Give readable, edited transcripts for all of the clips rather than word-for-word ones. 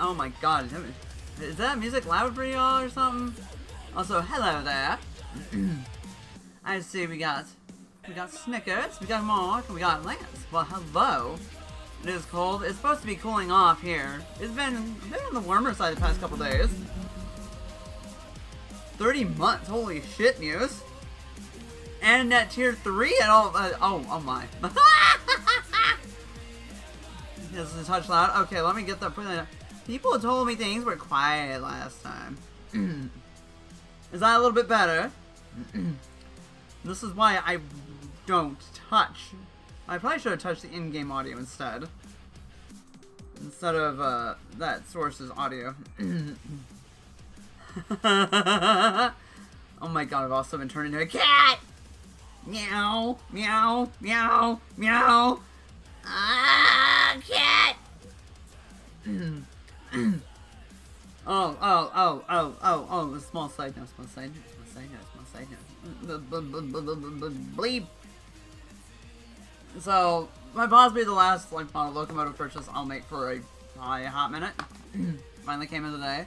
Oh my god, is that music loud for y'all or something? Also, hello there. I see we got Snickers, we got Mark, we got Lance. Well, hello. It is cold. It's supposed to be cooling off here. It's been on the warmer side the past couple days. 30 months, holy shit, Muse. And at tier 3 at all, oh my. This is a touch loud. Okay, let me get that. People told me things were quiet last time. Is that a little bit better? This is why I don't touch. I probably should have touched the in-game audio instead. Instead of that source's audio. Oh my god, I've also been turned into a cat! Meow, meow, meow, meow. Ah, cat! Oh, small side note, small side note, small side note, small side note. Bleep! So, my boss be the last, like, model locomotive purchase I'll make for a hot minute. Finally came in today.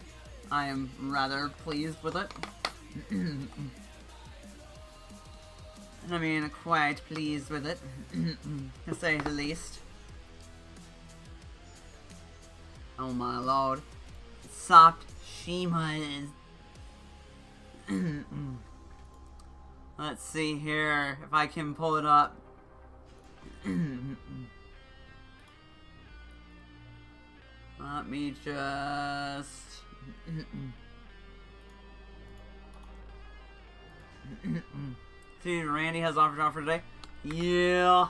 I am rather pleased with it. I mean, quite pleased with it, to say the least. Oh my lord. Soft Shima. Let's see here, if I can pull it up. Let me just... See, Randy has offer today. Yeah.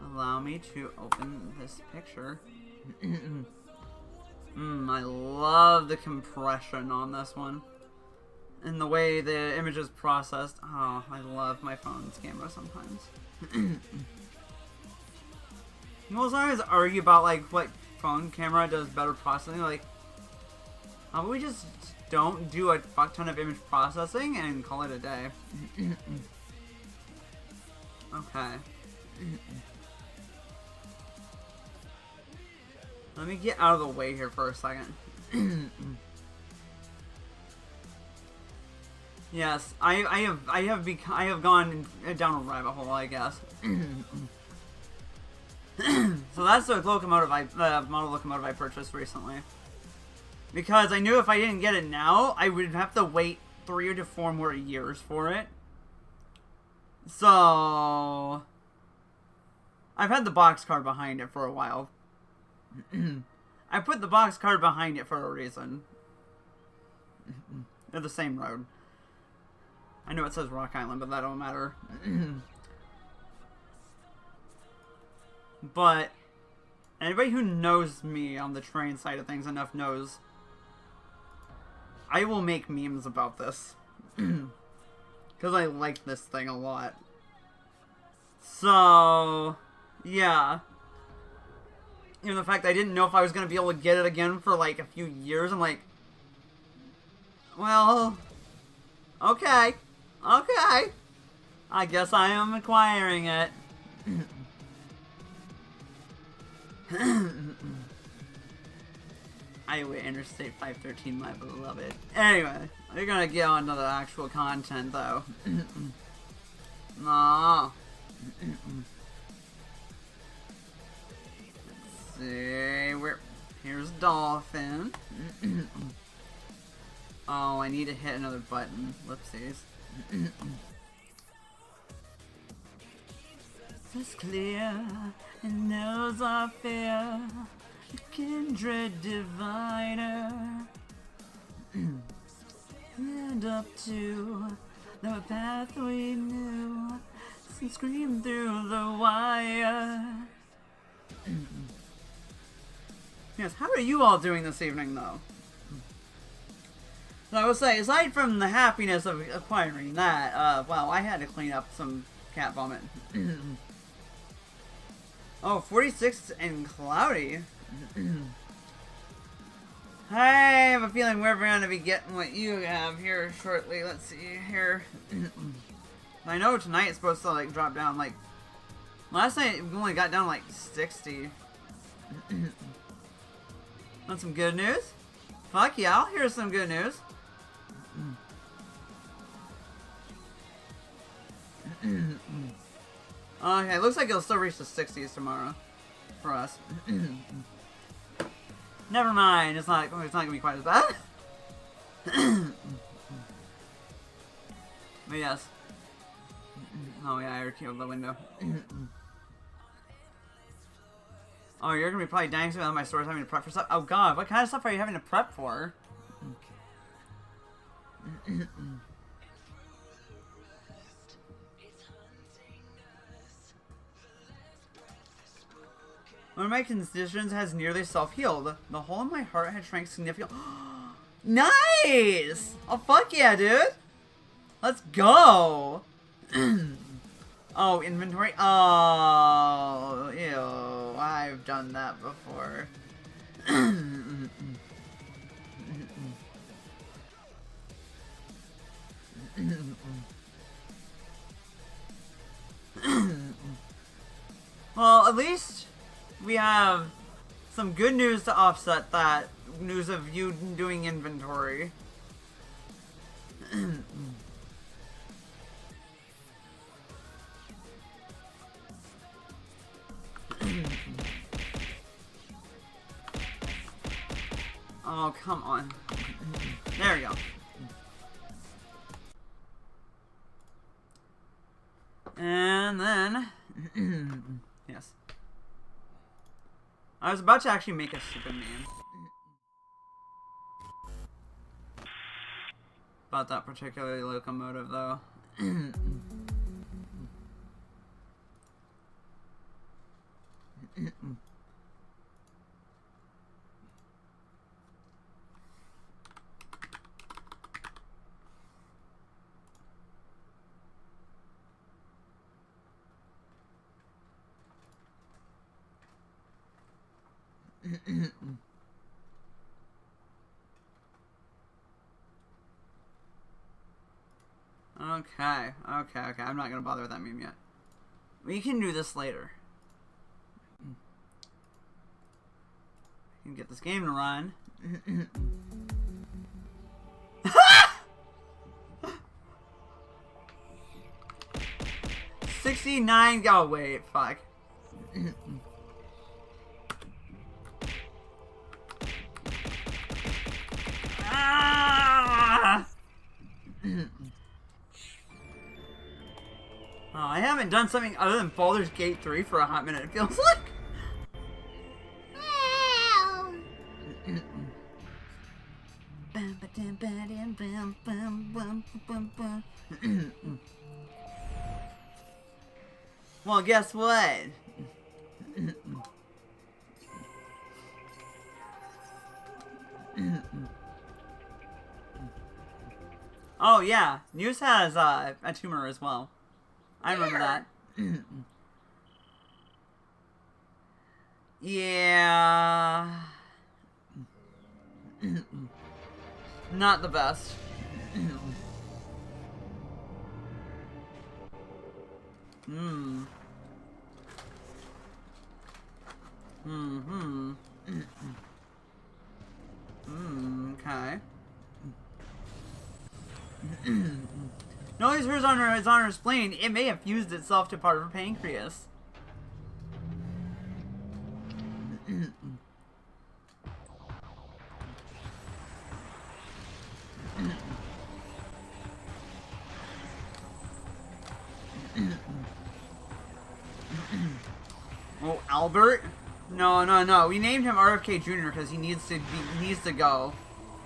Allow me to open this picture. I love the compression on this one. And the way the image is processed. Oh, I love my phone's camera sometimes. People always argue about, like, what phone camera does better processing. Like, how about we just don't do a fuck ton of image processing and call it a day? Okay. Let me get out of the way here for a second. Yes, I have gone down a rabbit hole, I guess. So that's the locomotive model locomotive I purchased recently. Because I knew if I didn't get it now, I would have to wait 3 to 4 more years for it. So I've had the box card behind it for a while. I put the box card behind it for a reason. They're the same road. I know it says Rock Island, but that don't matter. But anybody who knows me on the train side of things enough knows I will make memes about this. Because I like this thing a lot. So, yeah. Even the fact I didn't know if I was going to be able to get it again for like a few years, I'm like, well, okay. Okay. I guess I am acquiring it. Iowa Interstate 513, my beloved. Anyway, we're gonna get on to the actual content, though. Aww. Let's see, here's Dolphin. Oh, I need to hit another button. Whoopsies. It's clear, and knows our fear, kindred diviner. And up to the path we knew, and scream through the wire. Yes, how are you all doing this evening, though? So I will say, aside from the happiness of acquiring that, well, I had to clean up some cat vomit. Oh, 46 and cloudy. I have a feeling we're going to be getting what you have here shortly. Let's see here. I know tonight it's supposed to like drop down. Like last night, we only got down like 60. Want some good news? Fuck yeah, I'll hear some good news. Okay, looks like it'll still reach the 60s tomorrow for us. Never mind, it's not gonna be quite as bad. But yes. Oh yeah, I killed the window. Oh, you're gonna be probably dying soon on my stores having to prep for stuff. Oh god, what kind of stuff are you having to prep for? One of my conditions has nearly self-healed. The hole in my heart had shrank significantly. Nice! Oh, fuck yeah, dude! Let's go! Oh, inventory? Oh, ew. I've done that before. Well, at least we have some good news to offset that news of you doing inventory. Oh, come on. There we go. And then... yes. I was about to actually make a stupid name. About that particular locomotive, though. Okay. I'm not gonna bother with that meme yet. We can do this later. We can get this game to run. 69. Oh wait, fuck. Oh, I haven't done something other than Baldur's Gate 3 for a hot minute, it feels like. Well, guess what? Oh yeah, News has a tumor as well. I remember that. Yeah. Not the best. Okay. Noise hers on her spleen. It may have fused itself to part of her pancreas. Oh, Albert? No. We named him RFK Jr. because he needs to go.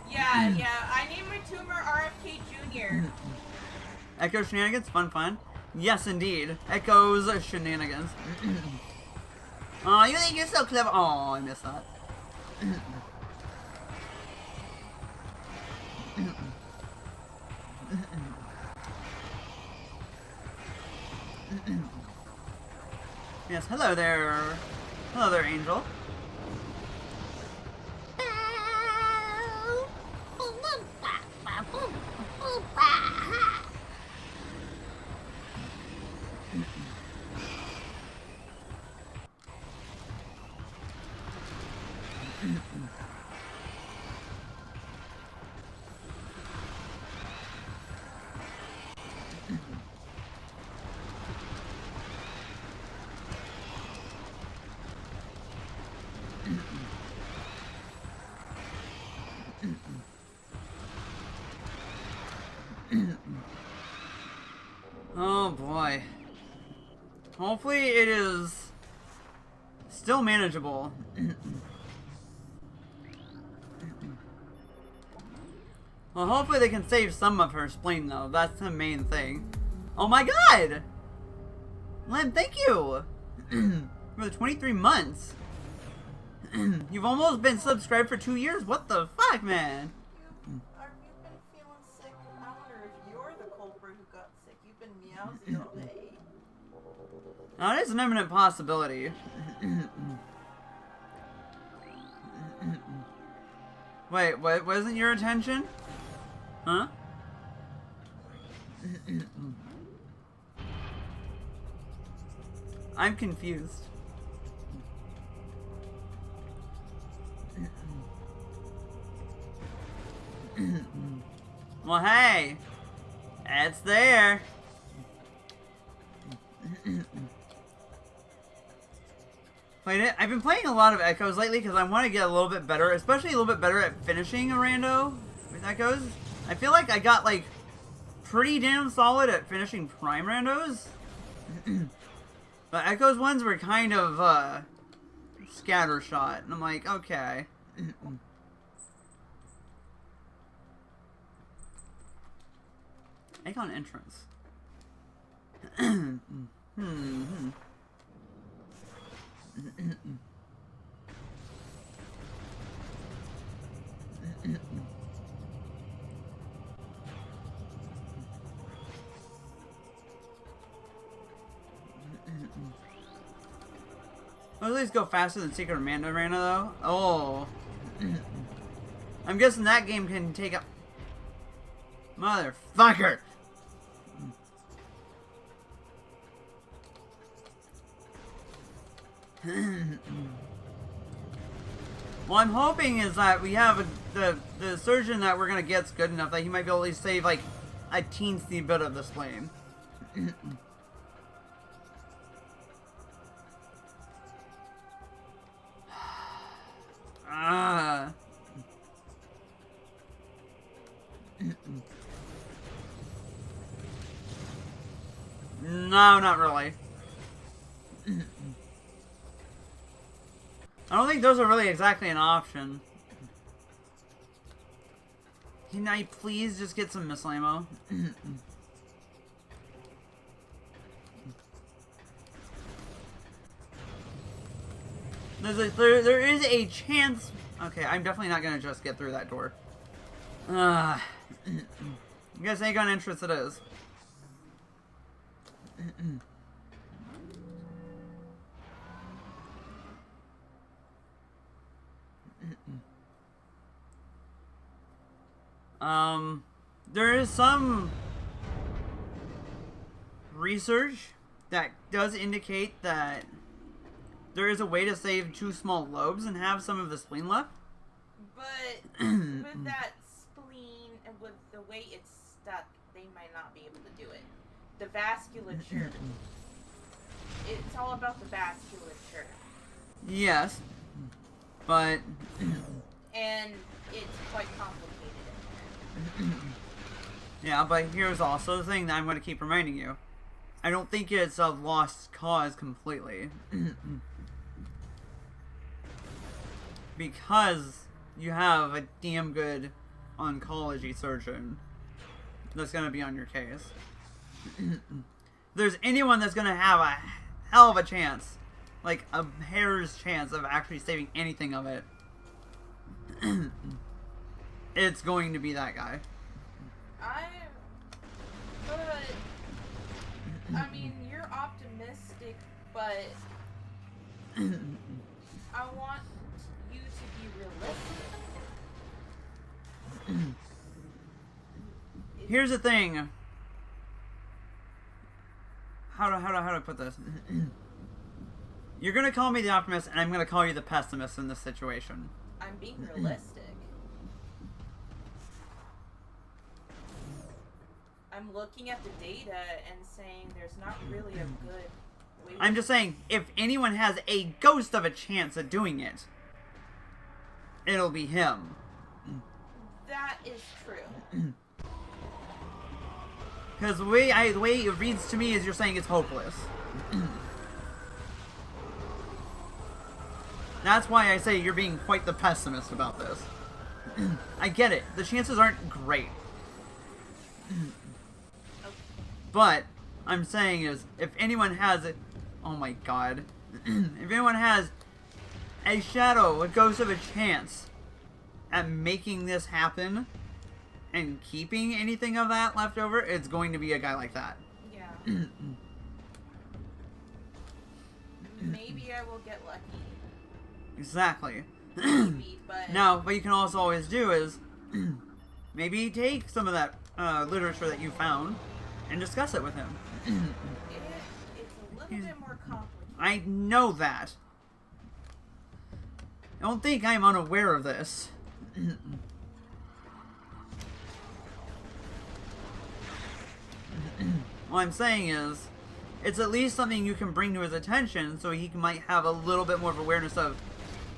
Yeah. I named my tumor RFK Jr. Echo Shenanigans? Fun. Yes, indeed. Echo's Shenanigans. Oh, you think you're so clever. Oh, I missed that. Yes, hello there. Hello there, Angel. Oh boy. Hopefully it is still manageable. Well, hopefully they can save some of her spleen, though. That's the main thing. Oh my god! Len, thank you! For the 23 months. You've almost been subscribed for 2 years. What the fuck, man? Have you been feeling sick? I wonder if you're the culprit who got sick. You've been meowsy all day. Now, that is an imminent possibility. Wait, what wasn't your intention? Huh? I'm confused. Well, hey, it's there. Played it. I've been playing a lot of Echoes lately because I want to get a little bit better, especially a little bit better at finishing a rando with Echoes. I feel like I got like pretty damn solid at finishing prime randos. But Echoes ones were kind of scattershot, and I'm like, okay. Icon entrance. I'll at least go faster than Secret Amanda Rana, though. Oh. I'm guessing that game can take up... Motherfucker! Well, I'm hoping is that we have the surgeon that we're gonna get's good enough that he might be able to at least save like a teensy bit of this plane. No, not really. I don't think those are really exactly an option. Can I please just get some missile ammo? There is a chance. Okay, I'm definitely not gonna just get through that door. I guess Aegon entrance it is. There is some research that does indicate that there is a way to save 2 small lobes and have some of the spleen left. But with that spleen and with the way it's stuck, they might not be able to do it. The vasculature. It's all about the vasculature. Yes, but... And it's quite complicated. Yeah, but here's also the thing that I'm going to keep reminding you. I don't think it's a lost cause completely. Because you have a damn good oncology surgeon that's going to be on your case. If there's anyone that's going to have a hell of a chance, like a hair's chance of actually saving anything of it, it's going to be that guy. I mean, you're optimistic, but I want you to be realistic. Here's the thing. How do I put this? You're gonna call me the optimist, and I'm gonna call you the pessimist in this situation. I'm being realistic. I'm looking at the data and saying there's not really a good way. I'm just saying, if anyone has a ghost of a chance at doing it, it'll be him. That is true. Because the way it reads to me is you're saying it's hopeless. That's why I say you're being quite the pessimist about this. I get it. The chances aren't great. But I'm saying is, if anyone has it, oh my god, if anyone has a shadow, a ghost of a chance at making this happen and keeping anything of that left over, it's going to be a guy like that. Yeah. Maybe I will get lucky. Exactly. Maybe, but... Now, what you can also always do is maybe take some of that literature that you found and discuss it with him. It's a little bit more complicated. I know that. Don't think I'm unaware of this. What I'm saying is, it's at least something you can bring to his attention so he might have a little bit more of awareness of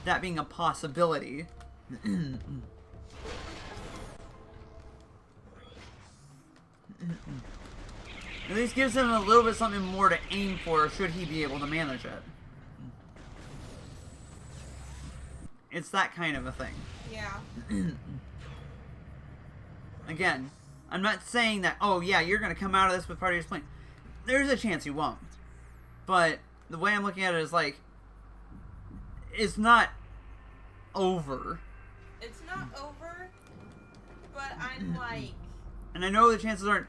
that being a possibility. At least gives him a little bit something more to aim for should he be able to manage it. It's that kind of a thing. Yeah. Again, I'm not saying that, oh yeah, you're going to come out of this with part of your plan. There's a chance you won't. But the way I'm looking at it is like, it's not over. It's not over, but I'm like... And I know the chances aren't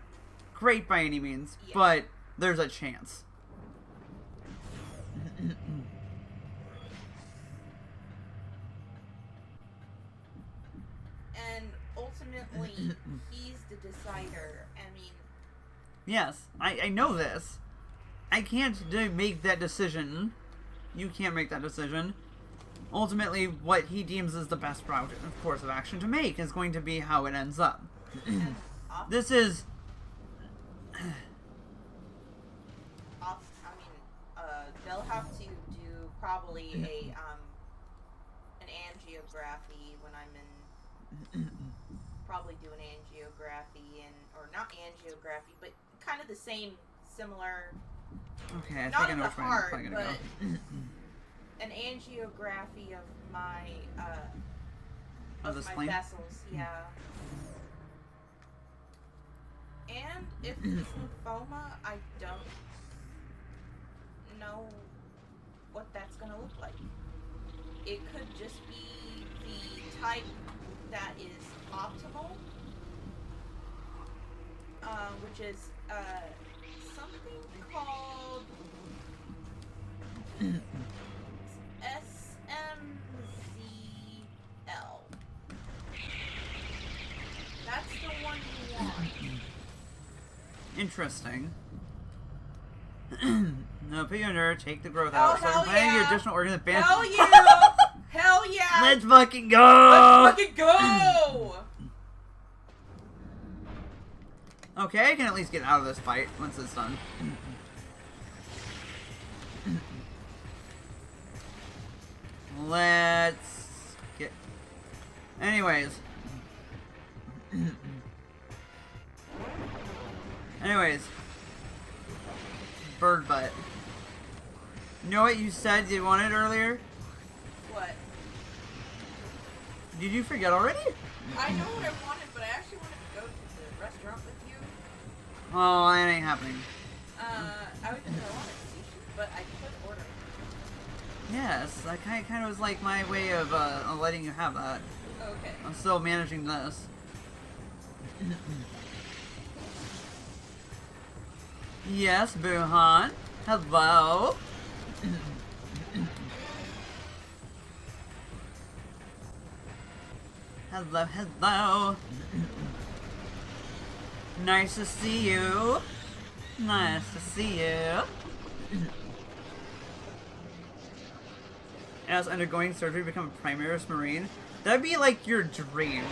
great by any means, yeah. but there's a chance. And ultimately, he's the decider. I mean... Yes, I know this. I can't make that decision. You can't make that decision. Ultimately, what he deems as the best route, of course, of action to make is going to be how it ends up. This is... they'll have to do probably an angiography when I'm in... Probably do an angiography, or not angiography, but kind of the same, similar... Okay, I not think I know which way I'm probably but gonna go. an angiography of my Of the spleen? vessels, yeah. And if it's lymphoma, I don't know what that's gonna look like. It could just be the type that is optimal, which is something called SMZL. That's the one you want. Interesting. No, put you under, take the growth out. hell So planning your yeah. additional organs. Hell yeah! Hell yeah! Let's fucking go! Let's fucking go! Okay, I can at least get out of this fight once it's done. Let's get... Anyways. Bird butt. You know what you said you wanted earlier? What? Did you forget already? I know what I wanted, but I actually wanted to go to the restaurant with you. Oh, that ain't happening. I was just I wanted sushi, but I could order. Yes, that kind of was like my way of letting you have that. Okay. I'm still managing this. Yes, Buhan. Hello. Hello, hello. Nice to see you. Nice to see you. As undergoing surgery, become a primaris Marine. That'd be like your dream.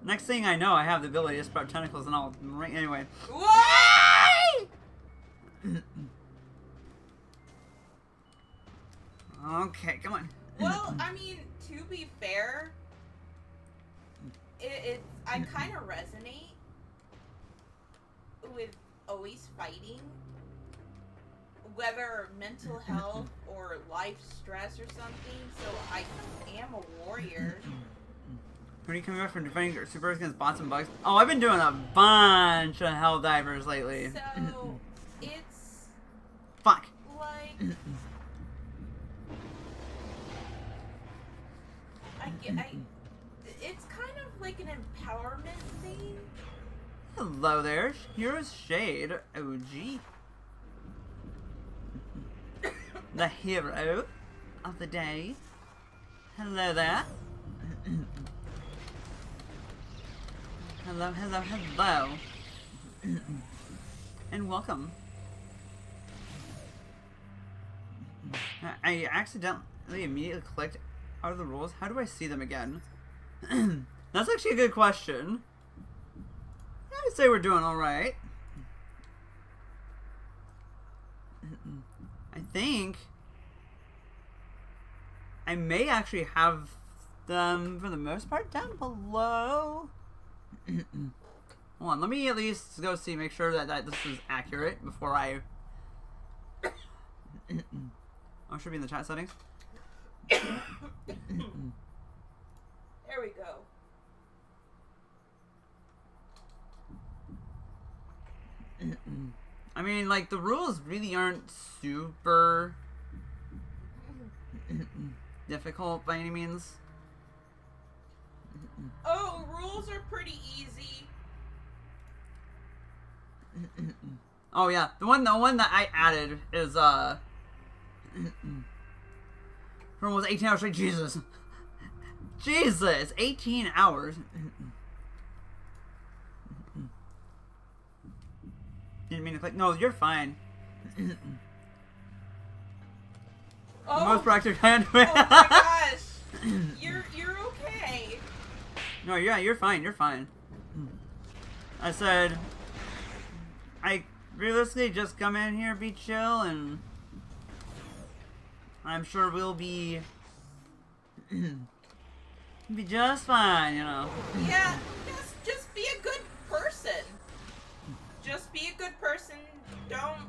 Next thing I know, I have the ability to sprout tentacles and all. Anyway. Why? Okay, come on. Well, I mean, to be fair, I kind of resonate with always fighting, whether mental health or life stress or something. So I am a warrior. When are you coming back from defending Super against bots and bugs? Oh, I've been doing a bunch of Hell Divers lately. So it's fuck. Like it's kind of like an empowerment thing. Hello there, here's Shade OG. The hero of the day. Hello there. Hello, hello, hello. And welcome. I accidentally immediately clicked out of the rules. How do I see them again? That's actually a good question. I'd say we're doing alright. I think I may actually have them, for the most part, down below. Hold on, let me at least go see, make sure that this is accurate before I... Oh, it should be in the chat settings. There we go. I mean, like, the rules really aren't super difficult by any means. Oh, rules are pretty easy. Oh yeah, the one that I added is for almost 18 hours straight. Jesus, 18 hours. Didn't mean to click. No, you're fine. Oh, Most practical hand. Oh my gosh, you're okay. No, yeah, you're fine. You're fine. I said, I realistically just come in here, be chill, and I'm sure we'll be just fine, you know. Yeah, just be a good person. Just be a good person. Don't,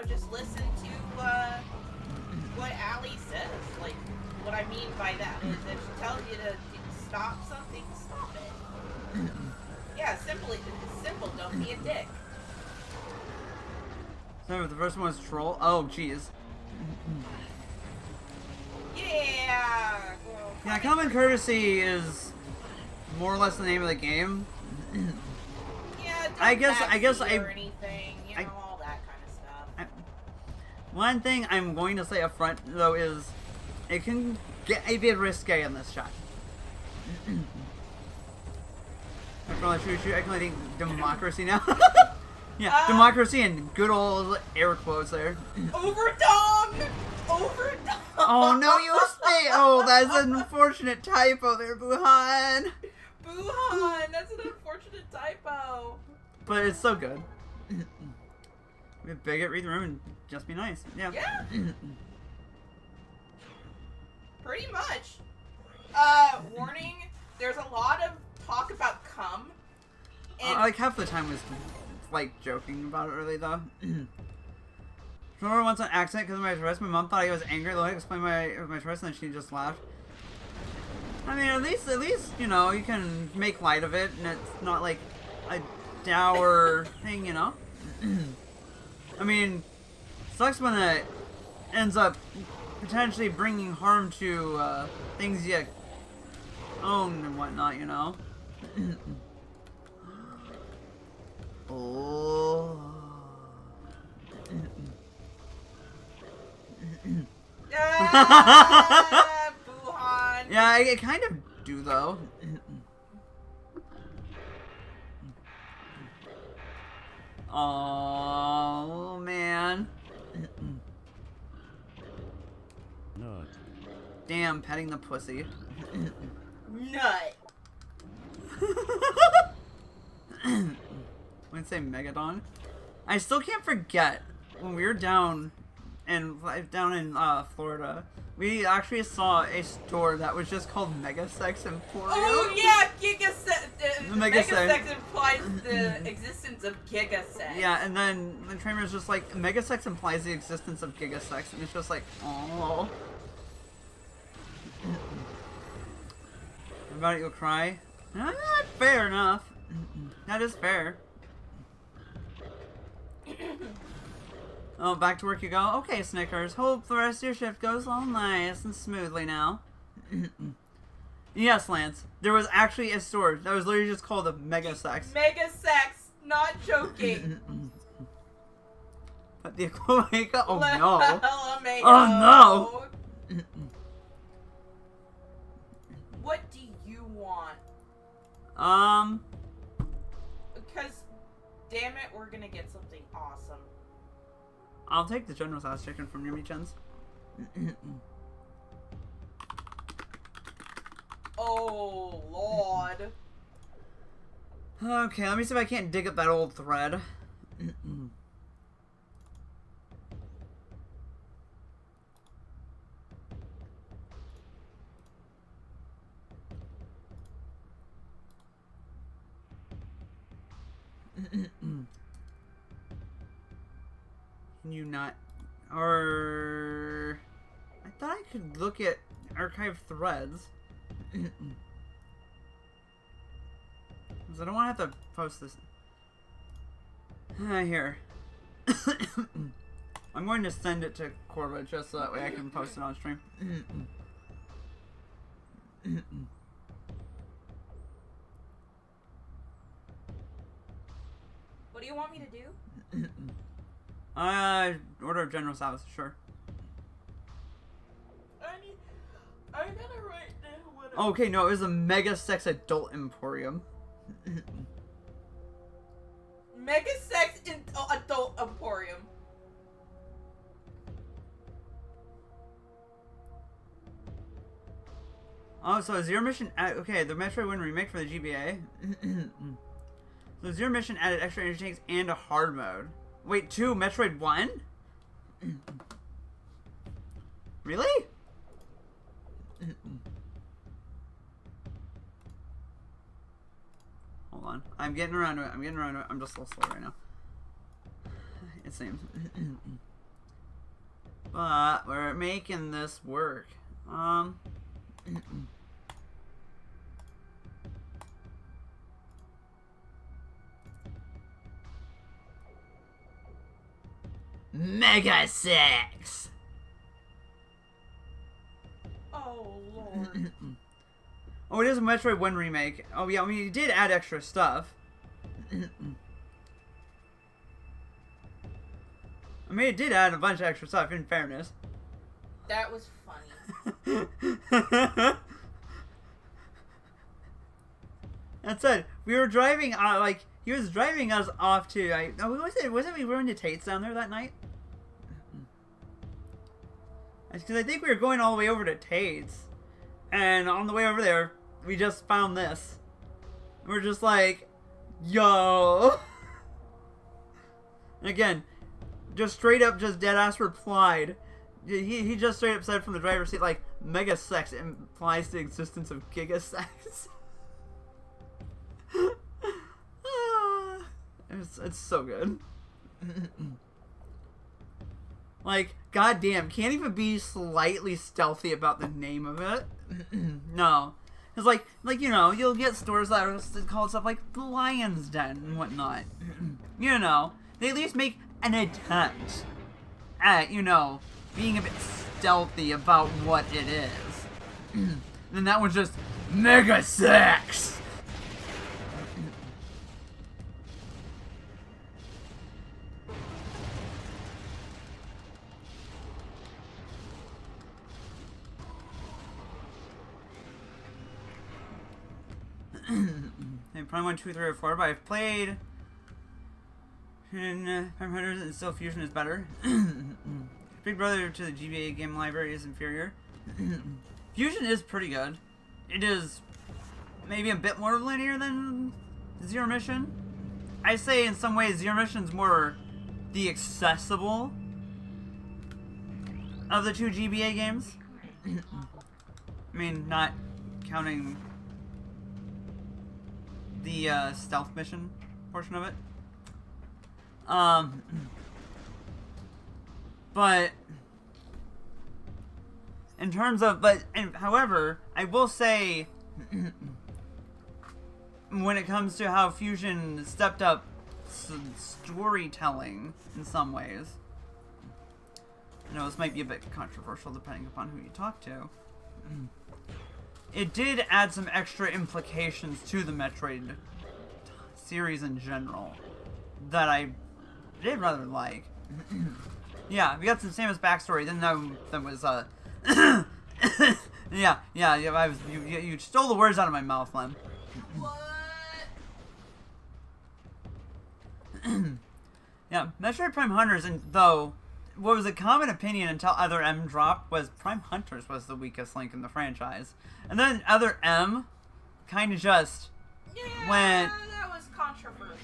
just listen to what Allie says. Like, what I mean by that is if she tells you to stop something, stop it. Yeah, it's simple. Don't be a dick. So the first one was troll. Oh, jeez. Yeah. Yeah, common courtesy is more or less the name of the game. Yeah. Don't I guess or anything. All that kind of stuff. One thing I'm going to say up front though is it can get a bit risque in this shot. I can think democracy now. Yeah, democracy and good old air quotes there. Overdong! Oh no, you stay. Oh, that's an unfortunate typo there, Buhan. Buhan, that's an unfortunate typo. But it's so good. Be a bigot, read the room, and just be nice. Yeah. Yeah. Pretty much. Warning, there's a lot of talk about cum. And Like half the time was like joking about it really though. Remember once on accident because of my dress, my mom thought I was angry. The way I explained my dress, and then she just laughed. I mean, at least you can make light of it, and it's not like a dour thing, I mean, sucks when it ends up potentially bringing harm to things you own and whatnot, Oh. Buhan. Yeah, I kind of do though. Oh man. Nut. Damn, petting the pussy. Nut. Wouldn't say Megadon. I still can't forget when we were down down in Florida, we actually saw a store that was just called Mega Sex Emporium. Oh yeah, Gigasex. Mega Sex. Megasex implies the existence of Gigasex. Yeah, and then the trainer is just like, Mega Sex implies the existence of Gigasex, and it's just like, oh. About it, you'll cry. Fair enough. That is fair. Oh, back to work you go. Okay, Snickers. Hope the rest of your shift goes all nice and smoothly now. Yes, Lance. There was actually a store that was literally just called a Mega Sex. Mega Sex. Not joking. But the Cloaca. Oh no. LMAO. Oh no. What do you want? Because, damn it, we're gonna get something awesome. I'll take the General Sauce chicken from Yummy Chins. Oh, Lord. Okay, let me see if I can't dig up that old thread. Can you not? Or I thought I could look at archive threads. Because I don't want to have to post this. Here. I'm going to send it to Corva just so that way I can post it on stream. What do you want me to do? Order of General Service, sure. I gotta write down what. Okay, no, it was a Mega Sex Adult Emporium. Mega Sex Adult Emporium. Oh, so Zero Mission. Okay, the Metroid 1 remake for the GBA. So Zero Mission added extra energy tanks and a hard mode. Wait, 2 Metroid 1? Really? Hold on. I'm getting around to it. I'm just a little slow right now. It seems. But we're making this work. Mega Sex! Oh, Lord. Oh, it is a Metroid 1 remake. Oh, yeah, I mean, it did add extra stuff. I mean, it did add a bunch of extra stuff, in fairness. That was funny. That said, we were driving, like, he was driving us off to, wasn't we going to Tate's down there that night? Because I think we were going all the way over to Tate's. And on the way over there, we just found this. We're just like, yo. And again, just straight up, just dead ass replied. He just straight up said from the driver's seat, like, Mega Sex implies the existence of Giga Sex. It's so good. Like, goddamn, can't even be slightly stealthy about the name of it. No. It's like, you know, you'll get stores that are called stuff like the Lion's Den and whatnot. You know, they at least make an attempt at, you know, being a bit stealthy about what it is. And that was just Mega Sex! Prime 1, 2, 3, or 4, but I've played in Prime Hunters and still Fusion is better. Big brother to the GBA game library is inferior. Fusion is pretty good. It is maybe a bit more linear than Zero Mission. I say in some ways Zero Mission's more the accessible of the two GBA games. I mean, not counting the stealth mission portion of it. But in terms of, however, I will say, when it comes to how Fusion stepped up storytelling in some ways, I know this might be a bit controversial depending upon who you talk to. It did add some extra implications to the Metroid series in general that I did rather like. Yeah, we got some Samus backstory. Then that was yeah. You stole the words out of my mouth, Lem. What? Yeah, Metroid Prime Hunters, and though what was a common opinion until Other M dropped was Prime Hunters was the weakest link in the franchise, and then Other M kind of just went. That was controversial.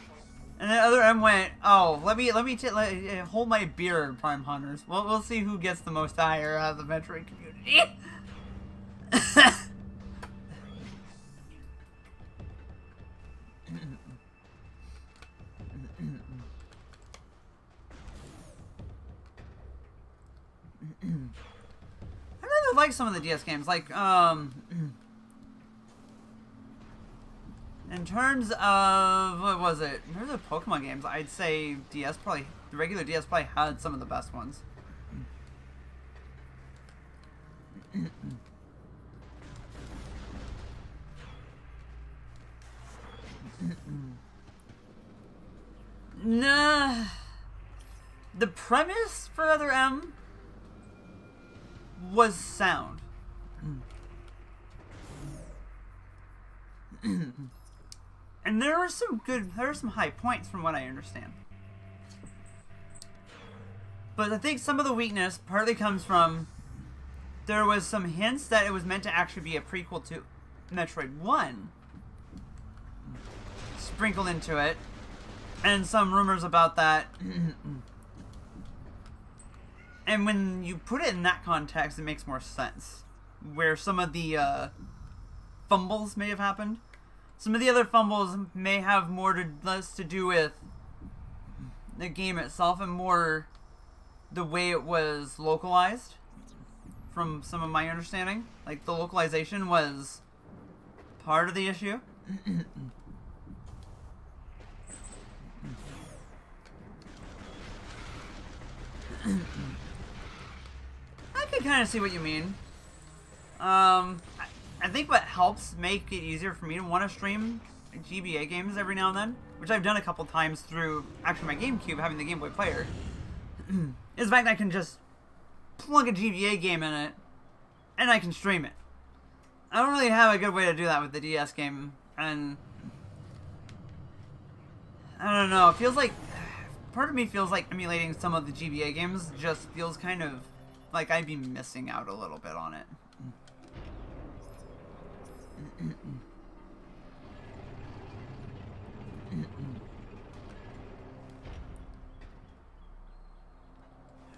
And then Other M went, oh, let me hold my beer, Prime Hunters. We'll see who gets the most ire out of the Metroid community. I really like some of the DS games, like, in terms of, what was it? In terms of Pokemon games, I'd say the regular DS probably had some of the best ones. Nah. The premise for Other M was sound. And there were some high points from what I understand. But I think some of the weakness partly comes from there was some hints that it was meant to actually be a prequel to Metroid 1 sprinkled into it, and some rumors about that. And when you put it in that context, it makes more sense. Where some of the fumbles may have happened. Some of the other fumbles may have less to do with the game itself and more the way it was localized, from some of my understanding. Like, the localization was part of the issue. I can kind of see what you mean. I think what helps make it easier for me to want to stream GBA games every now and then, which I've done a couple times through actually my GameCube having the Game Boy player, is the fact that I can just plug a GBA game in it and I can stream it. I don't really have a good way to do that with the DS game, and I don't know, it feels like, part of me feels like emulating some of the GBA games just feels kind of like I'd be missing out a little bit on it.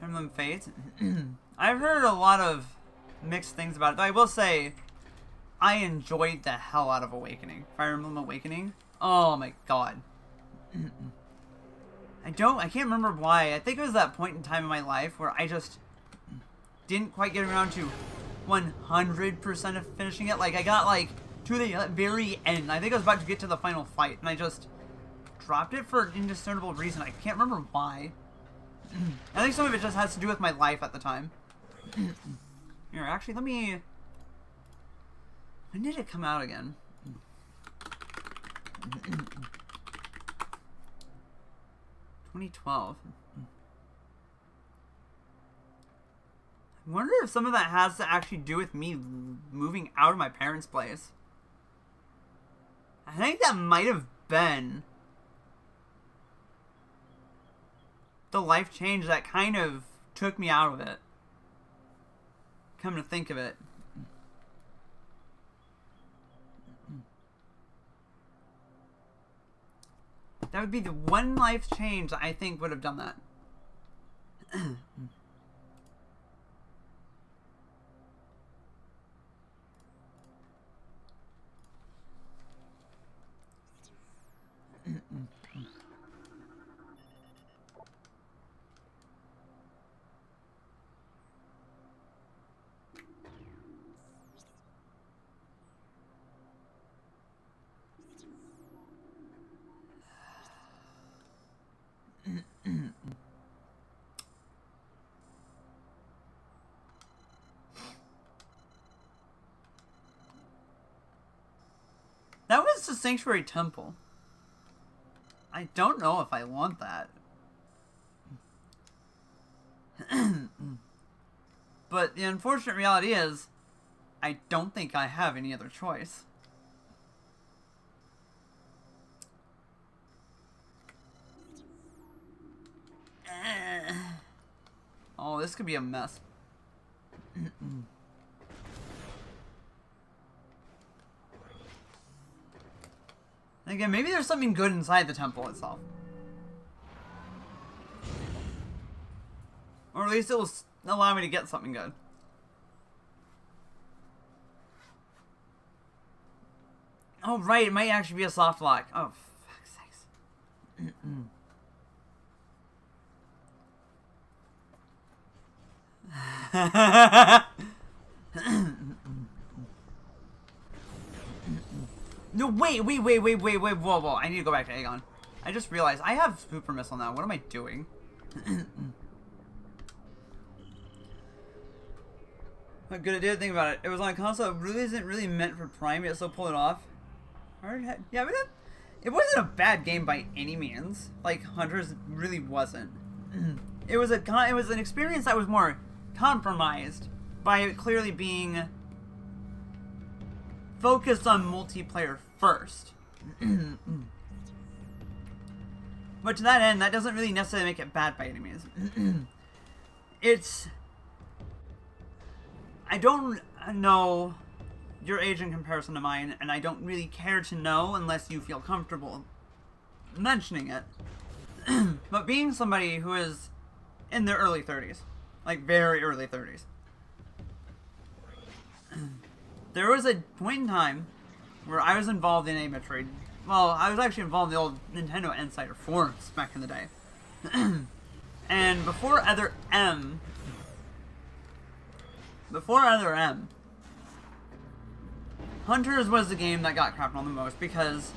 Emblem Fates. I've heard a lot of mixed things about it, though I will say I enjoyed the hell out of Awakening. Fire Emblem Awakening. Oh my god. I can't remember why. I think it was that point in time in my life where I just didn't quite get around to 100% of finishing it. Like, I got, like, to the very end. I think I was about to get to the final fight, and I just dropped it for an indiscernible reason. I can't remember why. I think some of it just has to do with my life at the time. Here, actually, let me... When did it come out again? 2012. I wonder if some of that has to actually do with me moving out of my parents' place. I think that might have been the life change that kind of took me out of it. Come to think of it. That would be the one life change I think would have done that. a sanctuary temple. I don't know if I want that. But the unfortunate reality is, I don't think I have any other choice. Oh, this could be a mess. Again, maybe there's something good inside the temple itself. Or at least it will allow me to get something good. Oh, right, it might actually be a soft lock. Oh, fuck's sakes. No, wait, whoa. I need to go back to Aegon. I just realized I have Super Missile now. What am I doing? What good it did, think about it. It was on console, it really isn't really meant for Prime, yet still pulled it off. Yeah, I mean, it wasn't a bad game by any means. Like, Hunters really wasn't. It was an experience that was more compromised by it clearly being focused on multiplayer first. But to that end, that doesn't really necessarily make it bad by any means. I don't know your age in comparison to mine, and I don't really care to know unless you feel comfortable mentioning it. But being somebody who is in their early 30s, like very early 30s, there was a point in time where I was involved in a Metroid. Well, I was actually involved in the old Nintendo Insider forums back in the day. And before Other M, Hunters was the game that got crapped on the most because,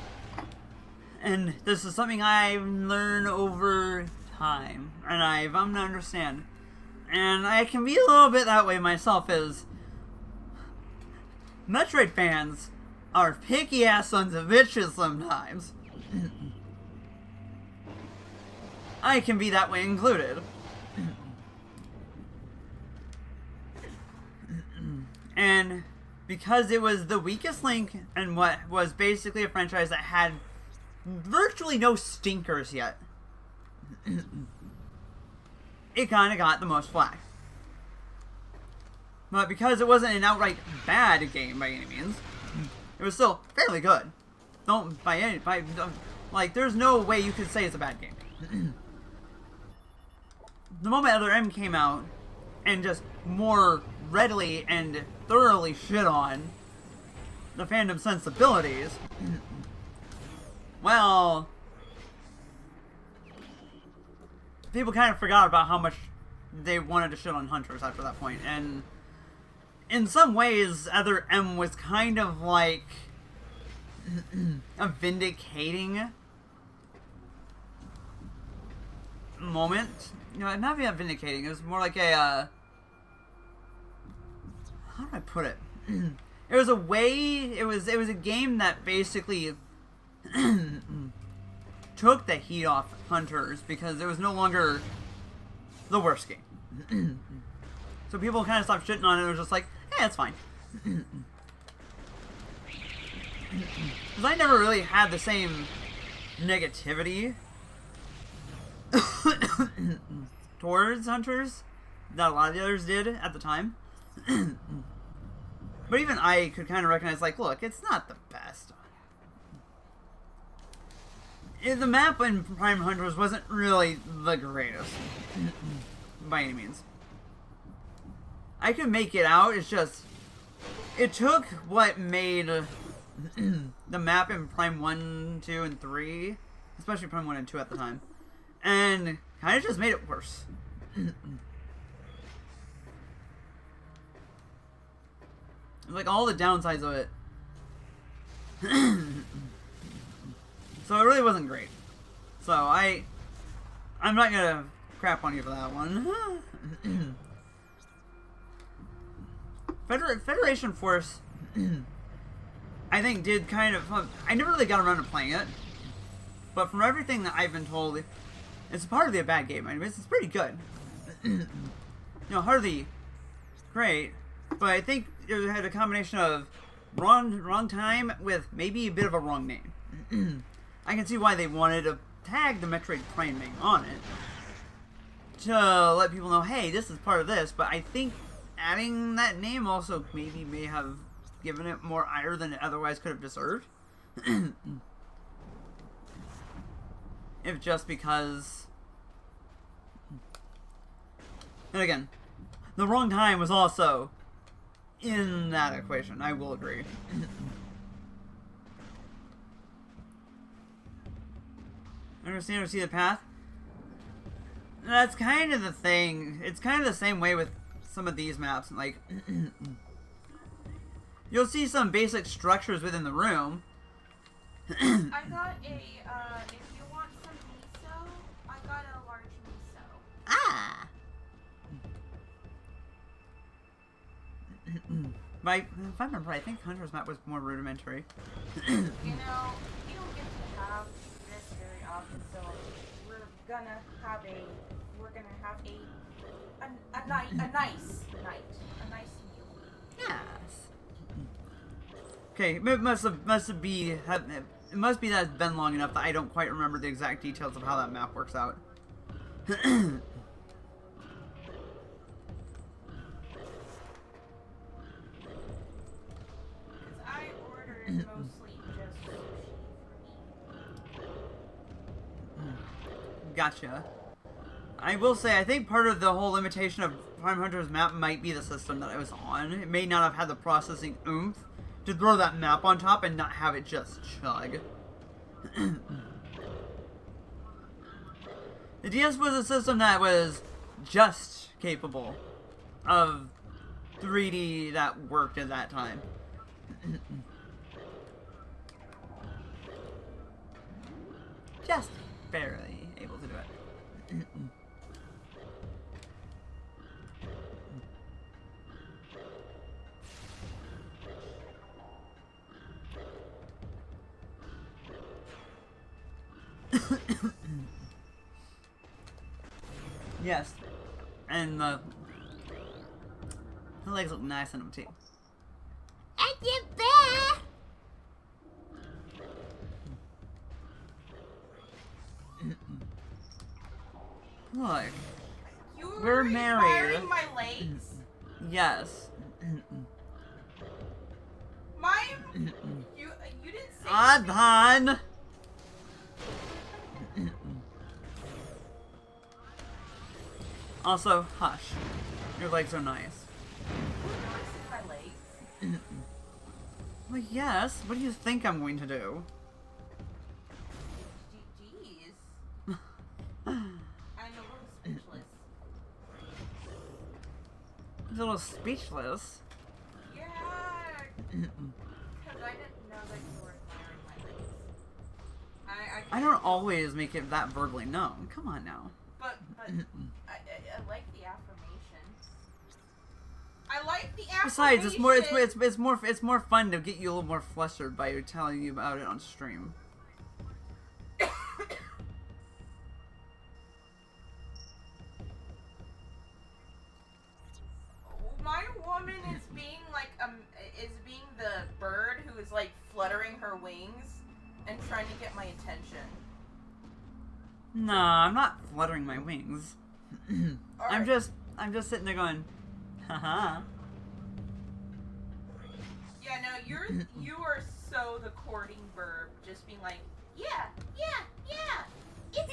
and this is something I've learned over time, and I've come to understand, and I can be a little bit that way myself, is Metroid fans are picky ass sons of bitches sometimes. I can be that way included. And because it was the weakest link in what was basically a franchise that had virtually no stinkers yet, it kind of got the most flack. But because it wasn't an outright bad game by any means, it was still fairly good. There's no way you could say it's a bad game. The moment Other M came out and just more readily and thoroughly shit on the fandom sensibilities, well, people kind of forgot about how much they wanted to shit on Hunters after that point, and in some ways, Other M was kind of like a vindicating moment. You know, not even vindicating. It was more like a how do I put it? It was a way. It was a game that basically took the heat off Hunters because it was no longer the worst game. So people kind of stopped shitting on it. It was just like, hey, it's fine. Because I never really had the same negativity towards Hunters that a lot of the others did at the time. But even I could kind of recognize, like, look, it's not the best. The map in Prime Hunters wasn't really the greatest by any means. I could make it out, it's just, it took what made the map in Prime 1, 2, and 3, especially Prime 1 and 2 at the time, and kind of just made it worse. Like, all the downsides of it. So it really wasn't great. So I'm not gonna crap on you for that one. Federation Force I think did kind of... I never really got around to playing it. But from everything that I've been told, it's hardly a bad game. I mean, it's pretty good. You know, hardly great. But I think it had a combination of wrong time with maybe a bit of a wrong name. I can see why they wanted to tag the Metroid Prime name on it. To let people know, hey, this is part of this. But I think adding that name also maybe may have given it more ire than it otherwise could have deserved. If just because... And again, the wrong time was also in that equation, I will agree. Understand or see the path? That's kind of the thing. It's kind of the same way with some of these maps. Like, you'll see some basic structures within the room. I got a, if you want some miso, I got a large miso. Ah! But if I remember, I think Hunter's map was more rudimentary. You know, you don't get to have this very often, so we're gonna have a nice night. A nice meal. Yes. Okay, it must be that it's been long enough that I don't quite remember the exact details of how that map works out. I ordered mostly just sushi for me. Gotcha. I will say, I think part of the whole limitation of Prime Hunter's map might be the system that I was on. It may not have had the processing oomph to throw that map on top and not have it just chug. The DS was a system that was just capable of 3D that worked at that time. Just barely able to do it. Yes, and the legs look nice on them too. Look, we're married. Admiring my legs. Yes. You didn't say. Adhan. Also, hush. Your legs are nice. You want to see my legs? Well, yes. What do you think I'm going to do? Jeez. I'm a little speechless. He's a little speechless. Yeah. Because I didn't know that you were admiring my legs. I don't always make it that verbally known. Come on now. But I like the affirmation. I like the affirmation. Besides, it's more fun to get you a little more flustered by telling you about it on stream. My woman is being like the bird who is like fluttering her wings and trying to get my attention. No, I'm not fluttering my wings. I'm Right. just sitting there going, haha. Yeah, no, you are so the courting bird, just being like, yeah, it's like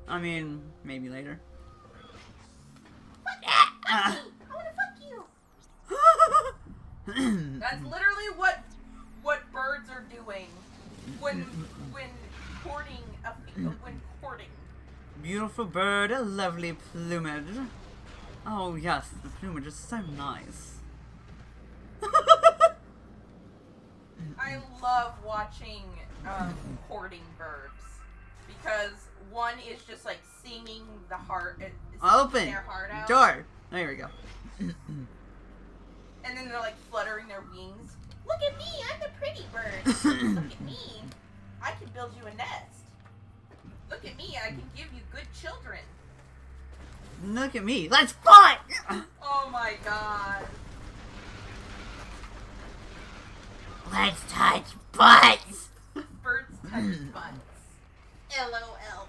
I mean, maybe later. I wanna fuck you. That's literally what birds are doing when courting. Beautiful bird, a lovely plumage. Oh yes, the plumage is so nice. I love watching courting birds because one is just like singing the heart, singing Open their heart out. door. There we go. And then they're like fluttering their wings. Look at me, I'm the pretty bird. Look at me, I can build you a nest. Look at me, I can give you good children. Look at me, let's fight! Oh my god. Let's touch butts! Birds touch butts. LOL.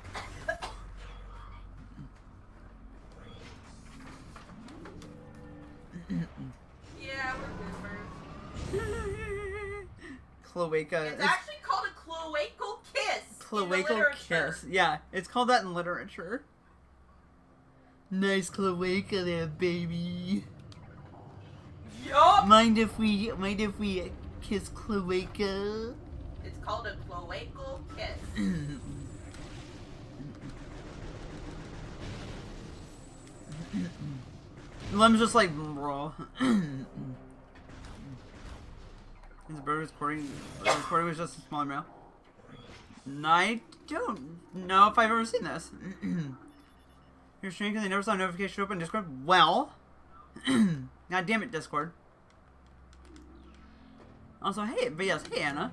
Yeah, we're good birds. Cloaca. It's actually called a cloacal kiss. Cloacal kiss. Yeah, it's called that in literature. Nice cloaca there, baby. Yup. Mind if we kiss cloaca? It's called a cloacal kiss. Lem's just like, bro. His bird recording was just a small amount. I don't know if I've ever seen this. You're streaming because they never saw a notification show up in Discord? Well. God damn it, Discord. Also, hey, but yes, hey, Anna.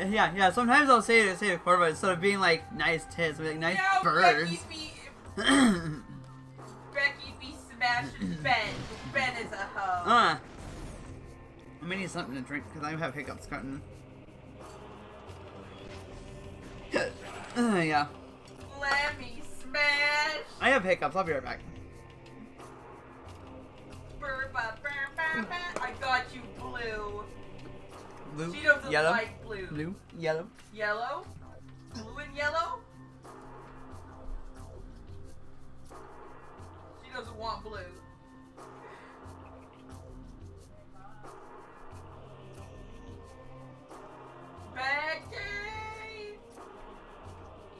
Yeah. Sometimes I'll say it to Corva instead of being like nice tits, I'll be like nice birds. Becky be smashing Ben. Ben is a hoe. I may need something to drink because I have hiccups cutting. Yeah. Let me smash. I have hiccups. I'll be right back. I got you, blue. Blue, She doesn't yellow, like blue. blue, yellow. Yellow? Blue and yellow? She doesn't want blue. Becky!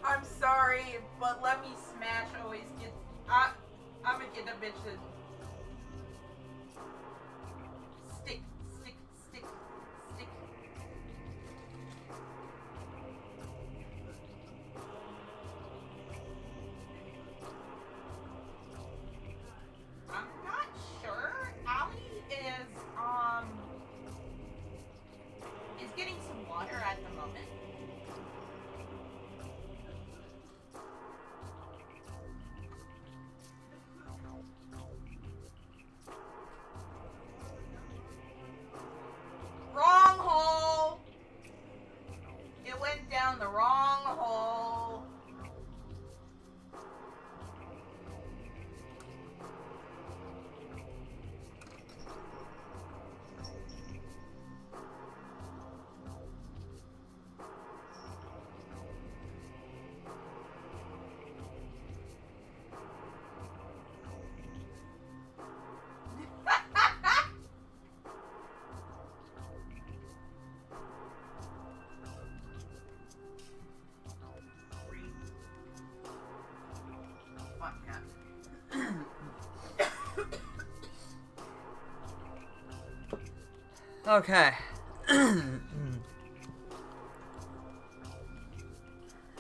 I'm sorry, but let me smash always get... I'm gonna get a bitch to... Stick. I'm not sure. Allie is getting some water at the moment. Wrong hole! It went down the wrong hole. Okay.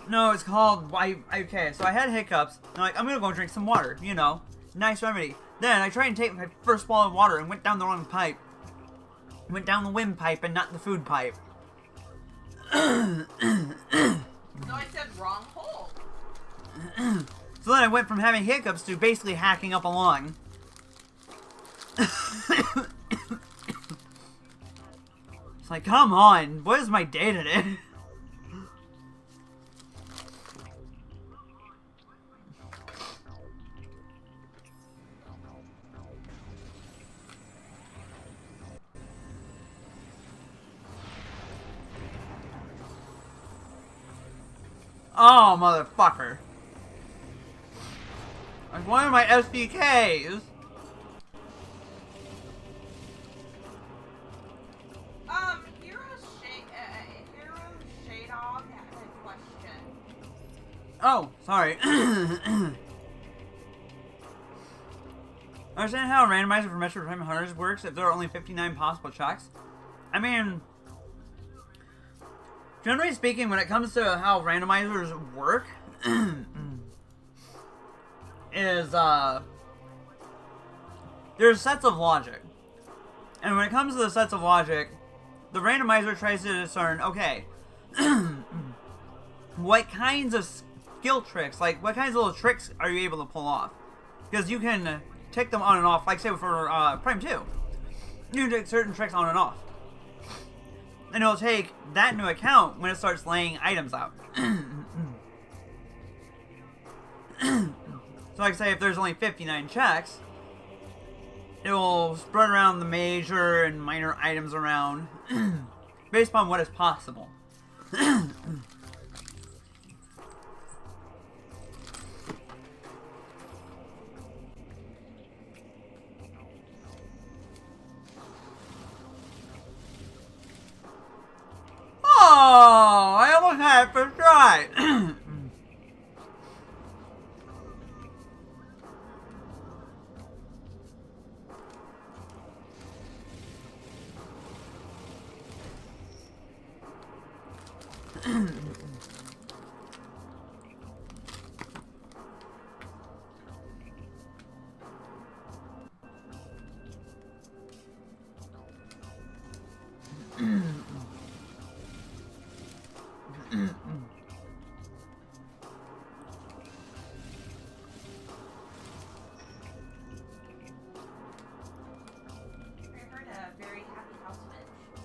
No, it's called. Okay, so I had hiccups. I'm like, I'm gonna go drink some water. You know, nice remedy. Then I tried to take my first swallow of water and went down the wrong pipe. Went down the windpipe and not the food pipe. So I said wrong hole. So then I went from having hiccups to basically hacking up a lung. It's like, come on, what is my day today? Oh, motherfucker. Like one of my SDKs. Hero Shade Dog had a question. Oh, sorry. Understand how a randomizer for Metroid Hunters works if there are only 59 possible checks? I mean, generally speaking, when it comes to how randomizers work, is, there's sets of logic. And when it comes to the sets of logic, the randomizer tries to discern, okay, what kinds of skill tricks, like what kinds of little tricks are you able to pull off? Because you can take them on and off, like say for Prime 2. You can take certain tricks on and off. And it'll take that into account when it starts laying items out. So like say if there's only 59 checks, it will spread around the major and minor items around based upon what is possible. Oh, I almost had it first try.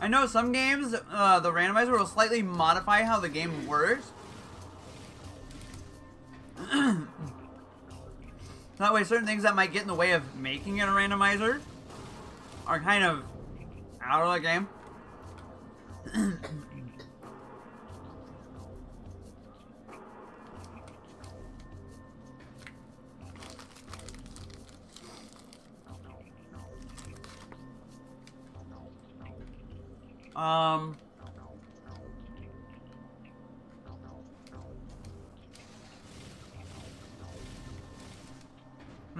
I know some games, the randomizer will slightly modify how the game works. That way certain things that might get in the way of making it a randomizer are kind of out of the game.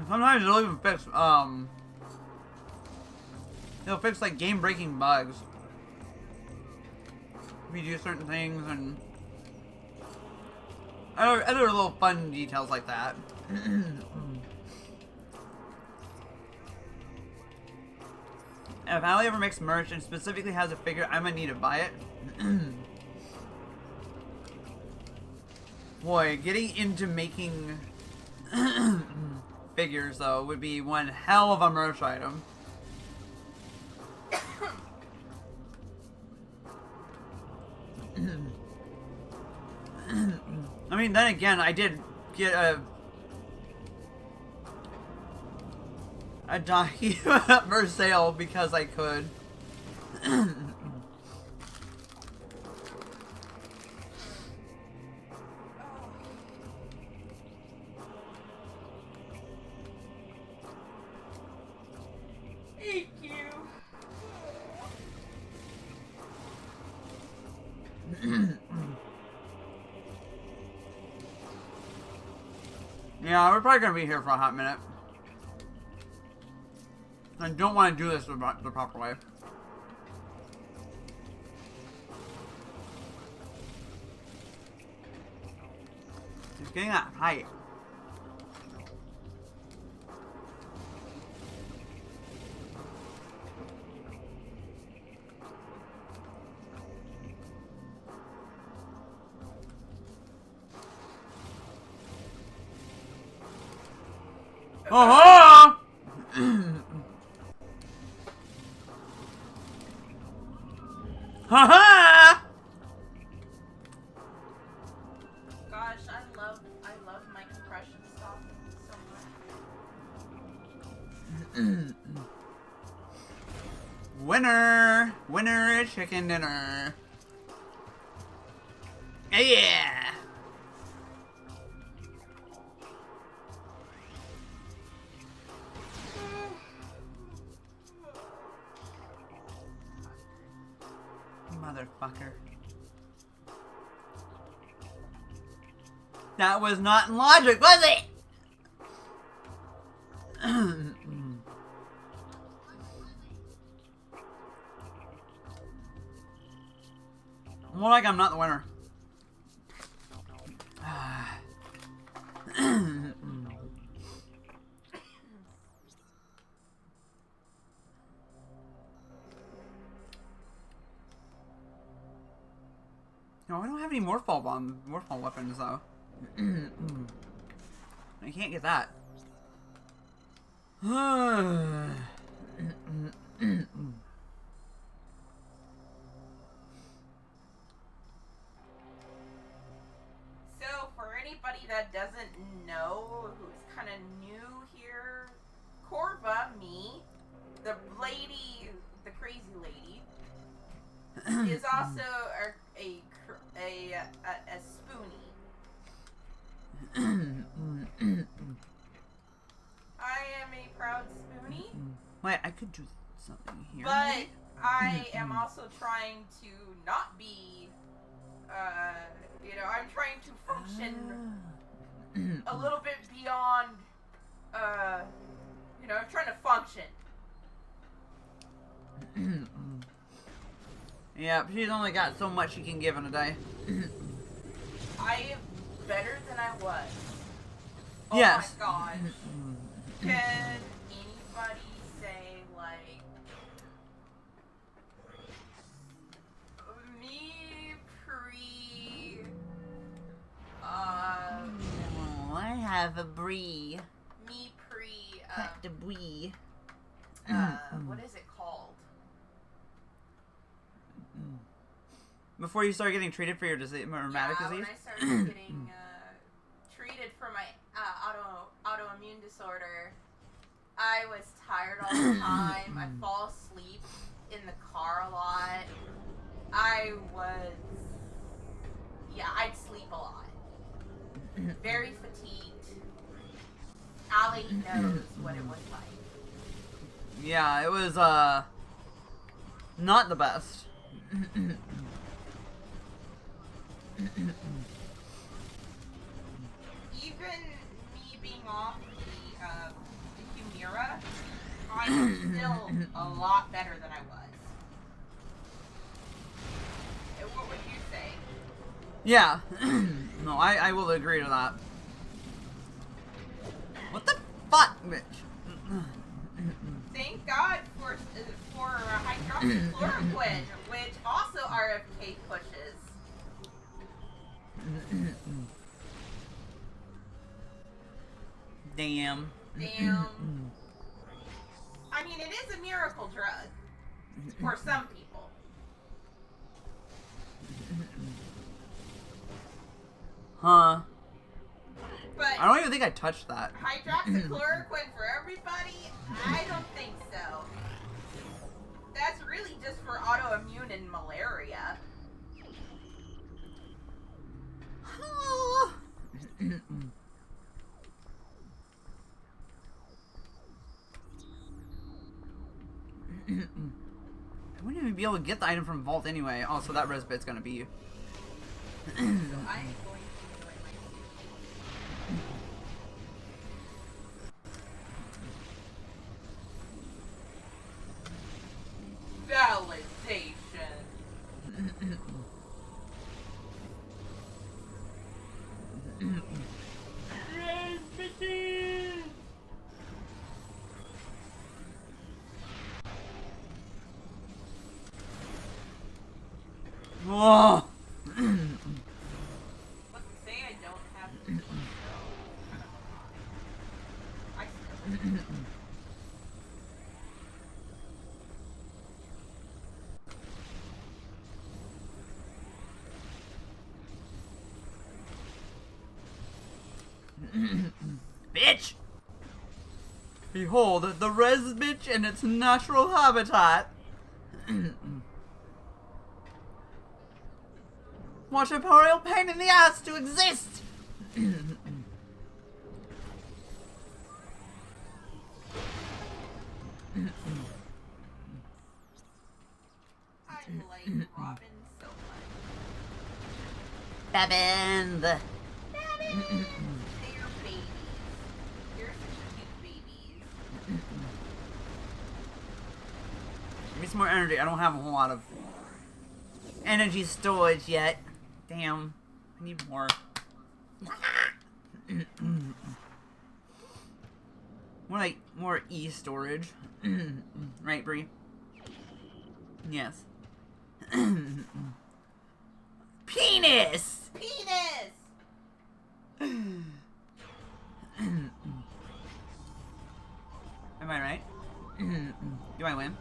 Sometimes it'll even fix, it'll fix, like, game-breaking bugs. If you do certain things, and other little fun details like that. If Ali ever makes merch and specifically has a figure, I might need to buy it. Boy, getting into making figures, though, would be one hell of a merch item. I mean, then again, I did get a jockey for sale because I could. Thank you. Yeah, we're probably gonna be here for a hot minute. I don't want to do this the proper way. It's getting that height. Oh! Ha-ha! Gosh, I love my compression stuff so much. Winner! Winner chicken dinner. Yeah! Motherfucker. That was not in logic, was it? More like I'm not the winner. No, I don't have any Morphball weapons though. I can't get that. So, for anybody that doesn't know, who's kind of new here, Corva, me, the lady, the crazy lady, is also a spoonie. I am a proud spoonie. Wait, I could do something here. But I am also trying to not be, I'm trying to function a little bit beyond, I'm trying to function. Yeah, she's only got so much she can give in a day. I am better than I was. Oh yes. my god. Can anybody say, like, me pre, Oh, I have a brie. me pre, The brie. what is it called? Before you start getting treated for your disease, rheumatic disease? When I started getting treated for my autoimmune disorder, I was tired all the time. I'd fall asleep in the car a lot. I'd sleep a lot. Very fatigued. Allie knows what it was like. Yeah, it was, not the best. Even me being off the Humira, I'm still a lot better than I was. What would you say? Yeah. No, I will agree to that. What the fuck, bitch? Thank God for hydroxychloroquine, which also RFK pushes. Damn. Damn. I mean, it is a miracle drug for some people. Huh. But I don't even think I touched that. hydroxychloroquine for everybody? I don't think so. That's really just for autoimmune and malaria. I wouldn't even be able to get the item from Vault anyway. Oh, so that res bit's gonna be you. So I'm going to enjoy my validation. Whoa! But to say I don't have to do I still Bitch! Behold, the res bitch in its natural habitat. What a real pain in the ass to exist! I like Robin so much. Babin! Babin! They're babies. You're such cute babies. Give me some more energy. I don't have a whole lot of energy storage yet. Damn. I need more. More E storage. Right, Bree? Yes. Penis! Penis! Am I right? Do I win?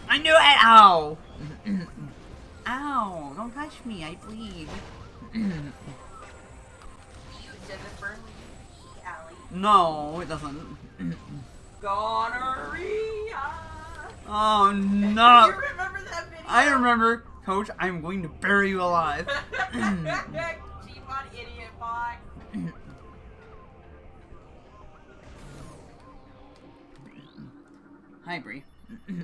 I knew it! Ow! Ow! Don't touch me, I bleed. Does it burn when you pee, Allie? No, it doesn't. Gonorrhea! Oh no! You remember that video? I remember, Coach, I'm going to bury you alive. Gmod idiot box. Hi, Bree. We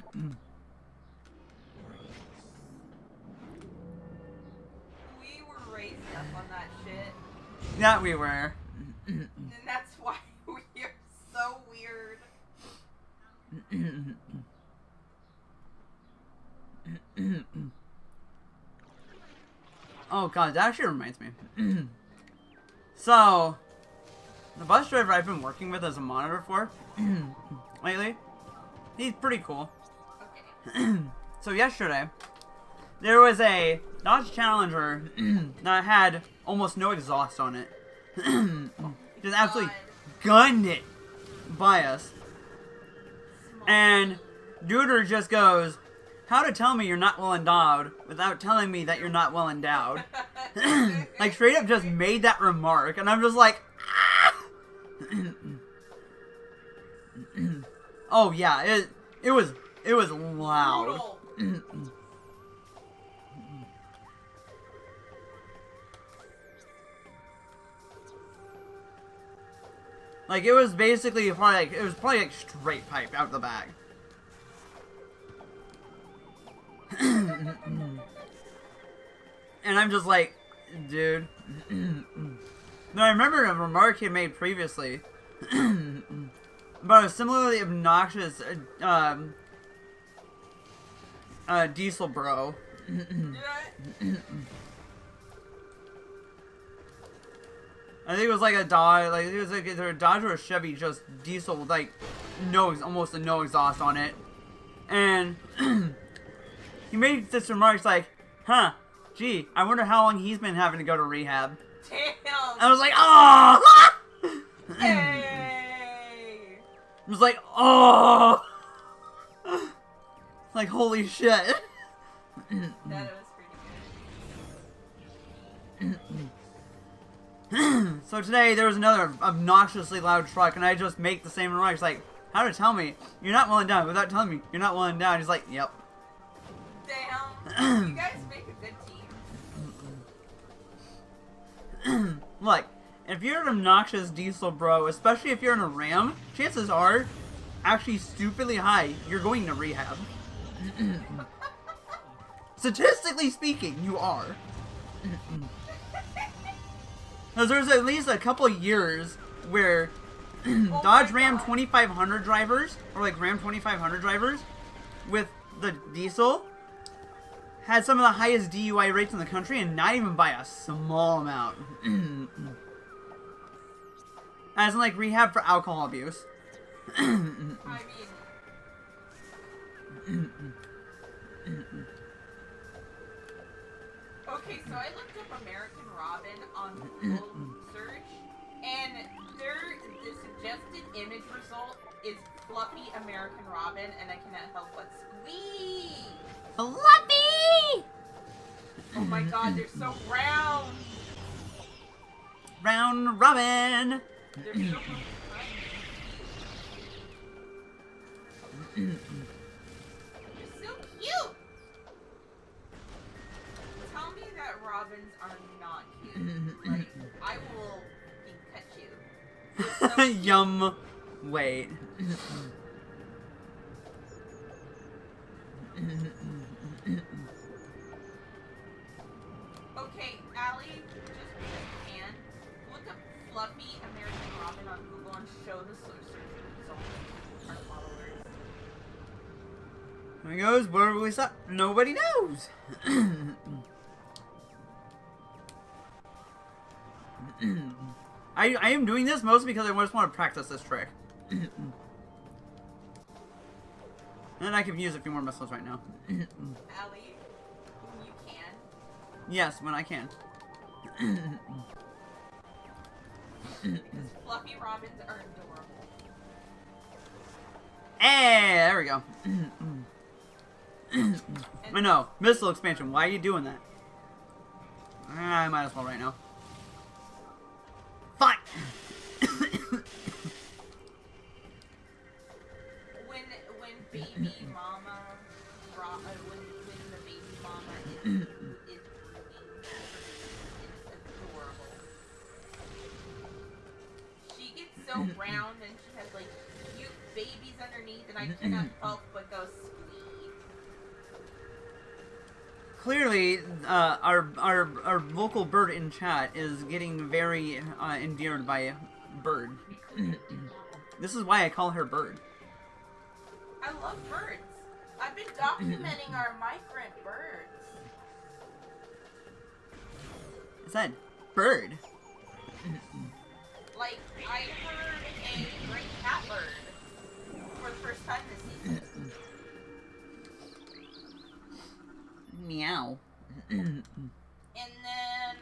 were raised up on that shit. Yeah, we were. And that's why we are so weird. Oh god, that actually reminds me. So, the bus driver I've been working with as a monitor for lately, he's pretty cool. Okay. So yesterday, there was a Dodge Challenger that had almost no exhaust on it. Just absolutely gunned it by us. And Duder just goes, how to tell me you're not well endowed without telling me that you're not well endowed. Like straight up just made that remark, and I'm just like, ah! Oh yeah, it was loud. Like it was basically probably like straight pipe out the back. And I'm just like, dude. Now I remember a remark he made previously about a similarly obnoxious diesel bro. I think it was like a Dodge, like it was like either a Dodge or a Chevy, just diesel with like almost no exhaust on it, and he made this remarks like, "Huh, gee, I wonder how long he's been having to go to rehab." Damn. I was like, "Oh!" Hey. I was like, "Oh!" Like holy shit. That was pretty good. So today there was another obnoxiously loud truck, and I just make the same remarks like, "How to tell me you're not well endowed without telling me you're not well endowed?" He's like, "Yep." Damn. You guys make a good team. Look, if you're an obnoxious diesel bro, especially if you're in a Ram, chances are, actually stupidly high, you're going to rehab. Statistically speaking, you are. Because there's at least a couple of years where Dodge Ram 2500 drivers, or like Ram 2500 drivers, with the diesel, had some of the highest DUI rates in the country, and not even by a small amount. As in like rehab for alcohol abuse. I mean... Okay, so I looked up American Robin on Google search, and the suggested image result is fluffy American Robin, and I cannot help but squeak. Fluffy! Oh my god, they're so round. Round Robin! They're so You're so cute. Tell me that robins are not cute. Like, I will fucking cut you. So Yum. Wait. Okay, Allie, just because you can, look up Fluffy American Robin on Google and show the search results to our followers. There he goes. Where will we stop? Nobody knows. I am doing this mostly because I just want to practice this trick. And I can use a few more missiles right now. Allie, when you can. Yes, when I can. Because Fluffy Robins are adorable. Hey, there we go. I know. Missile expansion. Why are you doing that? I might as well right now. Fine. when baby mama, when the baby mama is breathing, it's adorable. She gets so round and she has like cute babies underneath, and I cannot help but go sweet. Clearly, our local bird in chat is getting very endeared by Bird. This is why I call her Bird. I love birds. I've been documenting our migrant birds. I said Bird. Like, I heard a great catbird for the first time this season. Meow. And then,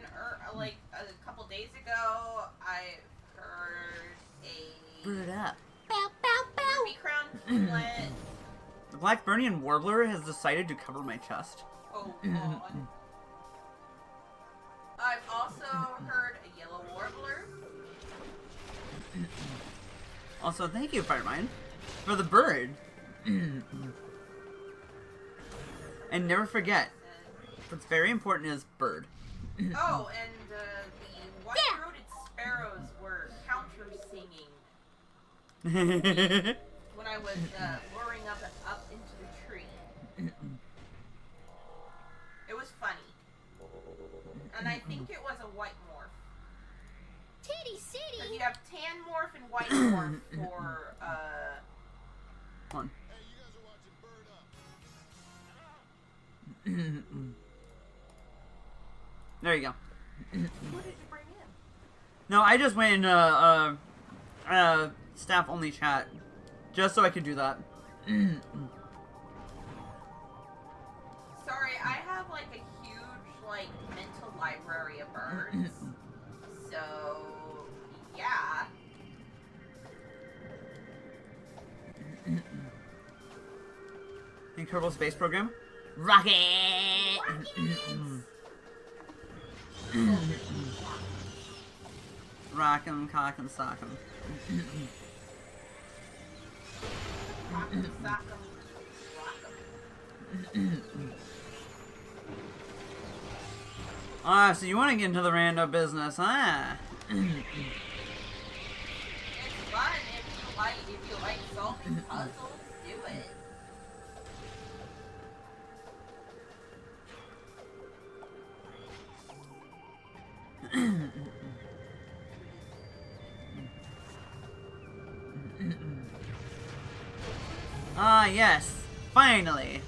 like, a couple days ago, I heard a Bird up. ruby crown flit. The Blackburnian Warbler has decided to cover my chest. Oh, God. I've also heard a yellow warbler. Also, thank you, Firemine, for the bird. And never forget, what's very important is bird. Oh, and the white-throated sparrows were counter singing when I was luring up into the tree. It was funny. And I think it was a white morph. Titty City! Because you have tan morph and white morph for, One. Hey, you guys are watching Bird Up. There you go. Who did you bring in? No, I just went in staff only chat, just so I could do that. Sorry, I have like a huge like mental library of birds. So yeah. Incredible space program. Rocket. Rock 'em, cock 'em, sock 'em. Rock 'em, sock 'em, rock 'em. Ah, so you want to get into the rando business, huh? It's fun if you like solving puzzles, do it. Ah, yes. Finally.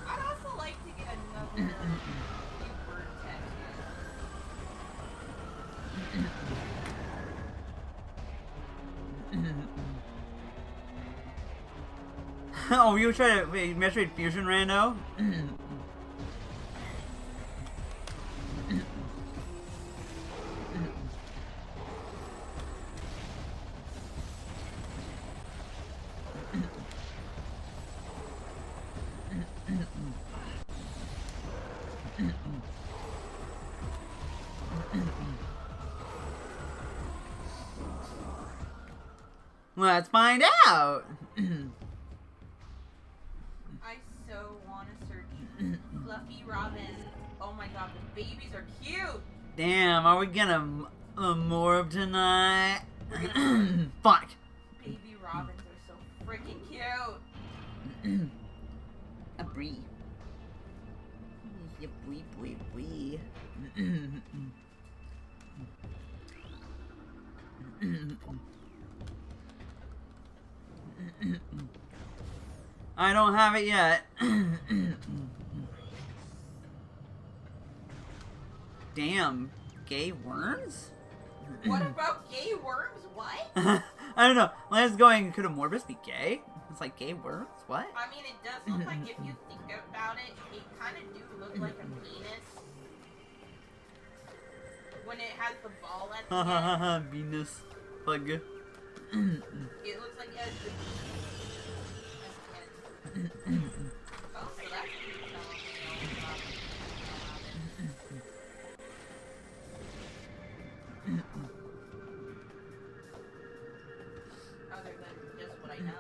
I'd also like to get another few bird tattoos. Oh, you try to wait, Metroid Fusion rando? Let's find out. I so want to search Fluffy Robin. Oh my god, the babies are cute. Damn, are we gonna morb tonight? Fuck. Baby robins are so freaking cute. A brie. Yeah, brie. I don't have it yet. Damn, gay worms? What about gay worms? What? I don't know. Let's going. Could a Morbus be gay? It's like gay worms? What? I mean, it does look like, if you think about it, it kind of do look like a penis. When it has the ball at the end. Venus. Bug. It looks like it has the oh, so that's other than just what I know.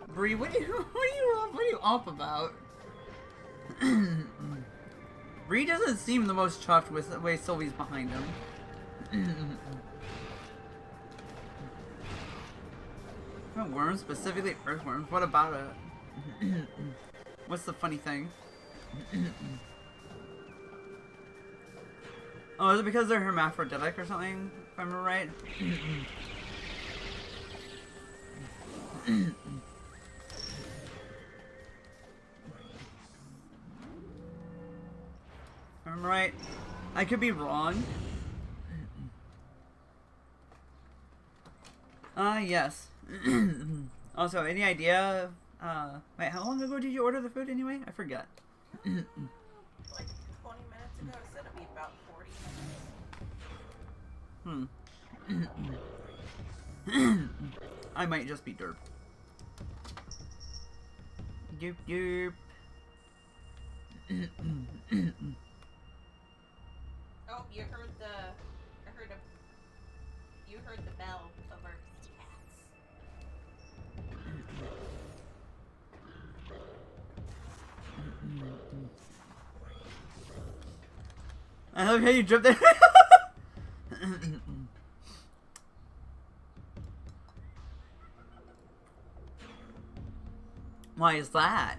Bree, what are you off about? Bree doesn't seem the most chuffed with the way Sylvie's behind him. Worms, specifically earthworms. What about it? What's the funny thing? Oh, is it because they're hermaphroditic or something? If I remember right. If I remember right. I could be wrong. Yes. Also, any idea? Wait, how long ago did you order the food anyway? I forgot. Like 20 minutes ago, it said it'd be about 40 minutes. I might just be derp. Derp derp. Oh, you heard the bell of our cats. I love how you jumped there. Why is that?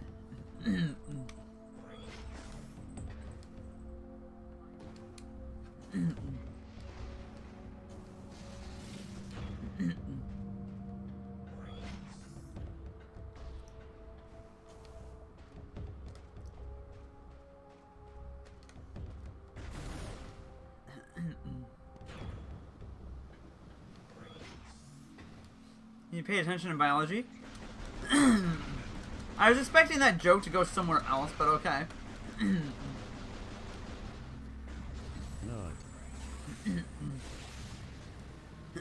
You pay attention in biology? I was expecting that joke to go somewhere else, but okay.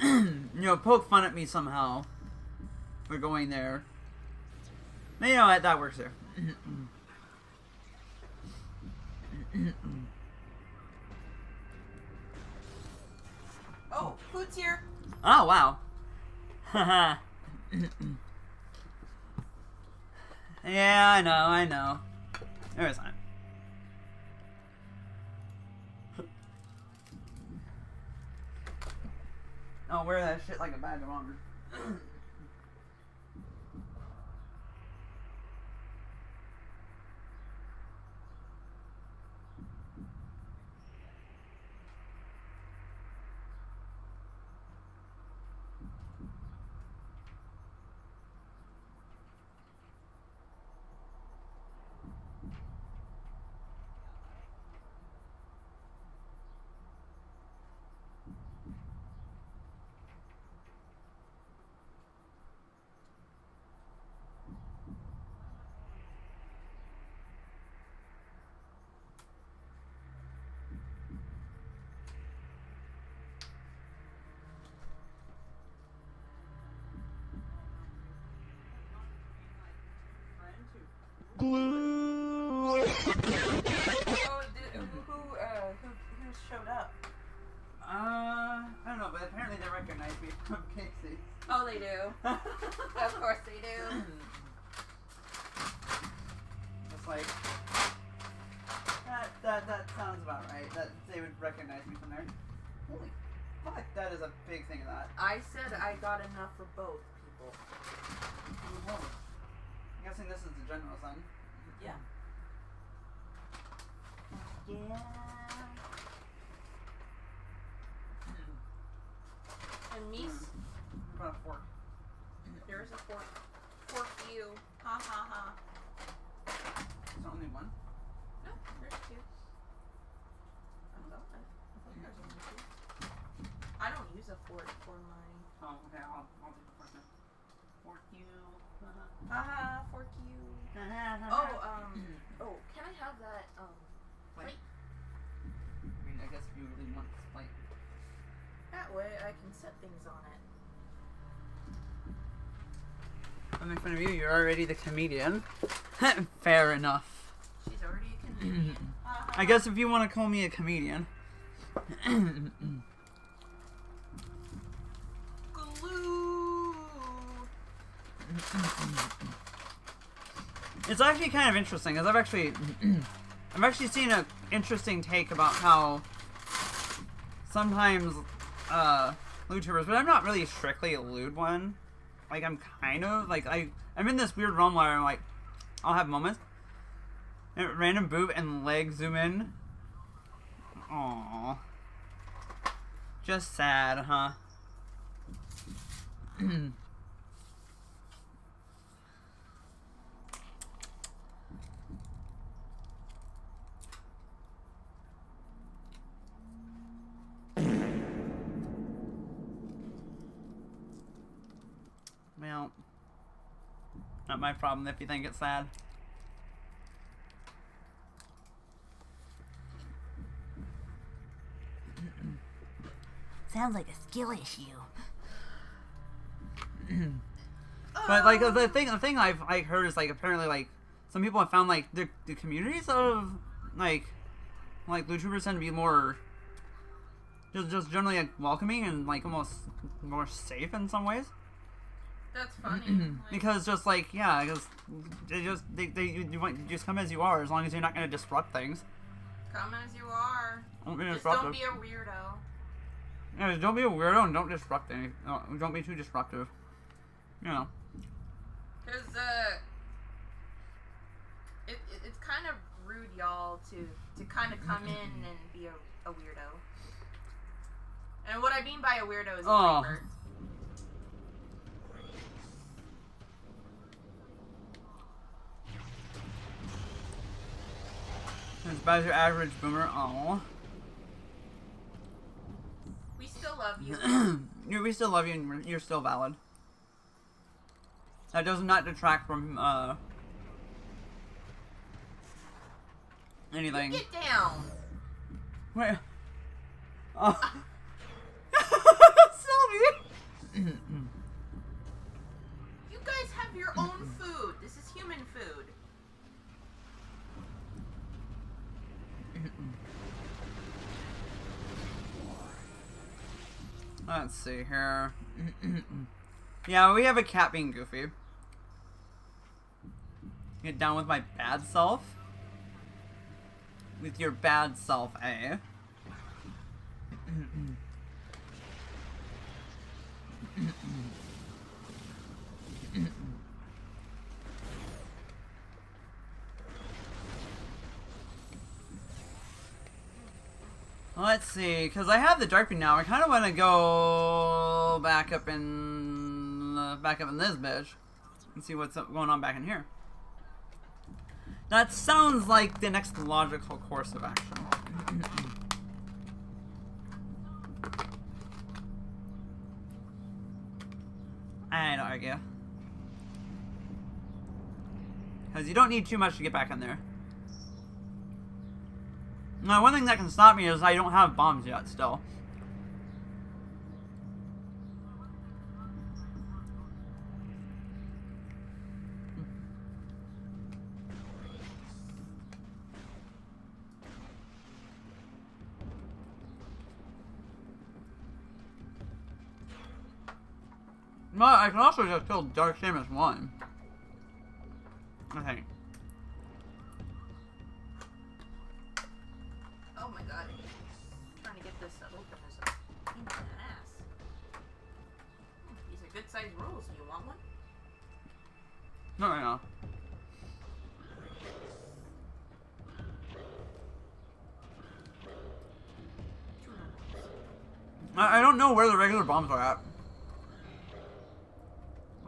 You know, poke fun at me somehow. We're going there. You know what? That works there. Oh, food's here. Oh, wow. Haha. Yeah, I know. There is time. I'll wear that shit like a badge of honor. Glue. Oh, who showed up? I don't know. No, but apparently they recognize me from Casey. Oh, they do. Of course they do. It's like that sounds about right. That they would recognize me from there. Holy fuck, that is a big thing of that. I said I got enough for both people. Oh, I'm guessing this is the general son. Yeah. Yeah. And Mies, What about a fork? there's a fork. Fork you. Ha ha ha. There's only one? No, there's two. I thought there's only two. I don't use a fork for my. Oh, okay, I'll do the fork then. Fork you. Haha, fork you. Oh, can I have that, plate? I mean, I guess if you really want this plate. That way I can set things on it. I'm in front of you, you're already the comedian. Fair enough. She's already a comedian. I guess if you want to call me a comedian. Glue. It's actually kind of interesting, because I've actually seen an interesting take about how sometimes YouTubers, but I'm not really strictly a lewd one. Like, I'm kind of like I'm in this weird realm where I'm like, I'll have moments, and random boob and leg zoom in. Aww, just sad, huh? Well, not my problem if you think it's sad. Sounds like a skill issue. But like the thing I've heard is like apparently like some people have found like the communities of like YouTubers tend to be more just generally like welcoming and like almost more safe in some ways. That's funny. Because just like yeah, because you just come as you are as long as you're not going to disrupt things. Come as you are. Don't be Just disruptive. don't be a weirdo. Yeah, don't be a weirdo and don't disrupt any. Don't be too disruptive. You know. Because, it's kind of rude, y'all, to kind of come in and be a weirdo. And what I mean by a weirdo is a creeper. It's about your average boomer. Aww. We still love you. We still love you and you're still valid. That does not detract from, anything. Get down. Wait. Oh. Sylvie! You guys have your own food. This is human food. Let's see here. Yeah, we have a cat being goofy. Get down with my bad self? With your bad self, eh? Let's see, because I have the Darkbeam now. I kind of want to go back up in this bitch and see what's going on back in here. That sounds like the next logical course of action. I'd argue. Because you don't need too much to get back in there. Now, one thing that can stop me is I don't have bombs yet, still. Well, I can also just kill Dark Samus 1. I think. Oh my god. Trying to get this open is a pain in the ass. These are good sized rolls. Do you want one? No, right now. I don't know where the regular bombs are at.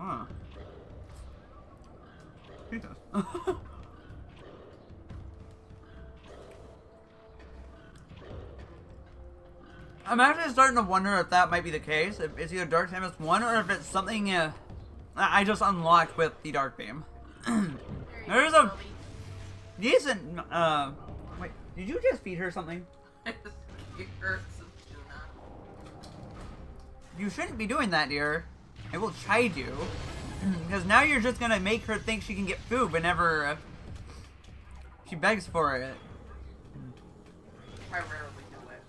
Oh. Jesus. I'm actually starting to wonder if that might be the case. If it's either Dark Samus 1 or if it's something I just unlocked with the Dark Beam. There's a decent, wait, did you just feed her something? You shouldn't be doing that, dear. I will chide you. Because now you're just gonna make her think she can get food whenever she begs for it. I rarely do it.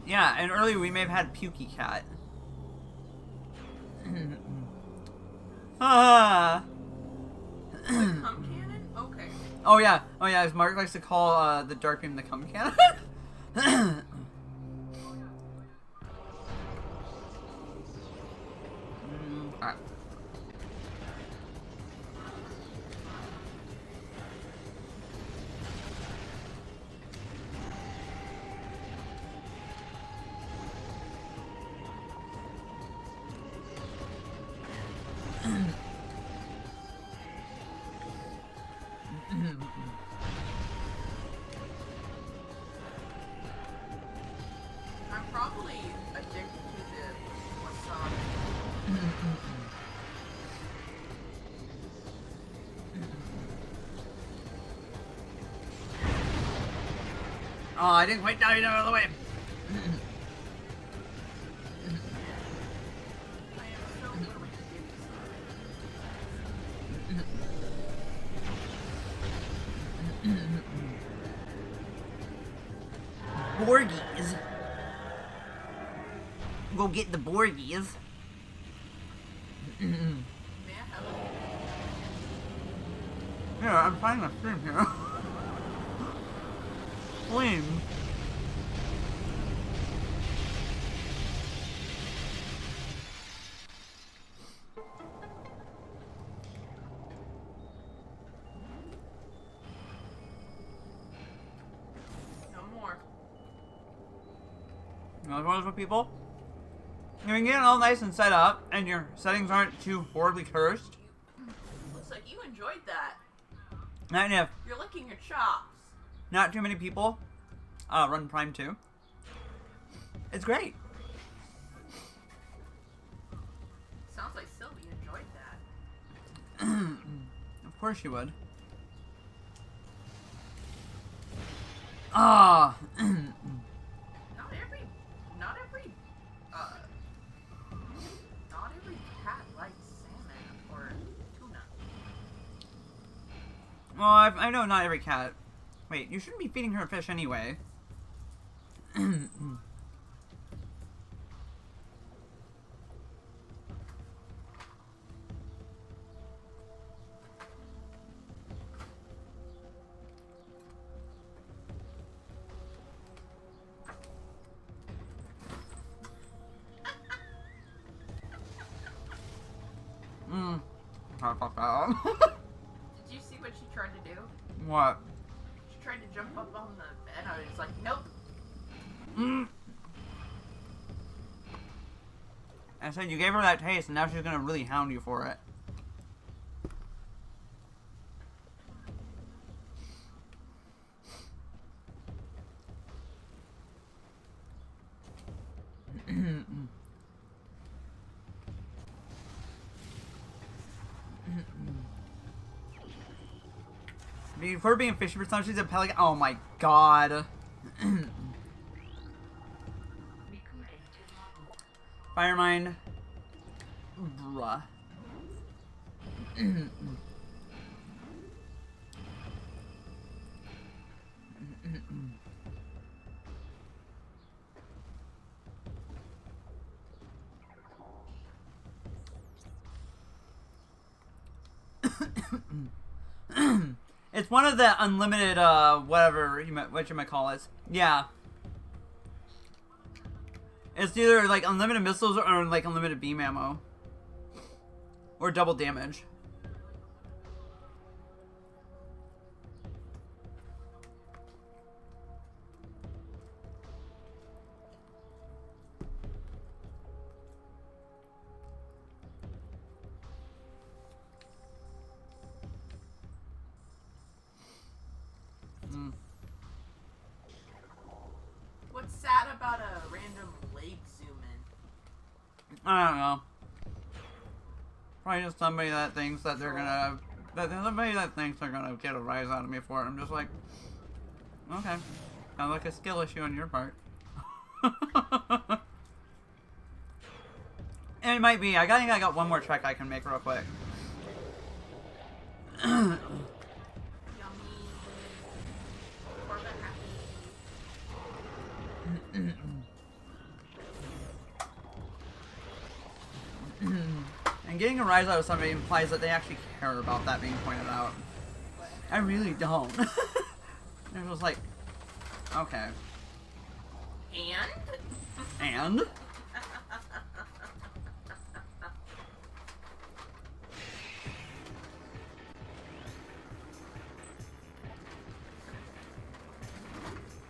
Yeah, and earlier we may have had Pukey Cat. Ah. Cum cannon? Okay. Oh yeah, as Mark likes to call the Dark Beam the cum cannon. Alright. I'm probably addicted to the wasabi. Oh, I didn't quite dive out of the way. I am so willing to give you some. Borgies. Go get the Borgies. May I have a Yeah, I'm finding a stream here. Flame. no more? You know what, people? You can get it all nice and set up, and your settings aren't too horribly cursed. Looks like you enjoyed that. And if You're licking your chops. not too many people run Prime 2, it's great. Sounds like Sylvie enjoyed that. Of course you would. Ah. Not every cat likes salmon or tuna. Well, I know not every cat. Wait, you shouldn't be feeding her fish anyway. Fuck that. Did you see what she tried to do? What? She tried to jump up on the bed. I was like, nope. I said you gave her that taste, and now she's gonna really hound you for it. Before being fishy for some, she's a pelican. Oh my god. Firemind. Bruh. It's one of the unlimited, whatever what you might call it. Yeah. It's either like unlimited missiles or like unlimited beam ammo. Or double damage. What's sad about a random leg zoom in? I don't know. Probably just somebody that thinks that they're gonna... somebody that thinks they're gonna get a rise out of me for it. I'm just like... Okay. Sounds like a skill issue on your part. And it might be. I think I got one more check I can make real quick. Yummy. And getting a rise out of somebody implies that they actually care about that being pointed out. I really don't. It was like, okay. And?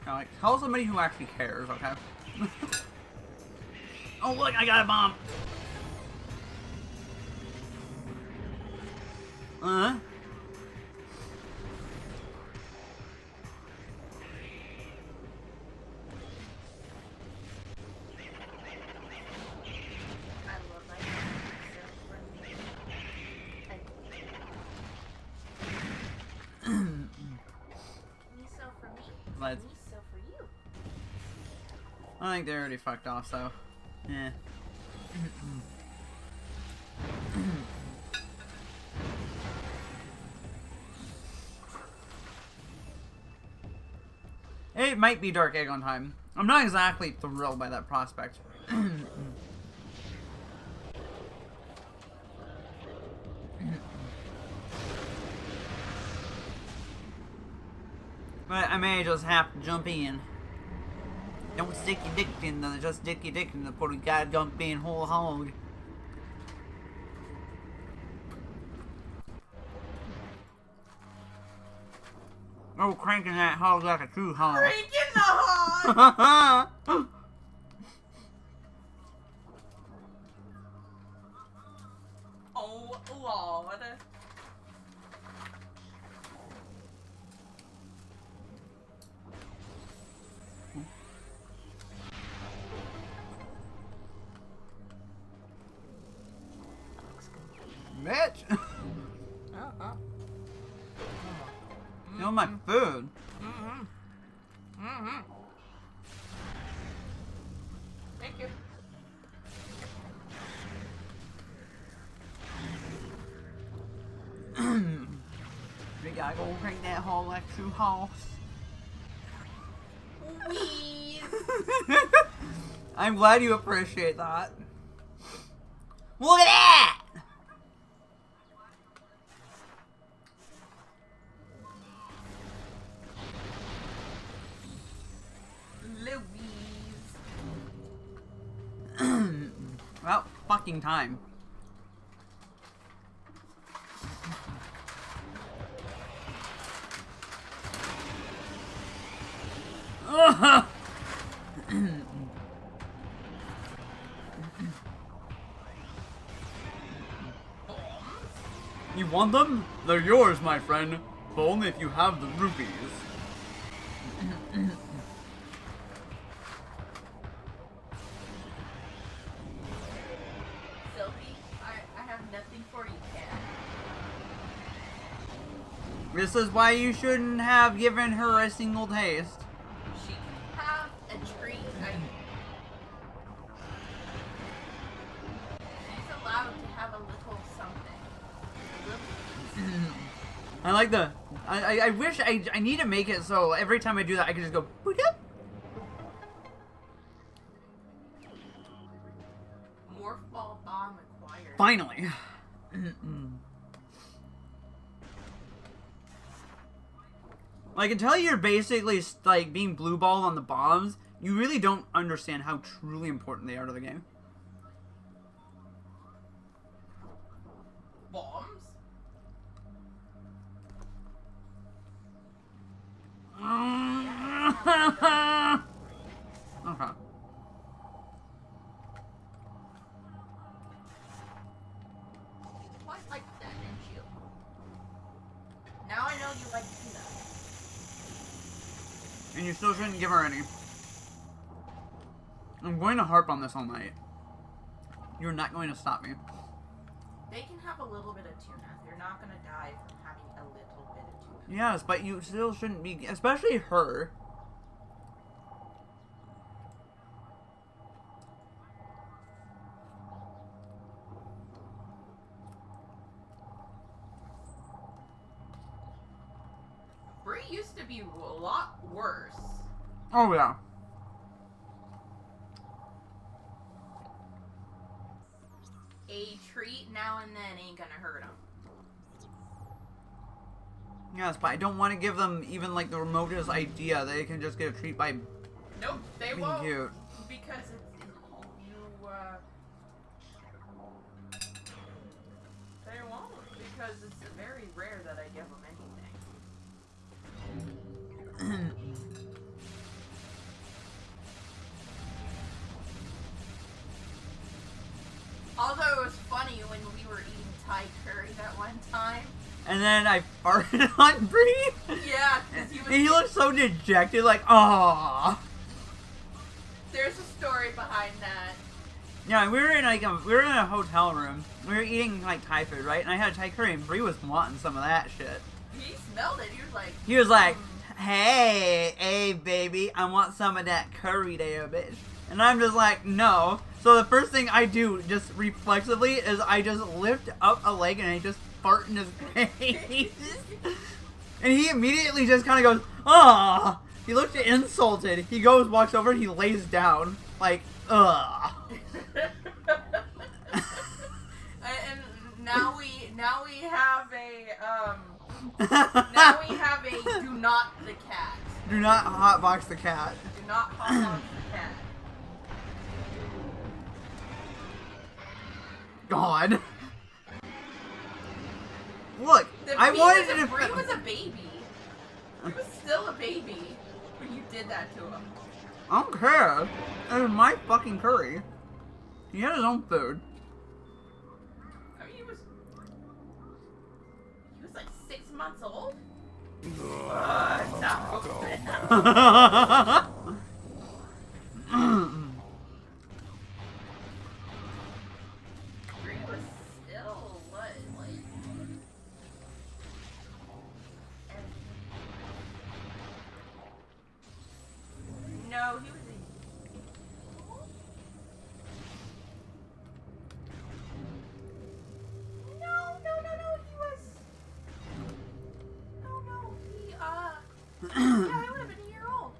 Now, like, tell somebody who actually cares, okay? Oh, look, I got a bomb! Let's. I think they already fucked off, so. Yeah. It might be Dark Egg on time. I'm not exactly thrilled by that prospect. But I may just have to jump in. Don't stick your dick in the, just stick your dick in the put a goddamn being whole hog. Oh, cranking that hog like a true hog. Cranking the hog! Oh, Lord. Bitch! You know my food. Thank you. We gotta go crank that hog like a true horse. Wheeze. I'm glad you appreciate that. Look at that! Well, fucking time. You want them? They're yours, my friend. But only if you have the rupees. This is why you shouldn't have given her a single taste. She can have a treat. She's allowed to have a little something. I like the... I wish I need to make it so every time I do that I can just go... Boop. Morph ball bomb acquired. Finally. Like, until you're basically, like, being blue balled on the bombs, you really don't understand how truly important they are to the game. Bombs? Okay. Quite like that, didn't you? Now I know you like tuna. And you still shouldn't give her any. I'm going to harp on this all night. You're not going to stop me. They can have a little bit of tuna. They're not gonna die from having a little bit of tuna. Yes, but you still shouldn't be, especially her. Brie used to be a lot worse. Oh, yeah. A treat now and then ain't gonna hurt them. Yes, but I don't want to give them even, like, the remotest idea that they can just get a treat by Nope, they being won't. cute. Because they won't. Because it's very rare that I give them anything. Although it was funny when we were eating Thai curry that one time. And then I farted on Bree. Yeah, because he was. And he looked so dejected, like, aww. There's a story behind that. Yeah, we were in a hotel room. We were eating like Thai food, right? And I had Thai curry, and Bree was wanting some of that shit. He smelled it. He He was like, was like, hey, baby, I want some of that curry there, bitch. And I'm just like, no. So the first thing I do, just reflexively, is I just lift up a leg and I just fart in his face. And he immediately just kind of goes, ah. He looked insulted. He goes, walks over, and he lays down. Like, ugh. And now we have a do not the cat. Do not hotbox the cat. Do not hotbox the cat. God. Look, The I Bree wanted was to a, Bree was a baby. He was still a baby when you did that to him. I don't care. It was my fucking curry. He had his own food. I mean, he was like 6 months old. Bree was still what, like? No, he was No, he was. No, he, yeah, he would have been a year old.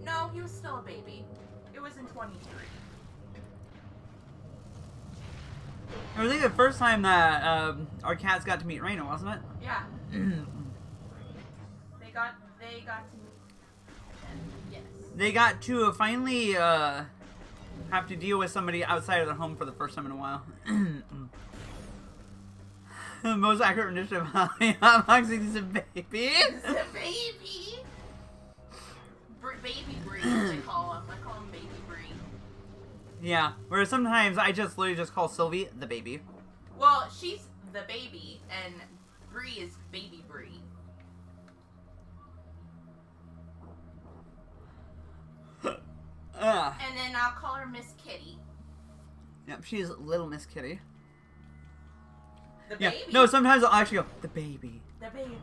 No, he was still a baby. It was in 23. I think the first time that our cats got to meet Raina, wasn't it? Yeah. They got to meet. Yes. They got to finally have to deal with somebody outside of their home for the first time in a while. The most accurate rendition of how unboxing is a baby. It's a baby. Baby Bree, they call him. I call him Baby Bree. Yeah, whereas sometimes I just literally just call Sylvie the baby. Well, she's the baby, and Bree is Baby Bree. And then I'll call her Miss Kitty. Yep, she's little Miss Kitty. The Yeah, baby. no, sometimes I'll actually go, the baby. The baby.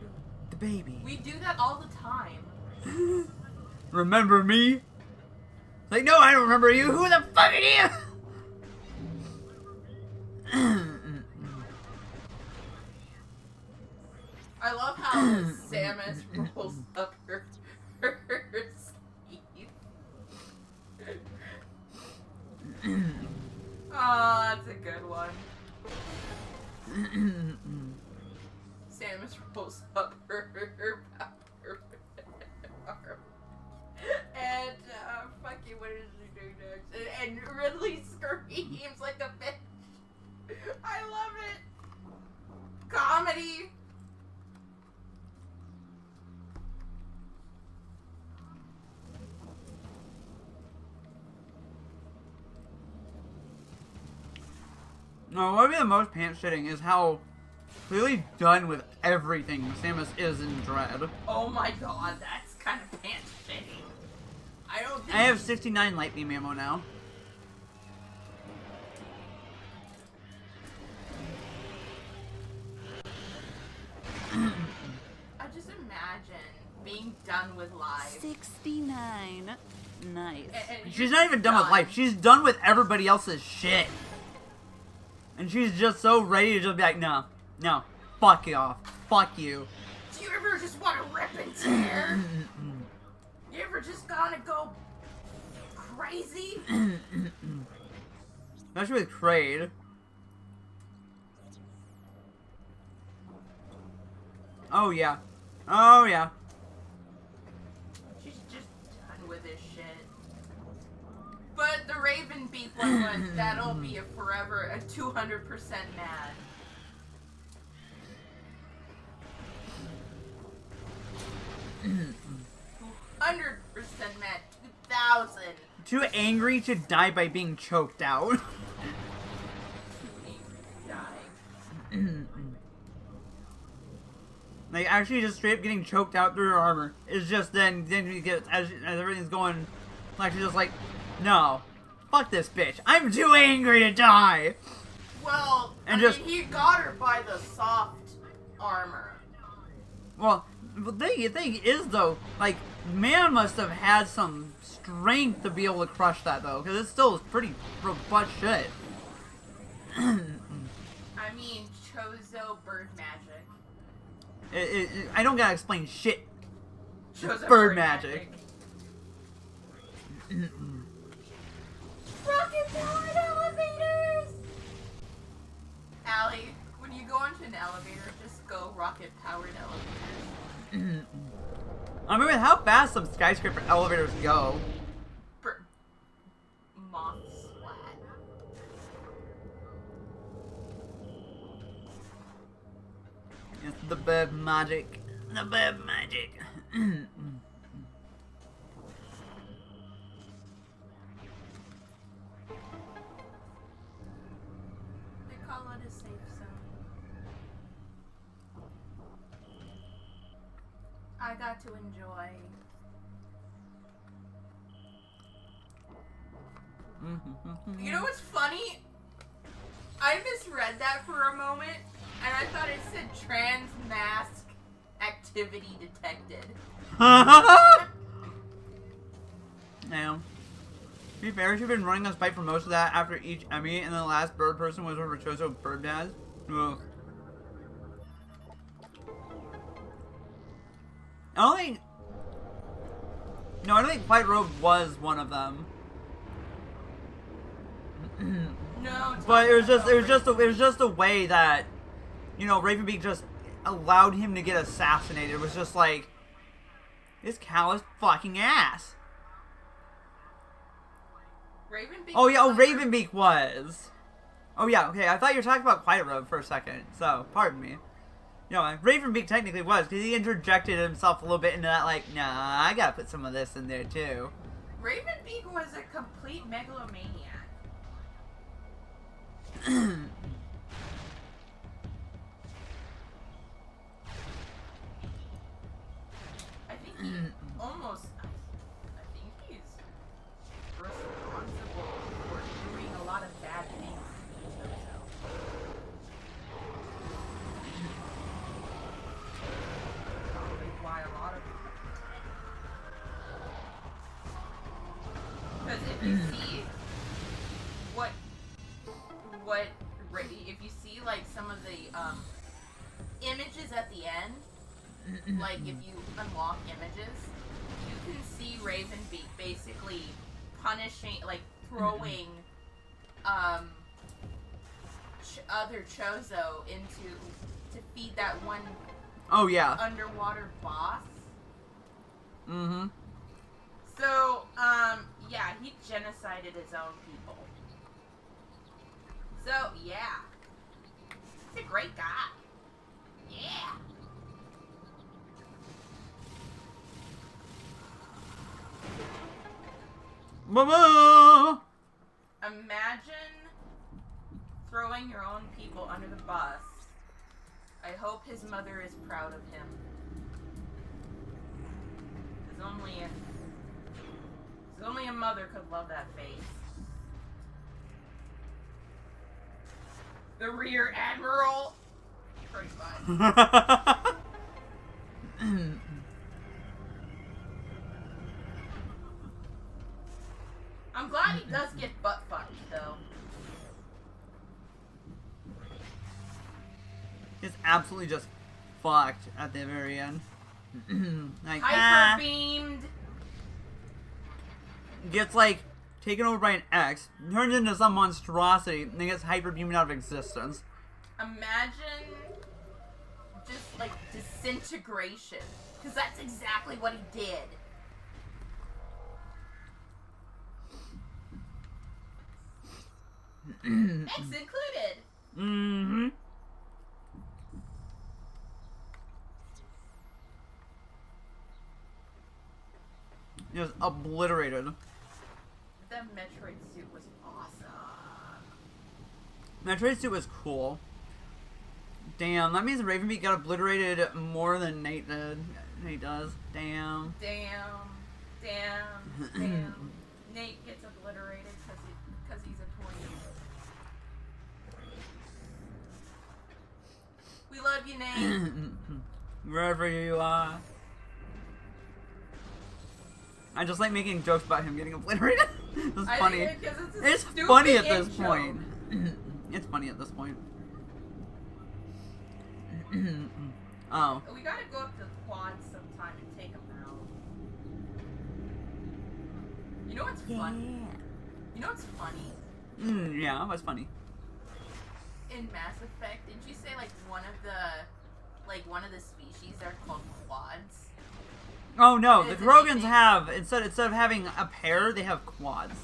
The baby. We do that all the time. Remember me? Like, no, I don't remember you. Who the fuck are you? I love how Samus rolls up her sleeve. Oh, that's a good one. just rolls up her arm. And, fucking, what is she doing next? And Ridley screams like a bitch. I love it. Comedy. No, what would be the most pants-shitting is how clearly done with everything Samus is in Dread. Oh my god, that's kind of pants-shitting. I don't think... I have 69 light beam ammo now. I just imagine being done with life. 69. Nice. And She's not even done with life. She's done with everybody else's shit. And she's just so ready to just be like, no, no, fuck you off. Fuck you. Do you ever just want to rip and tear? You ever just gotta go crazy? Especially with Kraid. Oh yeah. Oh yeah. She's just done with this shit. But the Raven Beak one, that'll be a forever, a 200% mad. % mad, 2,000. Too angry to die by being choked out. Too angry to die. Like, actually just straight up getting choked out through her armor. It's just then you get, as everything's going, like, she's just like, no, fuck this bitch. I'm too angry to die. Well, And I mean, he got her by the soft armor. Well, the thing is, though, like, man must have had some strength to be able to crush that, though, because it's still pretty robust shit. I mean, Chozo bird magic. I don't gotta explain shit. Chozo Bird magic. Rocket-powered elevators! Allie, when you go into an elevator, just go rocket-powered elevators. I mean, how fast some skyscraper elevators go. Moth splat. It's the bird magic. The bird magic. They call it a safe zone. I got to enjoy. You know what's funny? I misread that for a moment, and I thought it said trans mask activity detected. Now, to be fair, she's been running this fight for most of that after each Emmy, and then the last bird person was whoever Chozo Bird Dad. Ugh. I don't think White Robe was one of them. No, But it was just a way that, you know, Ravenbeak just allowed him to get assassinated. It was just like, this callous fucking ass. Ravenbeak. Oh yeah, Ravenbeak was. Oh yeah, okay. I thought you were talking about Quiet Robe for a second. So pardon me. You know, Ravenbeak technically was because he interjected himself a little bit into that. Like, nah, I gotta put some of this in there too. Ravenbeak was a complete megalomaniac. I think he almost. I think he's responsible for doing a lot of bad things to Chozo. Probably why a lot of. Because if you see if you see like some of the images at the end, like if you unlock images, you can see Ravenbeak basically punishing, like throwing other Chozo to feed that one Oh, yeah. underwater boss. Mm-hmm. So, yeah, he genocided his own people. So, yeah. He's a great guy. Yeah. Mama! Imagine throwing your own people under the bus. I hope his mother is proud of him. Because only a mother could love that face. The Rear Admiral. Pretty much. I'm glad he does get butt fucked, though. He's absolutely just fucked at the very end. Like, Hyper beamed. gets, like, taken over by an X, turns into some monstrosity, and then gets hyper beamed out of existence. Imagine just, like, disintegration. Because that's exactly what he did. X included. Mm-hmm. Just obliterated. That Metroid suit was awesome. Metroid suit was cool. Damn, that means Ravenbeak got obliterated more than Nate did. Nate does. Damn. Damn. Nate gets obliterated because he's a toy. We love you, Nate. Wherever you are. I just like making jokes about him getting obliterated. It's funny. It's funny at this point. It's funny at this point. Oh. We gotta go up to the quad sometime and take them out. You know what's funny? You know what's funny? Yeah, what's funny? In Mass Effect, didn't you say like one of the species are called quads? Oh no, the Is it Krogans anything? have instead of having a pair, they have quads.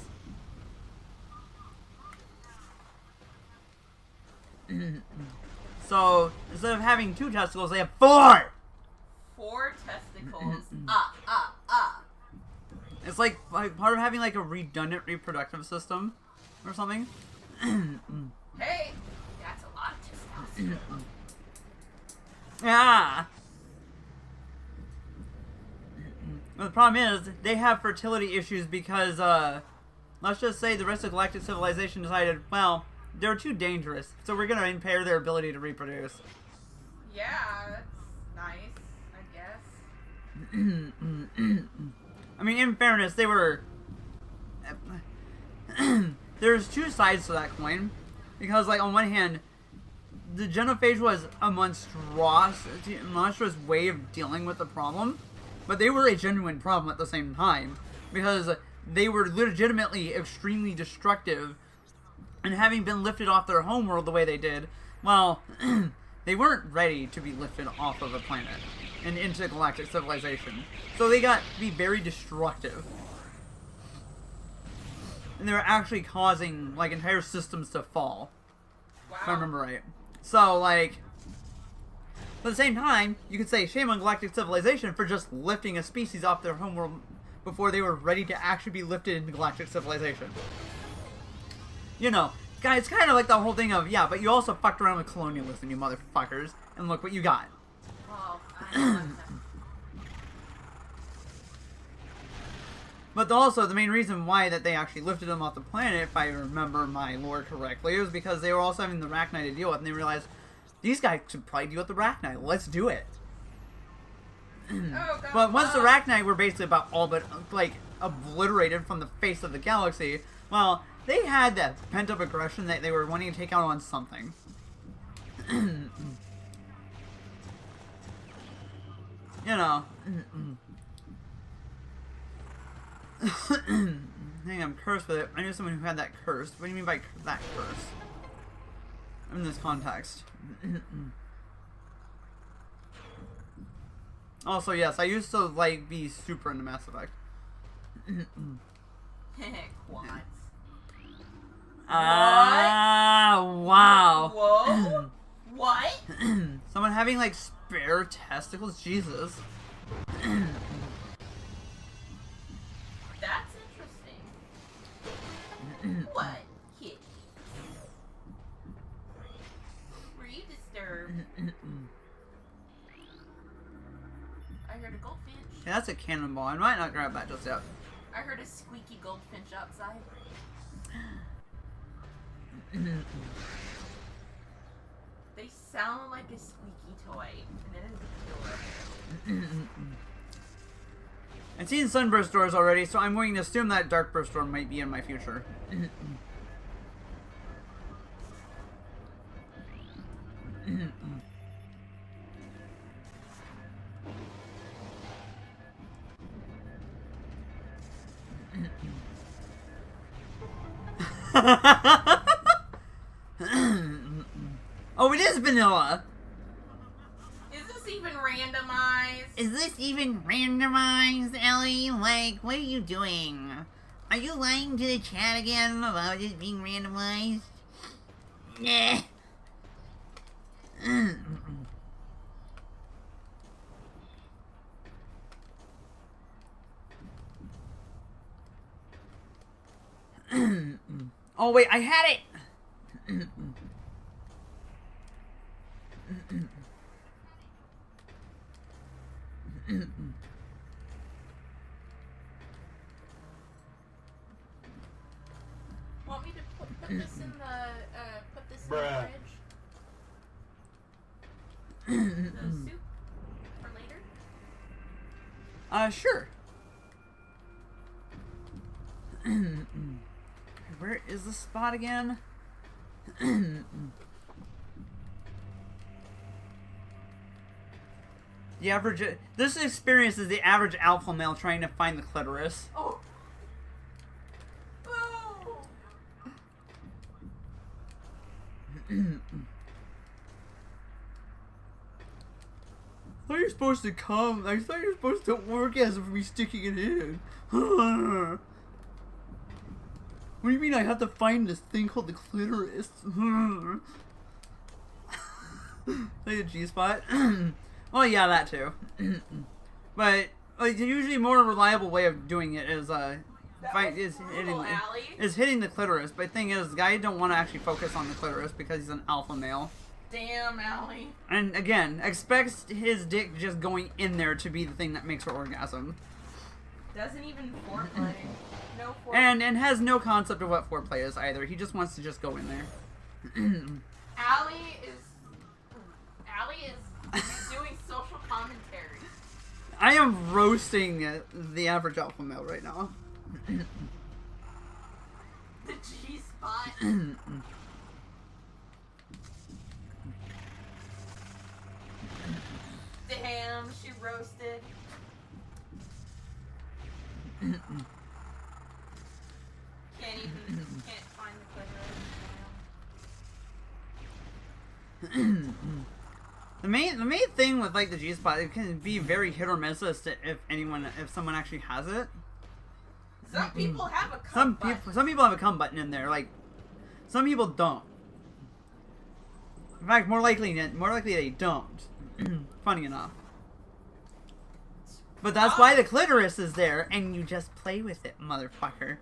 So instead of having 2 testicles, they have 4. 4 testicles. It's like part of having like a redundant reproductive system or something. Hey, that's a lot of testosterone. Yeah. But the problem is, they have fertility issues because, let's just say the rest of Galactic Civilization decided, well, they're too dangerous, so we're gonna impair their ability to reproduce. Yeah, that's nice, I guess. I mean, in fairness, they were... There's 2 sides to that coin. Because, like, on one hand, the genophage was a monstrous way of dealing with the problem. But they were a genuine problem at the same time. Because they were legitimately extremely destructive. And having been lifted off their homeworld the way they did, well, they weren't ready to be lifted off of a planet and into galactic civilization. So they got to be very destructive. And they were actually causing, like, entire systems to fall. Wow. If I remember right. So, like... But at the same time, you could say shame on galactic civilization for just lifting a species off their homeworld before they were ready to actually be lifted into galactic civilization. You know, guys, it's kind of like the whole thing of, yeah, but you also fucked around with colonialism, you motherfuckers, and look what you got. Well, I don't like that. But also, the main reason why that they actually lifted them off the planet, if I remember my lore correctly, was because they were also having the Rachni to deal with, and they realized, these guys should probably deal with the Rachni. Let's do it. Oh, God. But once the Rachni were basically about all but, like, obliterated from the face of the galaxy, well, they had that pent-up aggression that they were wanting to take out on something. You know. I think I'm cursed with it. I knew someone who had that curse. What do you mean by that curse? In this context. Also, yes, I used to like be super into Mass Effect. Quads. Wow. Whoa. What? Someone having like spare testicles? Jesus. That's interesting. What? Kitty? Were you disturbed? I heard a goldfinch. Yeah, that's a cannonball. I might not grab that just yet. I heard a squeaky goldfinch outside. They sound like a squeaky toy, and it is adorable. I've seen Sunburst doors already, so I'm going to assume that Darkburst door might be in my future. Oh, it is vanilla. Is this even randomized? Is this even randomized, Ellie? Like, what are you doing? Are you lying to the chat again about it being randomized? Nah. Oh wait, I had it! Want me to put this in the Bruh. fridge? The soup for later? Sure. Where is the spot again? The average. This experience is the average alpha male trying to find the clitoris. Oh. Oh. I thought you're supposed to come. I thought you're supposed to orgasm for me sticking it in. What do you mean I have to find this thing called the clitoris? Like a G-spot? Well, yeah, that too. But like, the usually more reliable way of doing it is hitting the clitoris. But the thing is, the guy don't want to actually focus on the clitoris because he's an alpha male. Damn, Allie. And again, expects his dick just going in there to be the thing that makes her orgasm. Doesn't even foreplay. No foreplay. And has no concept of what foreplay is either. He just wants to just go in there. Allie is doing social commentary. I am roasting the average alpha male right now. The G-spot. Damn, she roasted. Can't find the clitoris. The main thing with like the G-spot, it can be very hit or miss as to if someone actually has it. Some people have a cum button. Some people have a cum button in there. Like some people don't. In fact, more likely they don't. Funny enough. But that's why the clitoris is there, and you just play with it, motherfucker.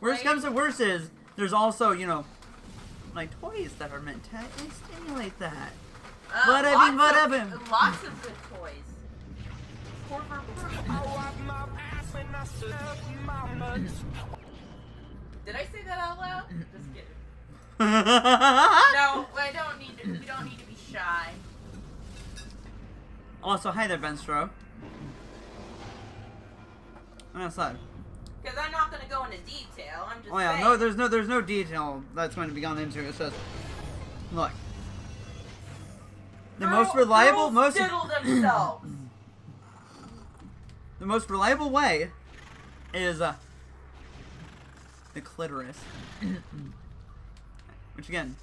Worst comes to worst is there's also, you know, like toys that are meant to stimulate that. Lots of good toys. Did I say that out loud? Just kidding. No, we don't need to be shy. Also, hi there, Benstro. On that side. Because I'm not going to go into detail. I'm just Oh yeah, saying. no, there's no detail that's going to be gone into. It's just look. The most reliable, girls diddle themselves. the most reliable way is the clitoris, which again,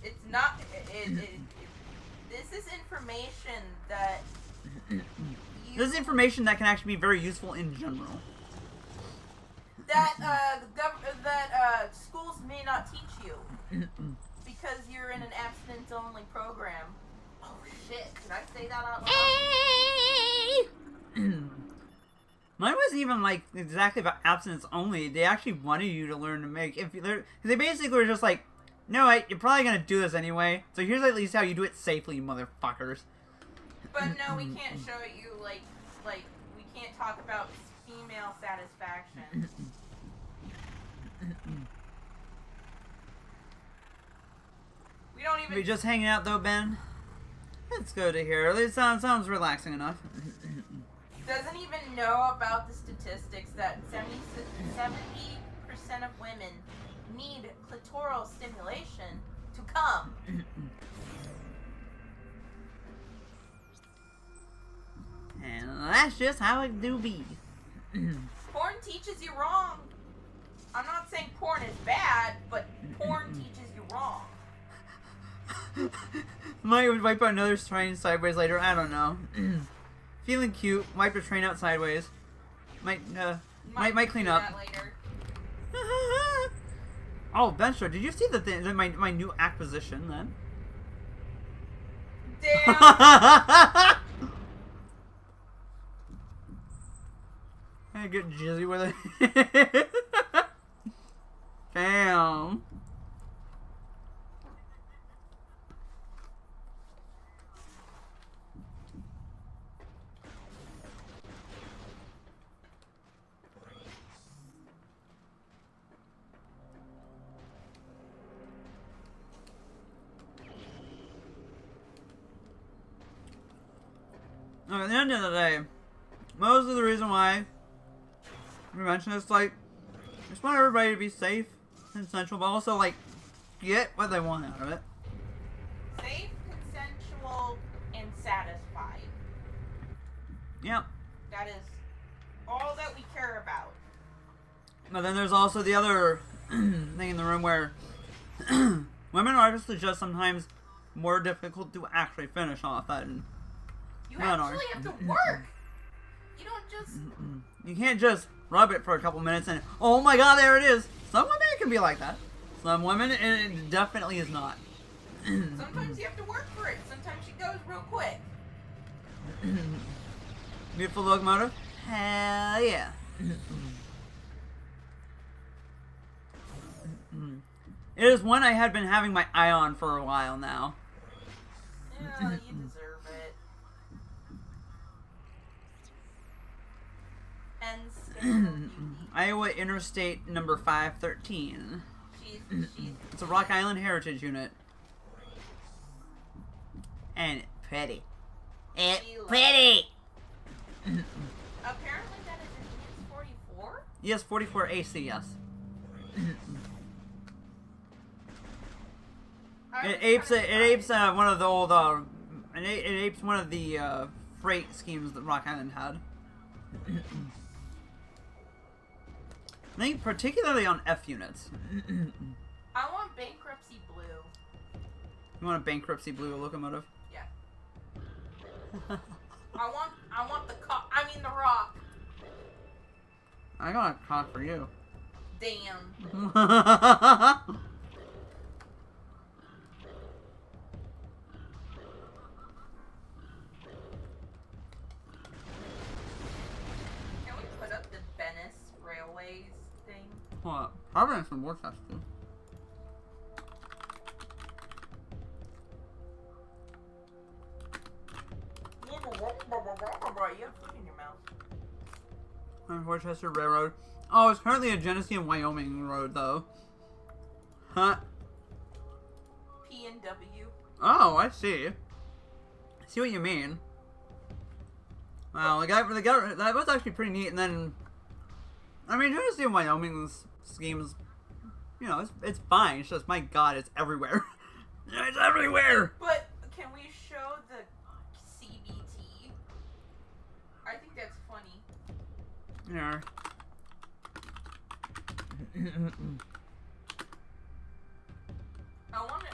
It's not. This is information that This is information that can actually be very useful in general. that schools may not teach you because you're in an abstinence-only program. Oh shit! Did I say that out loud? Mine wasn't even like exactly about abstinence only. They actually wanted you to learn to make. They basically were just like, no, you're probably gonna do this anyway. So here's at least how you do it safely, you motherfuckers. But no, we can't show you like we can't talk about female satisfaction. We don't even. We just hanging out though, Ben. Let's go to here. It sounds relaxing enough. Doesn't even know about the statistics that 70% of women need clitoral stimulation to come. And that's just how it do be. Porn teaches you wrong. I'm not saying porn is bad, but porn teaches you wrong. Might wipe out another train sideways later. I don't know. Feeling cute. Wipe the train out sideways. Might clean do up. that later. Oh, Bencho, did you see my new acquisition then? Damn. I get jizzy with it. Bam. At the end of the day, most of the reason why we mention this, like, just want everybody to be safe and sensual, but also, like, get what they want out of it. Safe, consensual, and satisfied. Yep. That is all that we care about. But then there's also the other thing in the room where women are just sometimes more difficult to actually finish off than You men actually are. have to work. You don't just. You can't just rub it for a couple minutes and, oh my god, there it is. Some women it can be like that. Some women it definitely is not. Sometimes you have to work for it. Sometimes she goes real quick. Beautiful locomotive? Hell yeah. It is one I had been having my eye on for a while now. Yeah, you deserve it. And Iowa Interstate number 513. she's It's a Rock Island Heritage Unit. And it's pretty. It's pretty! apparently that is an ES-44. Yes, 44 AC, yes. It apes one of the old it apes one of the freight schemes that Rock Island had. I think particularly on F units. I want bankruptcy blue. You want a bankruptcy blue locomotive? Yeah. I want the the rock. I got a cock for you. Damn. Can we put up the Venice Railways thing? What? Providence and Worcester. You have food in your mouth. Worcester Railroad. Oh, it's currently a Genesee and Wyoming road, though. Huh? P&W. Oh, I see. I see what you mean. Wow, the guy that was actually pretty neat. And then, I mean, Genesee and Wyoming's schemes, you know, it's fine. It's just, my God, it's everywhere. It's everywhere. But can we show the CBT? I think that's funny. Yeah. I want to.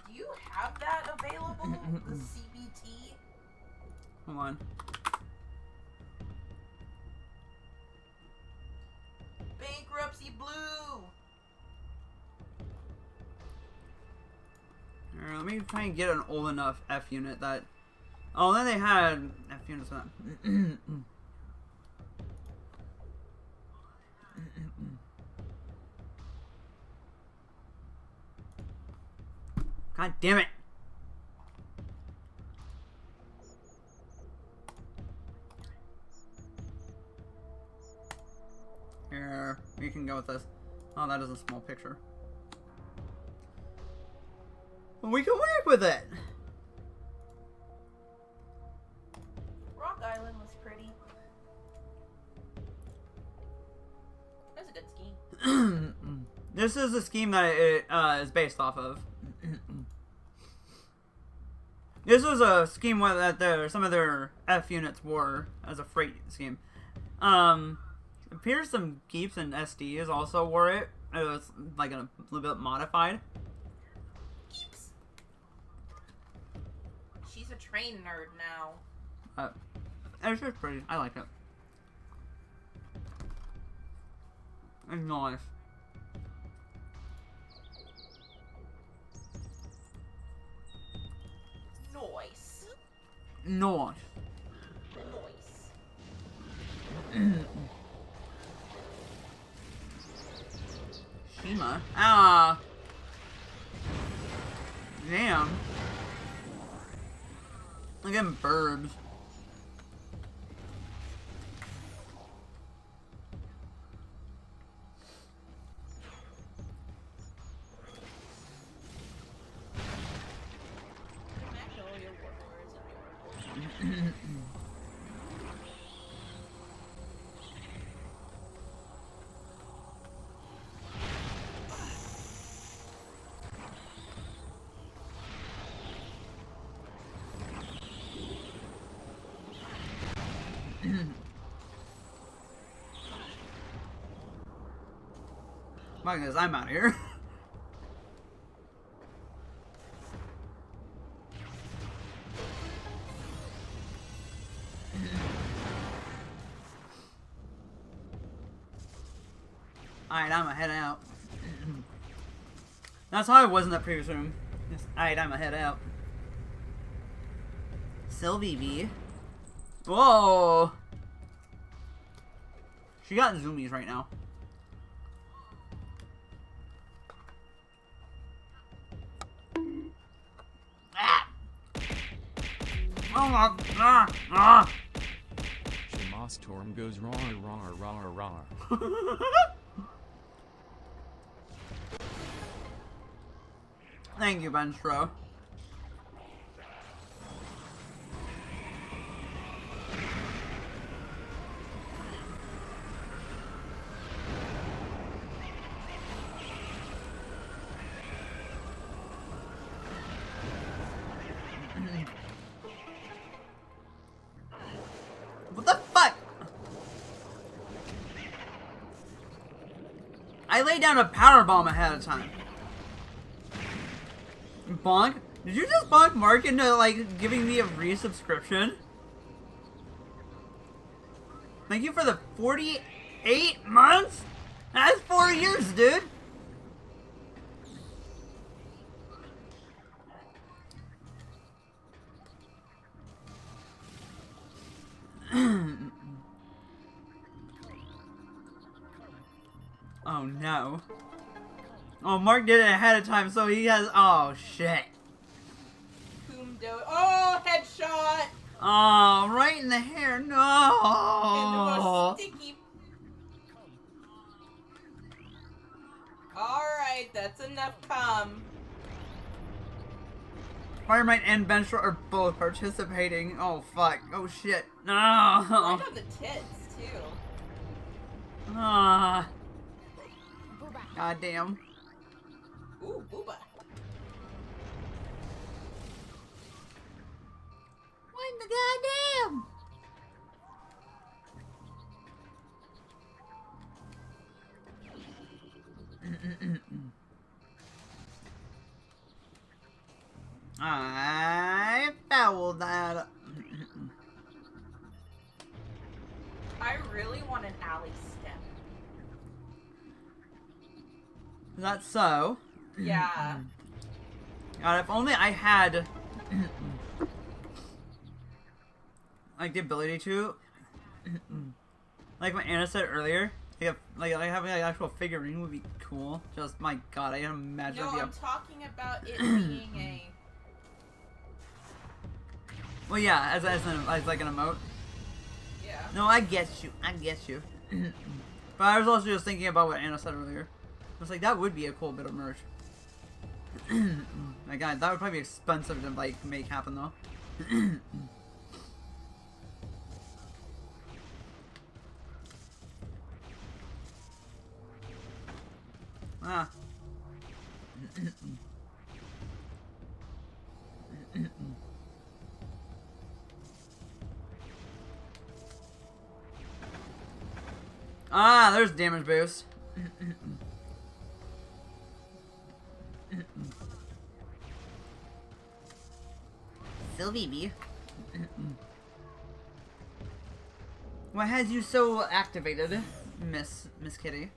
Do you have have that available? The CBT? Hold on. Bankruptcy Blue! Let me try and get an old enough F unit that... Oh, then they had F units for that. God damn it! Here, we can go with this. Oh, that is a small picture. We can work with it! Rock Island was pretty. That's a good scheme. This is a scheme that it is based off of. This was a scheme that some of their F units were as a freight scheme. Appears some Keeps and SDs also wore it. It was like a little bit modified. Keeps. She's a train nerd now. It's just pretty. I like it. It's nice. Noise. Nice. Noise. Shima. Ah. Damn. Look at them burbs. My goodness, I'm out of here. Alright, I'm gonna head out. That's how I was in that previous room. Alright, I'm gonna head out. Sylvie V. Whoa! She got zoomies right now. Ah! Oh my... Storm goes wrong. Thank you, Benstro. What the fuck? I laid down a power bomb ahead of time. Bonk? Did you just bonk Mark into, like, giving me a resubscription? Thank you for the 48 months? That's 4 years, dude! Oh no. Oh, Mark did it ahead of time, so he has. Oh shit. Oh, headshot! Oh, right in the hair. No. Into a sticky. Alright, that's enough cum. Firemite and Benstro are both participating. Oh fuck. Oh shit. No. Right on the tits, too. Ah. God damn. Ooh, booba. What the goddamn? I fouled that. I really want an alley stem. Is that so? Yeah. God, if only I had like the ability to, like what Anna said earlier, like having an actual figurine would be cool. Just my God, I can imagine. No, it'd be I'm talking about it being a. Well, yeah, as like an emote. Yeah. No, I get you. I get you. But I was also just thinking about what Anna said earlier. I was like, that would be a cool bit of merch. My God, that would probably be expensive to like make happen though. Ah. Ah, there's damage boost. Sylvie B. What has you so activated, Miss Kitty?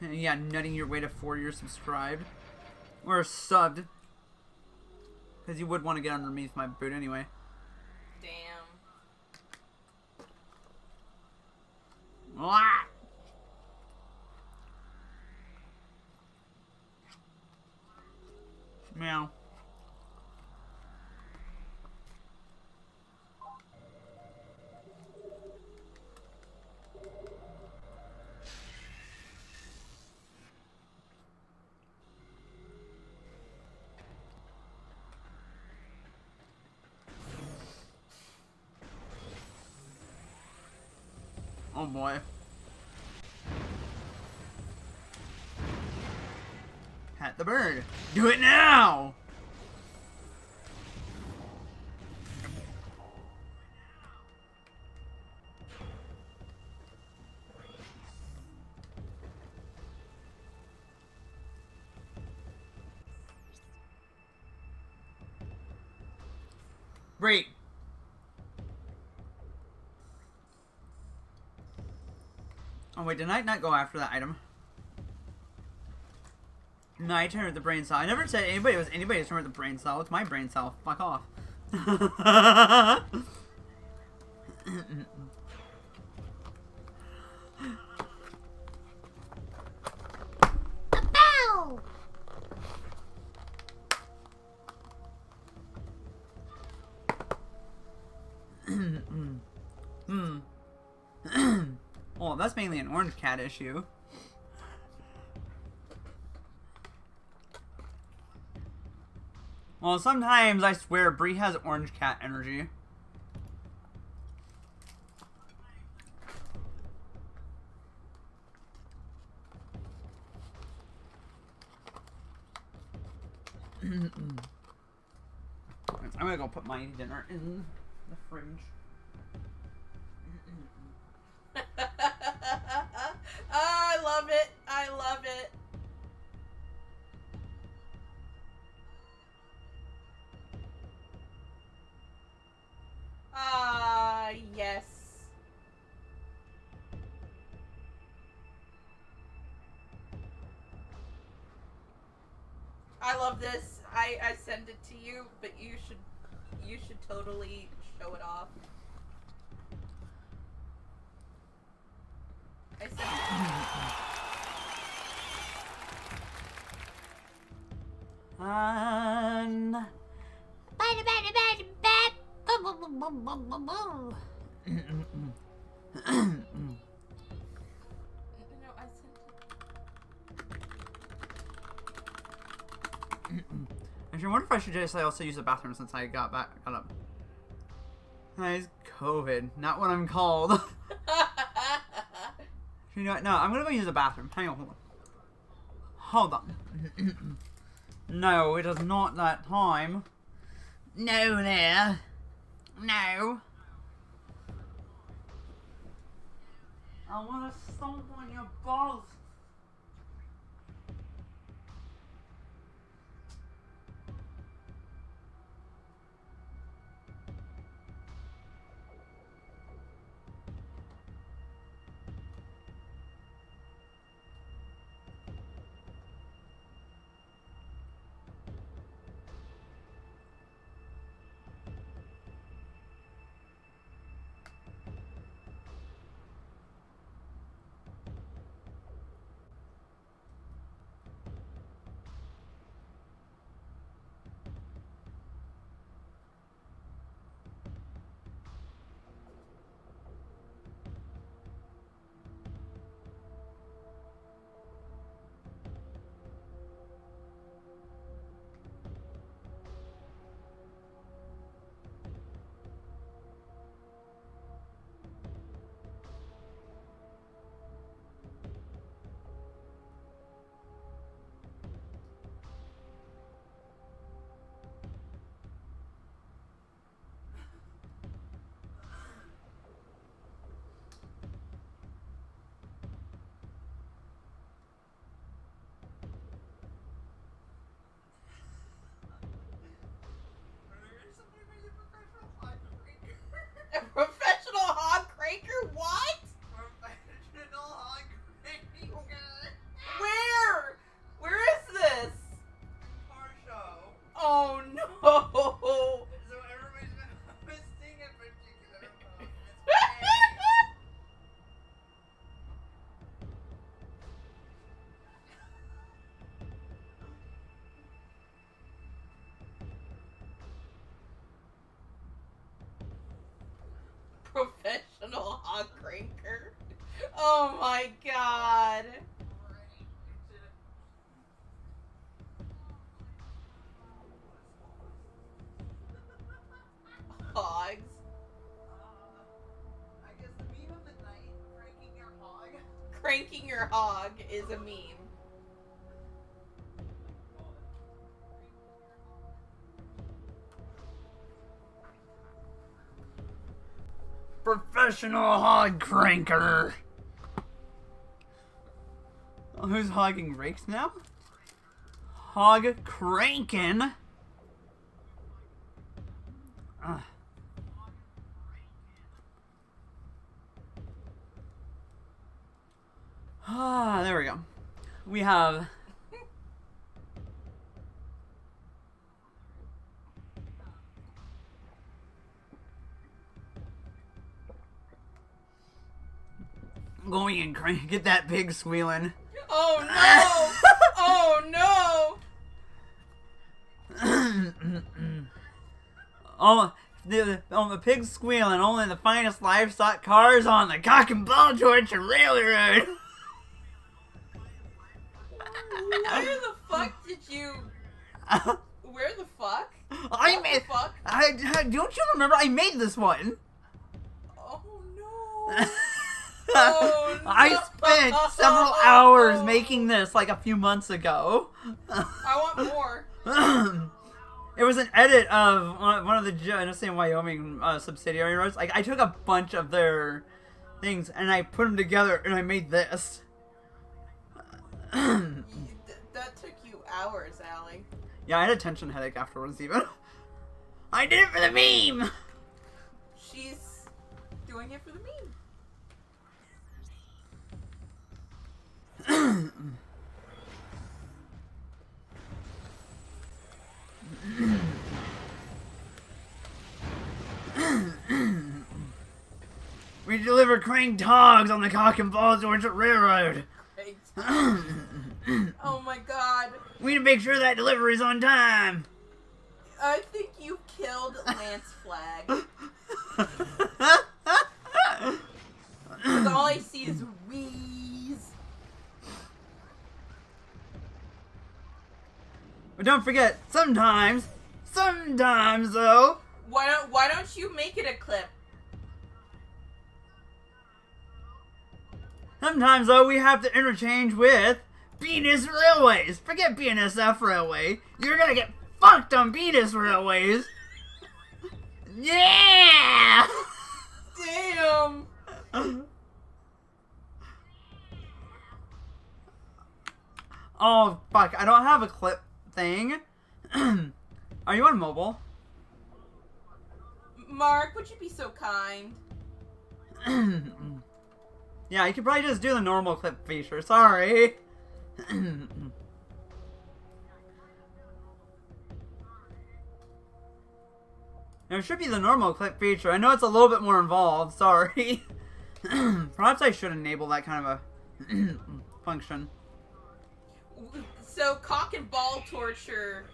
Yeah, nutting your way to 4 years subscribed. Or subbed. Because you would want to get underneath my boot anyway. Damn. Ah! Meow. Oh boy. Pat the bird. Do it now! Great. Oh wait, did I not go after that item? No, I turned the brain cell. I never said anybody was anybody's turned the brain cell. It's my brain cell. Fuck off. Bow! Well, that's mainly an orange cat issue. Well, sometimes I swear Bree has orange cat energy. I'm gonna go put my dinner in the fridge. I love it. I love it. Ah, yes. I love this. I send it to you, but you should totally show it off. I sent And Bada bada bada bada. Boom boom boom boom boom boom boom. No, I sent Actually, I wonder if I should just also use the bathroom since I got up. It's COVID, not what I'm called. You know what? No, I'm gonna go use the bathroom. Hang on, hold on. No, it is not that time. No, there. No. I wanna stomp on your balls. Oh my god. Hogs. I guess the meme of the night, cranking your hog. Cranking your hog is a meme. Professional hog cranker. Oh, who's hogging rakes now? Hog cranking. There we go. We have going and crank. Get that pig squealing. Oh no! Oh no! Oh, the pig's squealing. Only the finest livestock cars on the cock and ball torture railroad. Where the fuck did you? Where the fuck? I What made. the fuck? Don't you remember? I made this one. Oh no! Oh, no. I spent several hours making this like a few months ago. I want more. It was an edit of one of the Genesee and Wyoming subsidiary roads. Like, I took a bunch of their things and I put them together and I made this. That took you hours, Allie. Yeah, I had a tension headache afterwards even. I did it for the meme! She's doing it for the meme. We deliver cranked hogs on the cock and balls towards the railroad. Right. Oh my god. We need to make sure that delivery's on time. I think you killed Lance Flag. 'Cause all I see is wheeze. But don't forget, sometimes though, Why don't you make it a clip? we have to interchange with Venus Railways. Forget BNSF Railway. You're gonna get fucked on Venus Railways. Yeah! Damn. Oh, fuck. I don't have a clip thing. Are you on mobile? Mark, would you be so kind? Yeah, you could probably just do the normal clip feature. Sorry. It should be the normal clip feature. I know it's a little bit more involved. Sorry. Perhaps I should enable that kind of a function. So cock and ball torture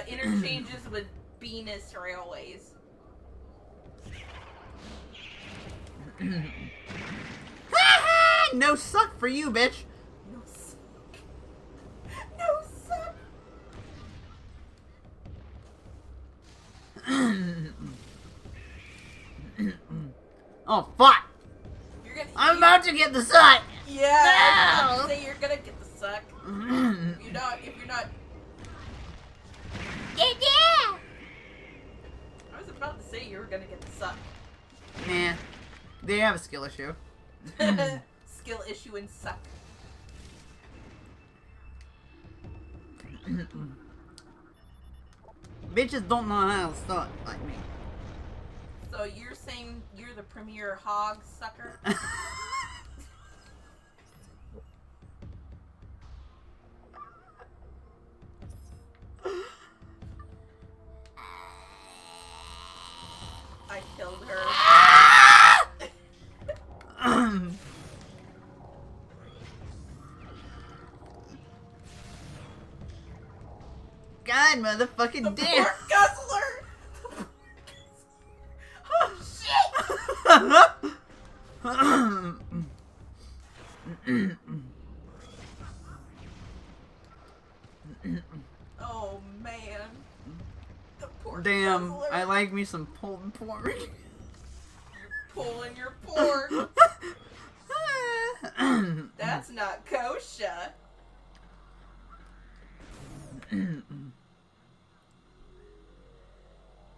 interchanges with Venus Railways. No suck for you, bitch. No suck. No suck. Oh, fuck. You're gonna. I'm about to get the suck. Yeah. I was No. about to say you're gonna get the suck. If you're not. Yeah. I was about to say you were gonna get the suck. Nah. They have a skill issue. Skill issue and suck. Bitches don't know how to suck like me. So you're saying you're the premier hog sucker? I killed her. God, motherfucking The damn. pork guzzler! Oh shit! Oh man. The pork Damn, guzzler. I like me some pulled pork. Pulling your pork. That's not kosher.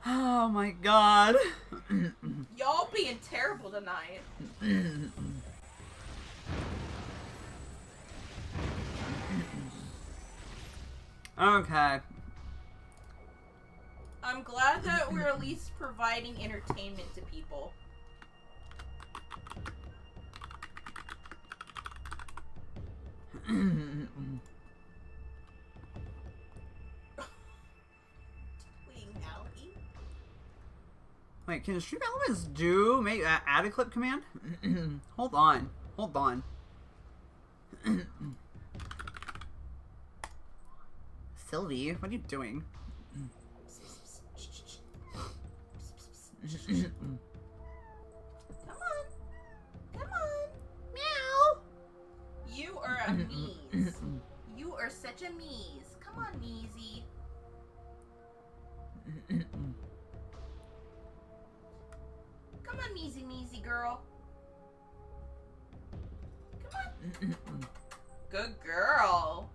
Oh my god. Y'all being terrible tonight. Okay. I'm glad that we're at least providing entertainment to people. Wait, can Stream Elements do add a clip command? Hold on. Hold on. Sylvie, what are you doing? Come on. Come on. Meow. You are a meese. You are such a meese. Come on, measy. Come on, measy girl. Come on. Good girl.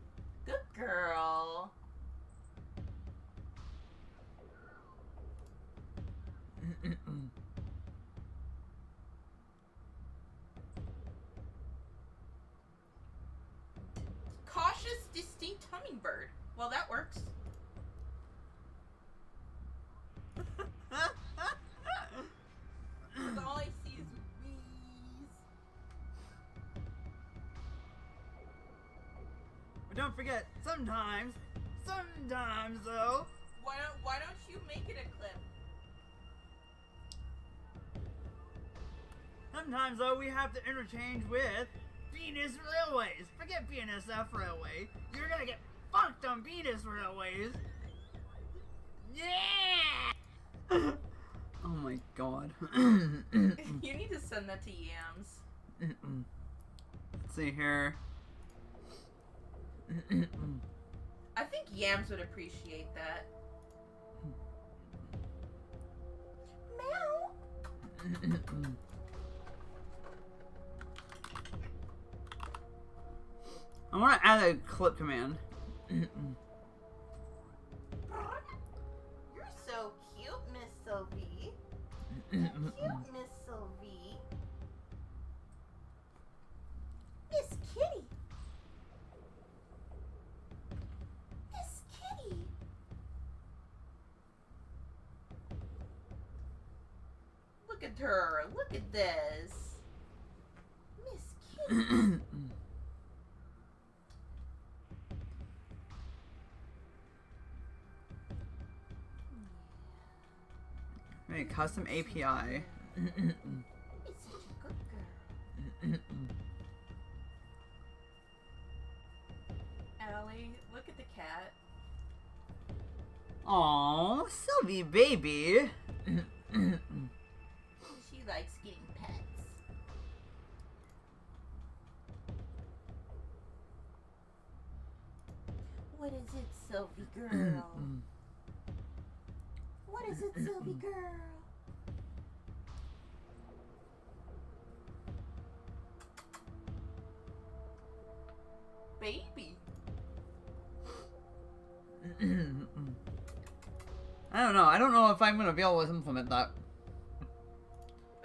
Good girl. Cautious, distinct hummingbird. Well, that works. All I see is wheeze. But don't forget, sometimes though. Why don't you make it a clip? Sometimes though, we have to interchange with Venus Railways. Forget BNSF Railway. You're gonna get fucked on Venus Railways. Yeah! Oh my god. You need to send that to Yams. Let's see here. I think Yams would appreciate that. Meow. I want to add a clip command. You're so cute, Miss Sylvie. Cute, Miss Sylvie. Miss Kitty. Miss Kitty. Look at her. Look at this. Miss Kitty. Wait, custom API. It's such a good girl. Allie, look at the cat. Aww, Sylvie baby. She likes getting pets. What is it, Sylvie girl? What is it, Sylvie girl? Baby. I don't know. I don't know if I'm gonna be able to implement that.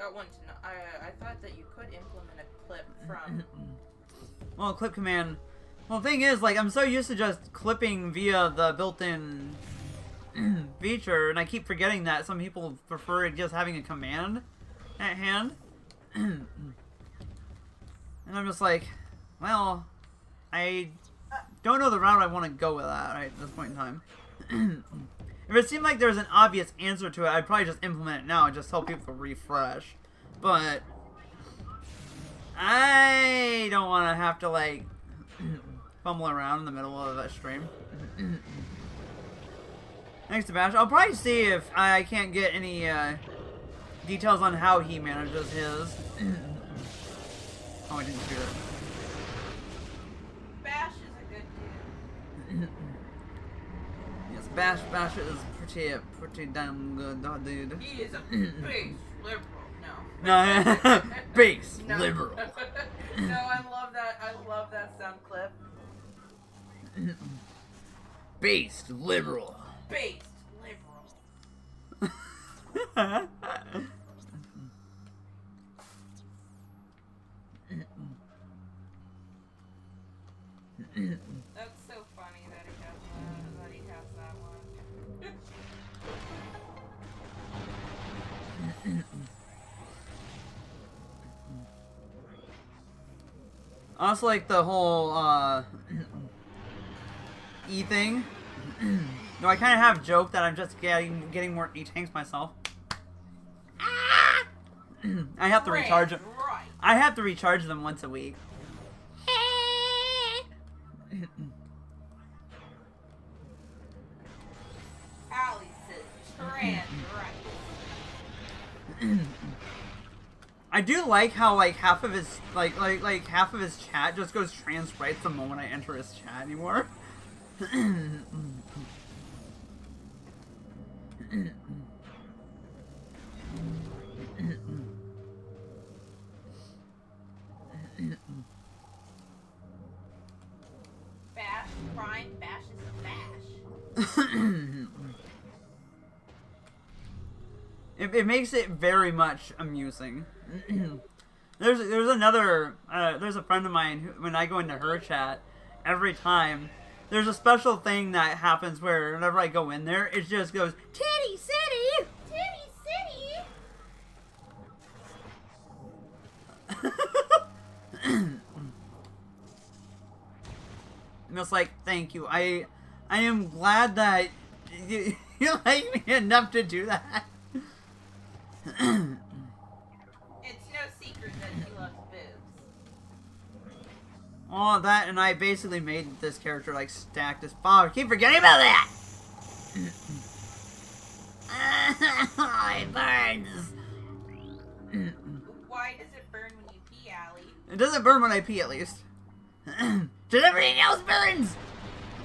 I want to know. I thought that you could implement a clip from. Well, clip command. Well, the thing is, like, I'm so used to just clipping via the built-in feature, and I keep forgetting that some people prefer just having a command at hand. And I'm just like, well, I don't know the route I want to go with that right at this point in time. If it seemed like there was an obvious answer to it, I'd probably just implement it now and just tell people to refresh. But I don't want to have to, like, fumble around in the middle of a stream. Thanks to Bash. I'll probably see if I can't get any details on how he manages his. Oh, I didn't shoot it. Yes, Bash is pretty damn good, dude. He is a big liberal. No. No, base No. liberal. No, I love that. I love that sound clip. Based liberal. Based liberal. That's so funny that he has that one. I also like the whole E thing. No, I kind of have joked that I'm just getting more E tanks myself. Ah! I have to recharge them. Right. I have to recharge them once a week. Allie says trans right. I do like how like half of his like half of his chat just goes trans right the moment I enter his chat anymore. Bash, Brian, Bash is a bash. It makes it very much amusing. there's another there's a friend of mine who, when I go into her chat, every time there's a special thing that happens where whenever I go in there, it just goes Titty City, Titty City. And it's like, thank you. I am glad that you like me enough to do that. It's no secret that he loves boobs. All that, and I basically made this character like stacked as fuck. I keep forgetting about that. It burns. Why does it burn when you pee, Allie? It doesn't burn when I pee, at least. Just everything else burns.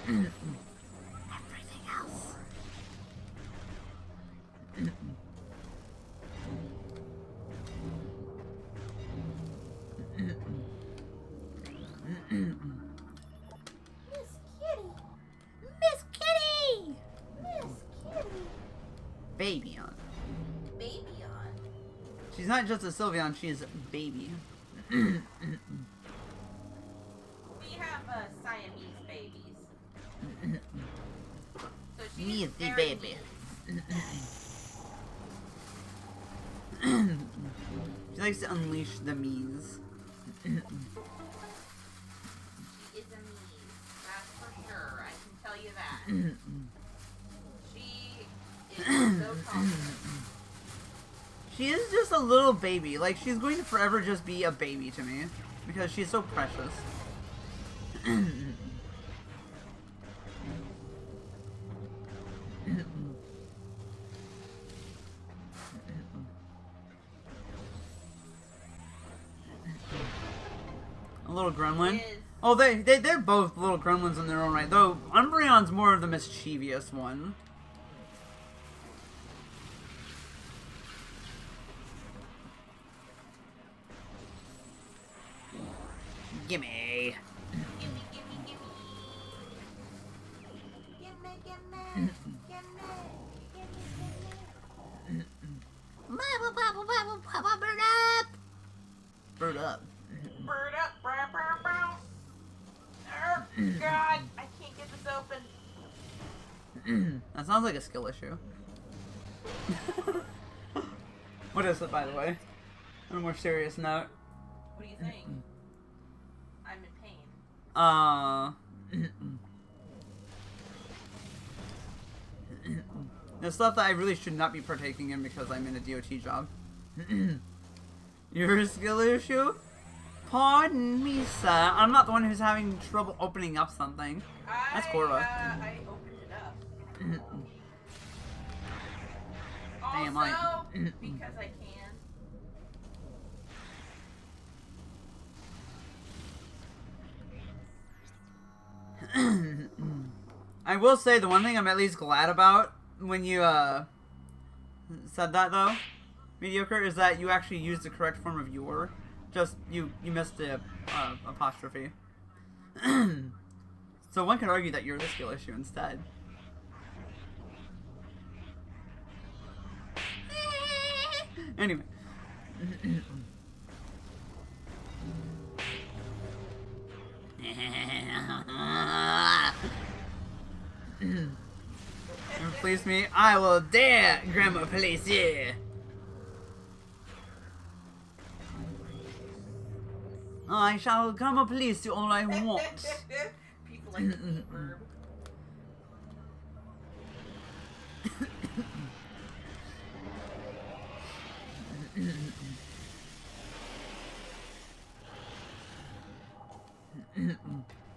Everything else. Miss Kitty! Miss Kitty! Miss Kitty! Baby on. Baby on. She's not just a Sylveon, she is a baby. We have Siamese babies. So she's Me is the very baby. mean. She likes to unleash the me's. She is a mean. That's for sure. I can tell you that. She is so confident. She is just a little baby. Like, she's going to forever just be a baby to me. Because she's so precious. A little gremlin. Is Oh, they're both little gremlins in their own right. Though Umbreon's more of the mischievous one. Gimme. gimme, gimme, gimme. Gimme, gimme, gimme, gimme. Bubble, bubble, bubble, bubble, bird up! Bird up. Bird up, brow, brow, brow. Oh, God, I can't get this open. That sounds like a skill issue. What is it, by the way? On a more serious note. What do you think? I'm in pain. There's stuff that I really should not be partaking in because I'm in a DOT job. Your skill issue? Pardon me, sir. I'm not the one who's having trouble opening up something. That's Korva. I opened it up. Damn, Also, because I can. I will say the one thing I'm at least glad about when you said that though, mediocre, is that you actually used the correct form of your. Just you missed the apostrophe. So one could argue that you're the skill issue instead. Anyway. Please me, I will dare Grandma Police, yeah. I shall Grandma Police do all I want. People like the E verb.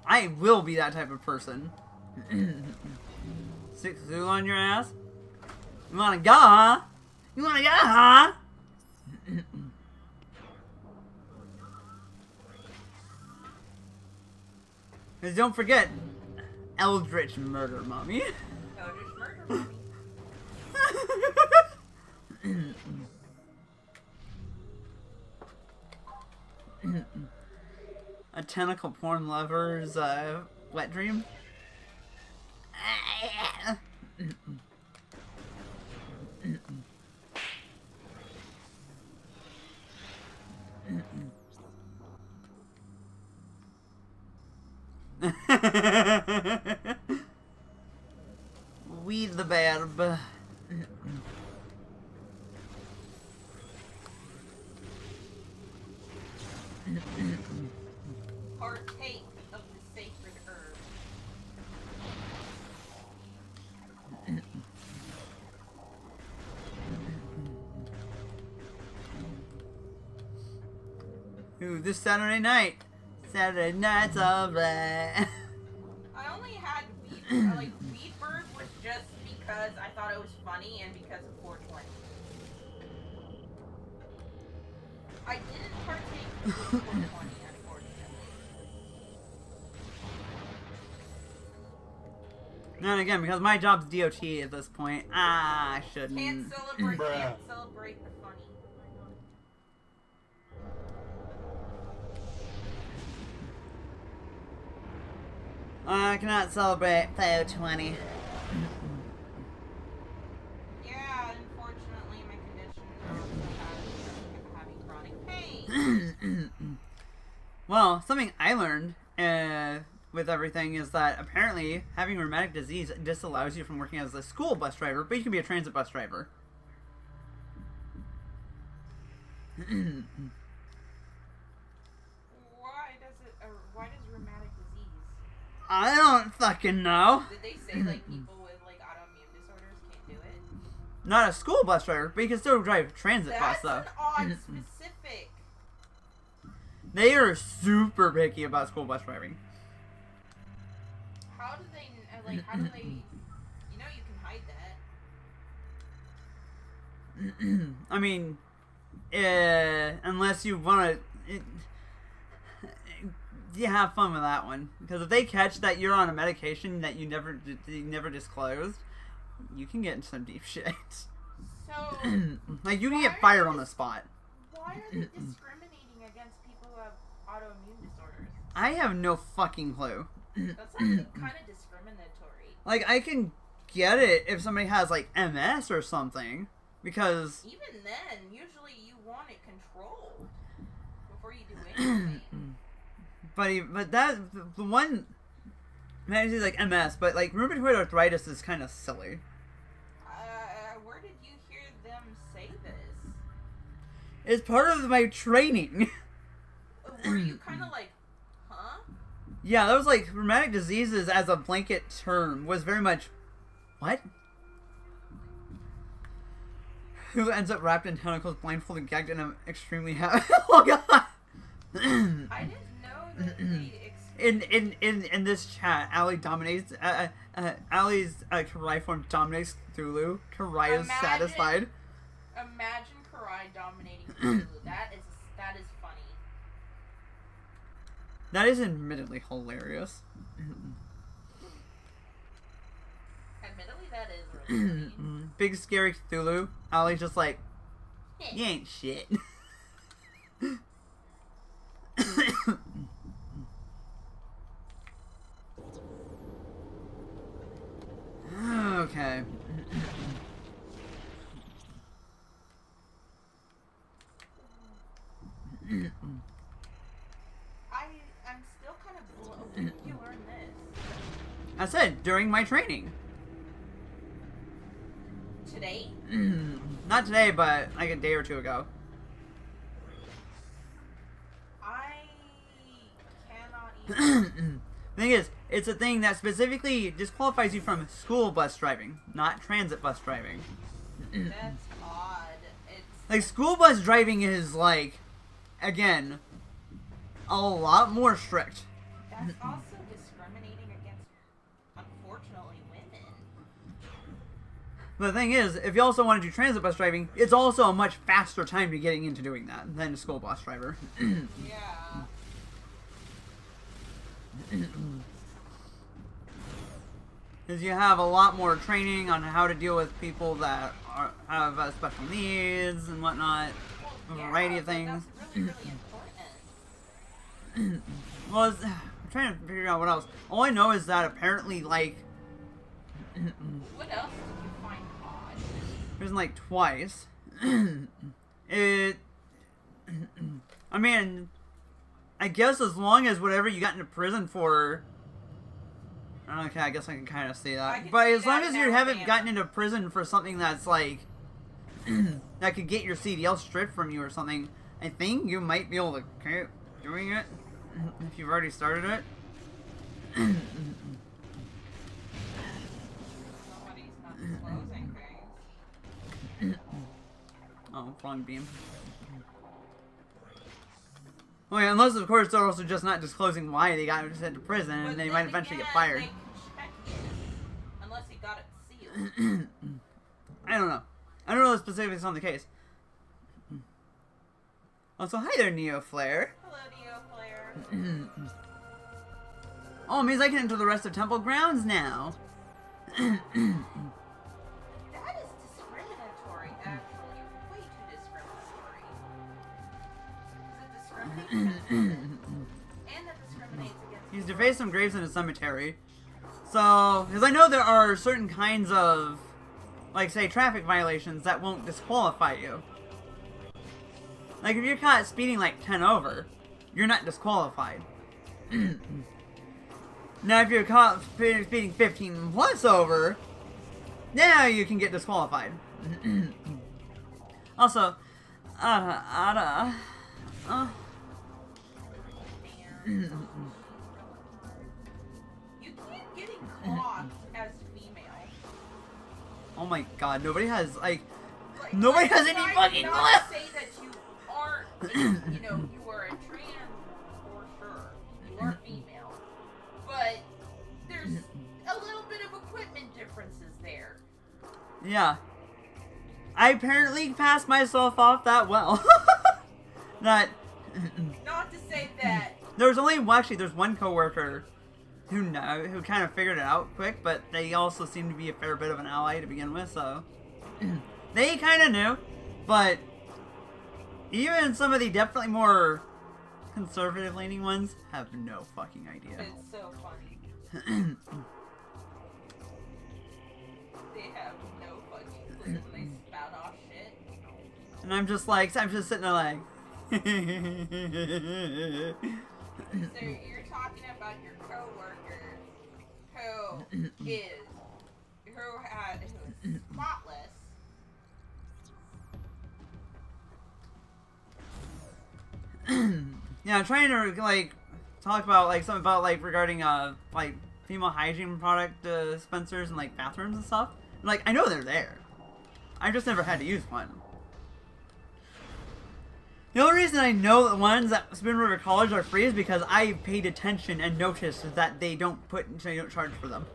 I will be that type of person. 6 Zulu on your ass? You wanna go, huh? You wanna go, huh? Cause don't forget, Eldritch Murder Mommy. Eldritch Murder Mommy. A tentacle porn lover's wet dream. We the verb. Partake of the sacred herb. Ooh, this Saturday night. Saturday night's alright. I only had Weed. Like, Weedbird was just because I thought it was funny and because of 420. I didn't partake in 420, unfortunately. And again, because my job's DOT at this point, I shouldn't. Can't celebrate the funny. I cannot celebrate 420. Yeah, unfortunately, my condition also has having chronic pain. Well, something I learned with everything is that apparently having rheumatic disease disallows you from working as a school bus driver, but you can be a transit bus driver. Why does rheumatic disease? I don't fucking know. Did they say like people with like autoimmune disorders can't do it? Not a school bus driver, but you can still drive transit bus though. That's an odd specific. They are super picky about school bus driving. How do they how do they? You know you can hide that. I mean, unless you want to, you have fun with that one. Because if they catch that you're on a medication that you never disclosed, you can get into some deep shit. So, like you can get fired on the spot. why are they discriminating against people who have autoimmune disorders? I have no fucking clue. That's like kind of discriminatory. Like I can get it if somebody has like MS or something, because Even then, usually you want it controlled before you do anything. but that the one, man, it's like MS, but like rheumatoid arthritis is kind of silly. Where did you hear them say this? It's part of my training. Were you kind of like, huh? Yeah, that was like rheumatic diseases as a blanket term was very much, what? Who ends up wrapped in tentacles, blindfolded, gagged, and extremely happy. Oh god! I didn't know that they In this chat, Ali dominates. Ali's Karai form dominates Cthulhu. Karai is satisfied. Imagine Karai dominating Cthulhu. That is funny. That is admittedly hilarious. Big scary Cthulhu. Ollie's just like, you ain't shit. Okay. I'm still kind of blown. When did you learn this? I said during my training. Today? Not today, but like a day or two ago. I cannot even. The thing is, it's a thing that specifically disqualifies you from school bus driving, not transit bus driving. That's odd. It's Like, school bus driving is, like, again, a lot more strict. that's also discriminating against, unfortunately, women. The thing is, if you also want to do transit bus driving, it's also a much faster time to getting into doing that than a school bus driver. Yeah. Because you have a lot more training on how to deal with people that have special needs and whatnot, a variety of but things. That's really, really important. Well, I'm trying to figure out what else. All I know is that apparently, like, What else did you find odd? there's like twice. I mean, I guess as long as whatever you got into prison for. Okay, I guess I can kind of see I that. can But see as long that as in you haven't Alabama. gotten into prison for something that's like that could get your CDL stripped from you or something, I think you might be able to keep doing it if you've already started it. Somebody's not disclosing things. Oh, wrong beam. Well, yeah, unless of course they're also just not disclosing why they got sent to prison, But and they then might eventually get again, fired. They can check it, unless he got it sealed. I don't know. I don't know the specifics on the case. Also, hi there, Neo Flare. Hello, Neo Flare. Oh, it means I can enter the rest of Temple grounds now. That is discriminatory, actually. Way too discriminatory. Does it discriminate against women? And that discriminates against He's people. defaced some graves in a cemetery. So, because I know there are certain kinds of, like, say, traffic violations that won't disqualify you. Like, if you're caught speeding like 10 over, you're not disqualified. Now, if you're caught speeding 15 plus over, now you can get disqualified. Also, You keep getting clocked as female. oh my god, nobody has, like, Like, nobody like, has any trying fucking not class. to say that you aren't, you know, you are a trans for sure. You are female. But there's a little bit of equipment differences there. Yeah. I apparently passed myself off that well. That Not to say that there's only well, actually there's one coworker who kind of figured it out quick, but they also seem to be a fair bit of an ally to begin with, so they kind of knew. But even some of the definitely more conservative leaning ones have no fucking idea. it's so funny. They have no fucking clue when they spout off shit. And I'm just sitting there like So you're talking about your coworker who is spotless. yeah, I'm trying to like talk about like something about like regarding like female hygiene product dispensers and like bathrooms and stuff. Like I know they're there. I just never had to use one. The only reason I know the ones at Spoon River College are free is because I paid attention and noticed that they don't charge for them.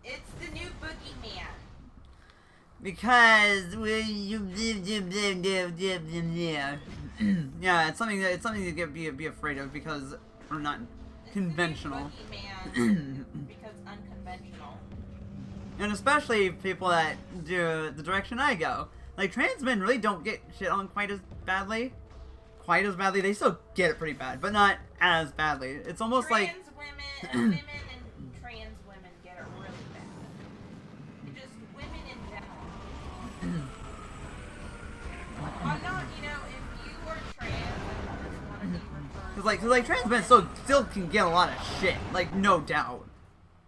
It's the new boogeyman. Because yeah, it's something to be afraid of because we're not. conventional. It's the new boogeyman because unconventional. And especially people that do the direction I go. Like, trans men really don't get shit on quite as badly. They still get it pretty bad, but not as badly. It's almost Trans women and trans women get it really bad. Just women in general. I'm not, you know, if you are trans and just want to be referred Cause like trans men still can get a lot of shit, like, no doubt.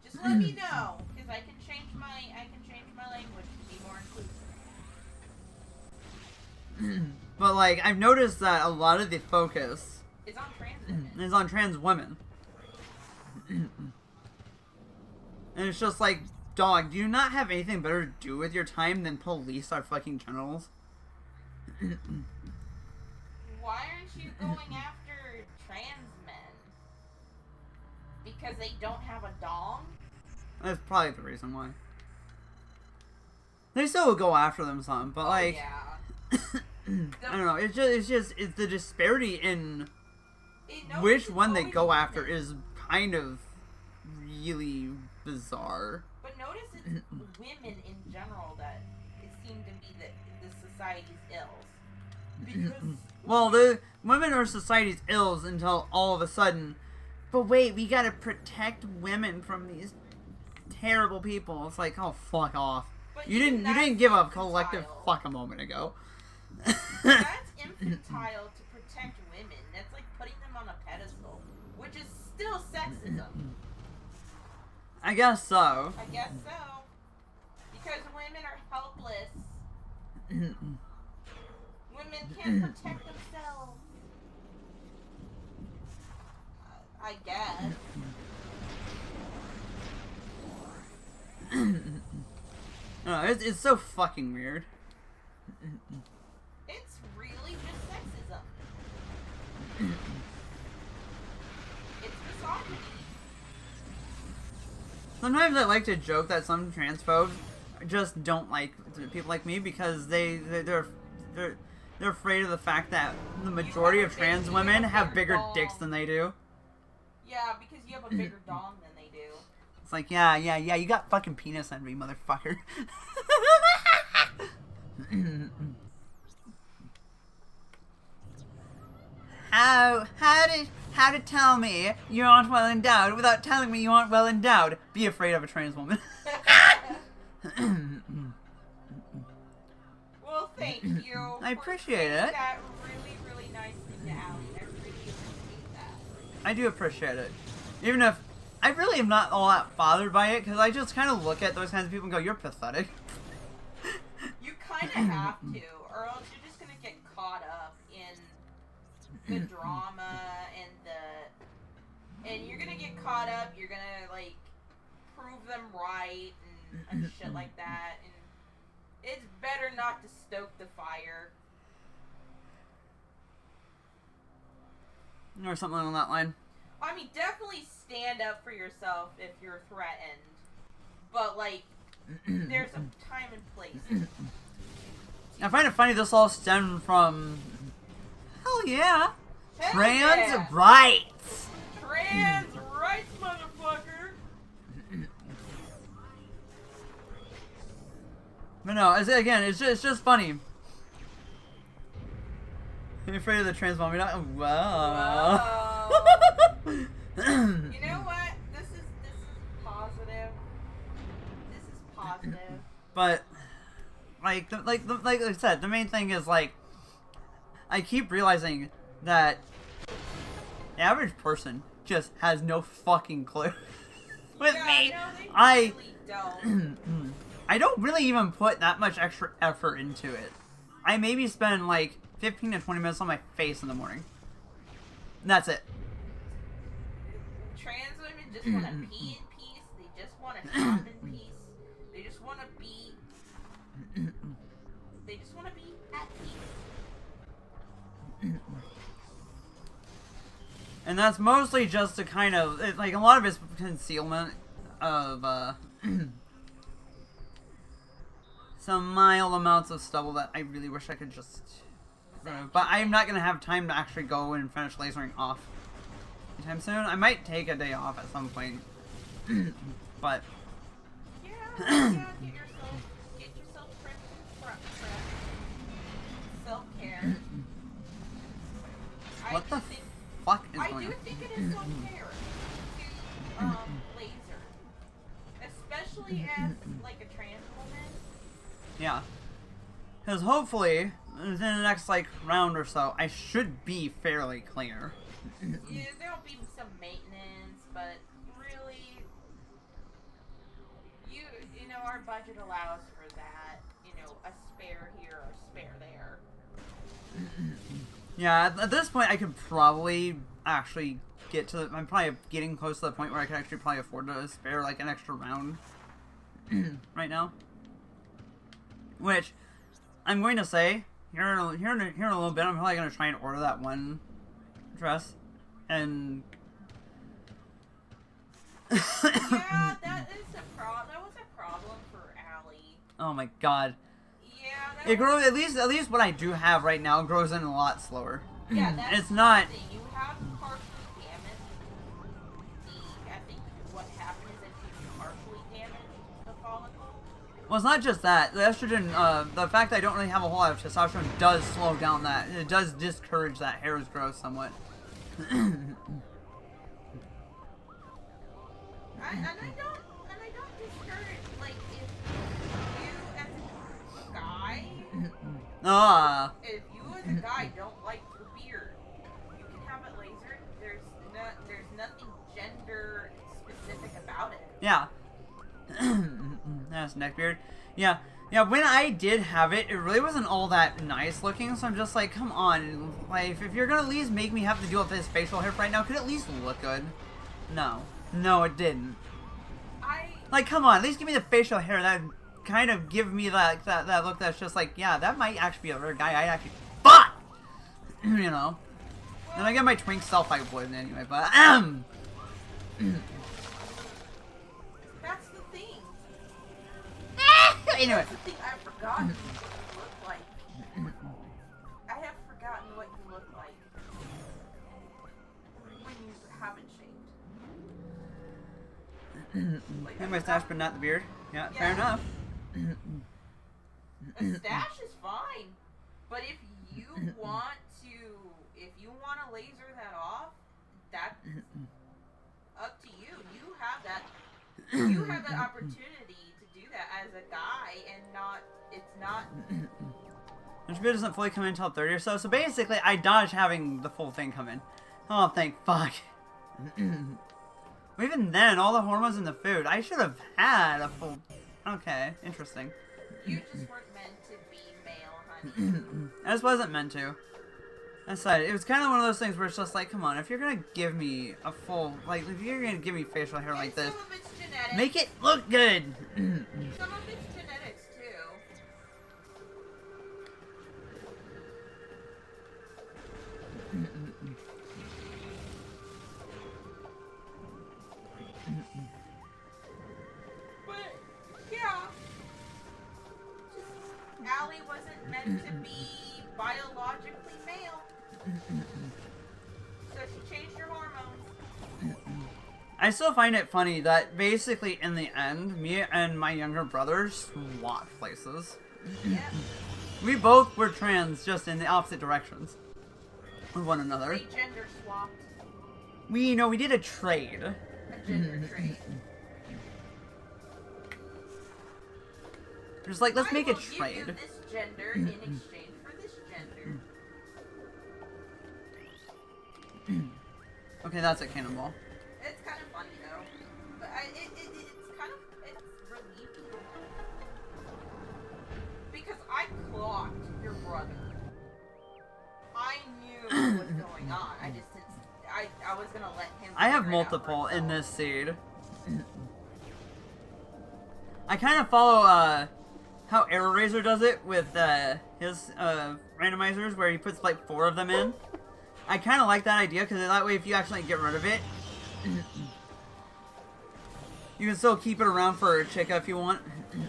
just let me know, because I can change my language to be more inclusive. But like, I've noticed that a lot of the focus It's on trans women. is on trans women. And it's just like, dog, do you not have anything better to do with your time than police our fucking genitals? Why aren't you going after trans men? Because they don't have a dong? That's probably the reason why. They still will go after them some, but like, Yeah. I don't know. It's the disparity in Notice which it's one they always go women. after is kind of really bizarre. But notice it's women in general that it seem to be the society's ills. Because Well, the women are society's ills until all of a sudden, but wait, we gotta protect women from these terrible people. It's like, oh, fuck off. But You even didn't that's give a collective infantile. fuck a moment ago. That's infantile to protect women. That's like putting them on a pedestal, which is still sexism. I guess so. I guess so. Because women are helpless. Women can't protect themselves. I guess. No, it's so fucking weird. It's really just sexism. It's misogyny. Sometimes I like to joke that some transphobes just don't like people like me because they're afraid of the fact that the majority of trans women have bigger dicks than they do. Yeah, because you have a bigger dong than they do. It's like, yeah, you got fucking penis envy, motherfucker. How to tell me you aren't well endowed without telling me you aren't well endowed? Be afraid of a trans woman. Well, thank you. I for appreciate saying it. That really, really nice thing to Allie. I really appreciate that. I do appreciate it. Even if I really am not all that bothered by it, because I just kind of look at those kinds of people and go, you're pathetic. You kind of have to, or else you're just gonna get caught up in the drama and you're gonna get caught up. You're gonna like prove them right and shit like that. And it's better not to stoke the fire. Or something along that line. I mean, definitely stand up for yourself if you're threatened. But, like, there's a time and place. I find it funny this all stemmed from, hell yeah, Hell trans yeah. rights. Trans rights, motherfucker! But no, it's just funny. I'm afraid of the trans mom. You're not. Wow. You know what? This is positive. This is positive. But like I said, the main thing is like I keep realizing that the average person just has no fucking clue. With Yeah, me, no, they I really don't. I don't really even put that much extra effort into it. I maybe spend like 15 to 20 minutes on my face in the morning. And that's it. Trans women just want to pee in peace. They just want to shop in peace. They just want to be. They just want to be at peace. And that's mostly just to kind of, like, a lot of it's concealment of, some mild amounts of stubble that I really wish I could just remove. But I'm not going to have time to actually go and finish lasering off anytime soon. I might take a day off at some point, but Yeah, get yourself prepped. Self-care. what the fuck is I going do on? think it is self-care to laser, especially as like a trans woman. Yeah, because hopefully within the next like round or so, I should be fairly clear. Yeah, there'll be some maintenance, but really, you know, our budget allows for that. You know, a spare here or a spare there. Yeah, at this point, I could probably actually get to the. I'm probably getting close to the point where I could actually probably afford to spare like an extra round right now. Which I'm going to say here in a little bit, I'm probably going to try and order that one dress, and Yeah, that was a problem for Allie. oh my god, Yeah, that it grows at least what I do have right now grows in a lot slower. Yeah, that's It's not. the thing. You have partially damaged I think what happened is that you partially damaged the follicle. Well, it's not just that. The estrogen, the fact that I don't really have a whole lot of testosterone does slow down that. It does discourage that hair's growth somewhat. And I don't discourage, like, if you as a guy, if you as a guy don't like the beard, you can have it lasered. There's nothing gender specific about it. Yeah. That's neckbeard. Yeah. Yeah, when I did have it, it really wasn't all that nice looking, so I'm just like, come on. Like, if you're gonna at least make me have to deal with this facial hair right now, could it at least look good? No. No, it didn't. Like, come on, at least give me the facial hair that would kind of give me that look that's just like, yeah, that might actually be a rare guy. I actually, fuck! You know? Then I get my twink self, I would anyway, but, That's the thing. anyway. That's the thing. I've forgotten what you look like. I have forgotten what you look like when you haven't shaved. Like, Hit my stash, but not the beard. Yeah, fair Yeah. enough. A stash is fine, but if you want to laser that off, that's up to you. You have that opportunity to do that as a guy, and it's not. This video doesn't fully come in until 30 or so, so basically I dodged having the full thing come in. Oh, thank fuck. Even then, all the hormones in the food, I should have had a full... Okay, interesting. You just weren't meant to be male, honey. I just wasn't meant to. I said, it was kind of one of those things where it's just like, come on, if you're gonna give me a full... Like, if you're gonna give me facial hair like this, Some of it's genetics. make it look good! Some of it's genetics too. But yeah, Allie wasn't meant to be biologically male, so she changed her hormones. I still find it funny that basically in the end, me and my younger brother swapped places. Yeah, We both were trans, just in the opposite directions with one another. they gender swapped. We did a trade. A gender trade. Just like, let's make a I will give you trade. this gender in exchange for this gender. Okay, that's a cannonball. It's kind of funny though, but it's relieving because I clocked your brother. I knew what was going on. I just didn't. I was gonna let him. I have figure it out for multiple in himself. this seed. I kind of follow how Arrow Razor does it with his randomizers, where he puts like 4 of them in. I kind of like that idea because that way, if you actually get rid of it, you can still keep it around for a Chica if you want. But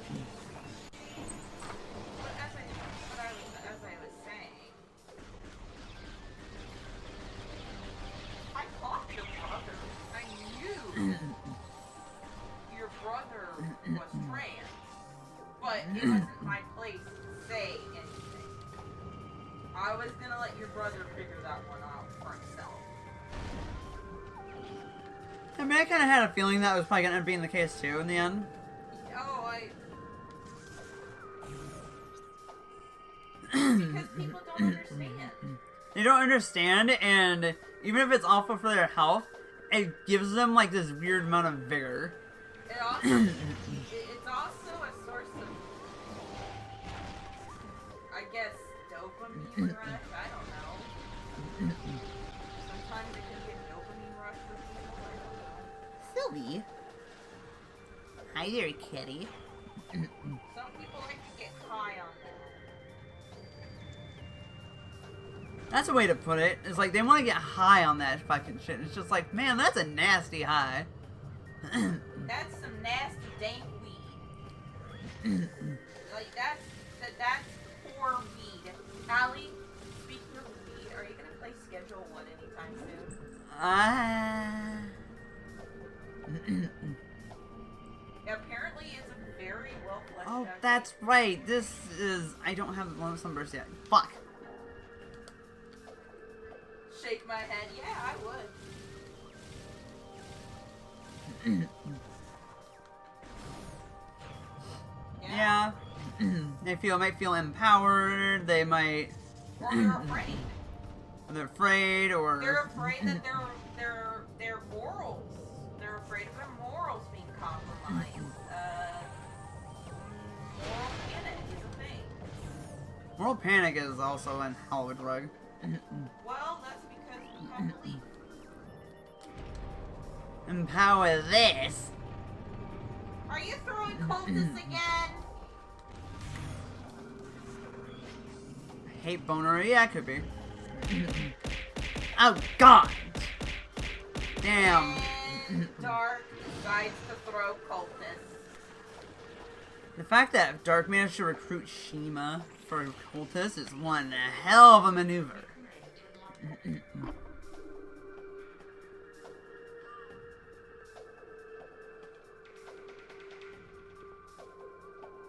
as I was saying, I clocked your brother. I was gonna let your brother figure that one out for himself. I mean, I kind of had a feeling that was probably going to be the case too in the end. Oh, because people don't understand. They don't understand, and even if it's awful for their health, it gives them like this weird amount of vigor. It also, it's also a source of, I guess, dopamine rush. I don't know. Sometimes it can be a dopamine rush for people. I don't know. Sylvie. Hi there, kitty. Some people like to get high on that. That's a way to put it. It's like they want to get high on that fucking shit. It's just like, man, that's a nasty high. That's some nasty dank weed. Like that's poor weed. Allie, speaking of weed, are you gonna play Schedule 1 anytime soon? Apparently, it's a very well fleshed Oh, out that's game. right. This is. I don't have the bonus numbers yet. Fuck. Shake my head. Yeah, I would. Yeah. They might feel empowered. They might. Or they're afraid. They're afraid, or. They're afraid that their morals. They're afraid of their morals being compromised. Moral panic is a thing. Moral panic is also an hell of a drug. Well, that's because we have belief. Empower this. Are you throwing cultists again? Hate boner. Yeah, it could be. Oh God. Damn. And Dark decides to throw cultists. The fact that Dark managed to recruit Shima for cultists is one hell of a maneuver.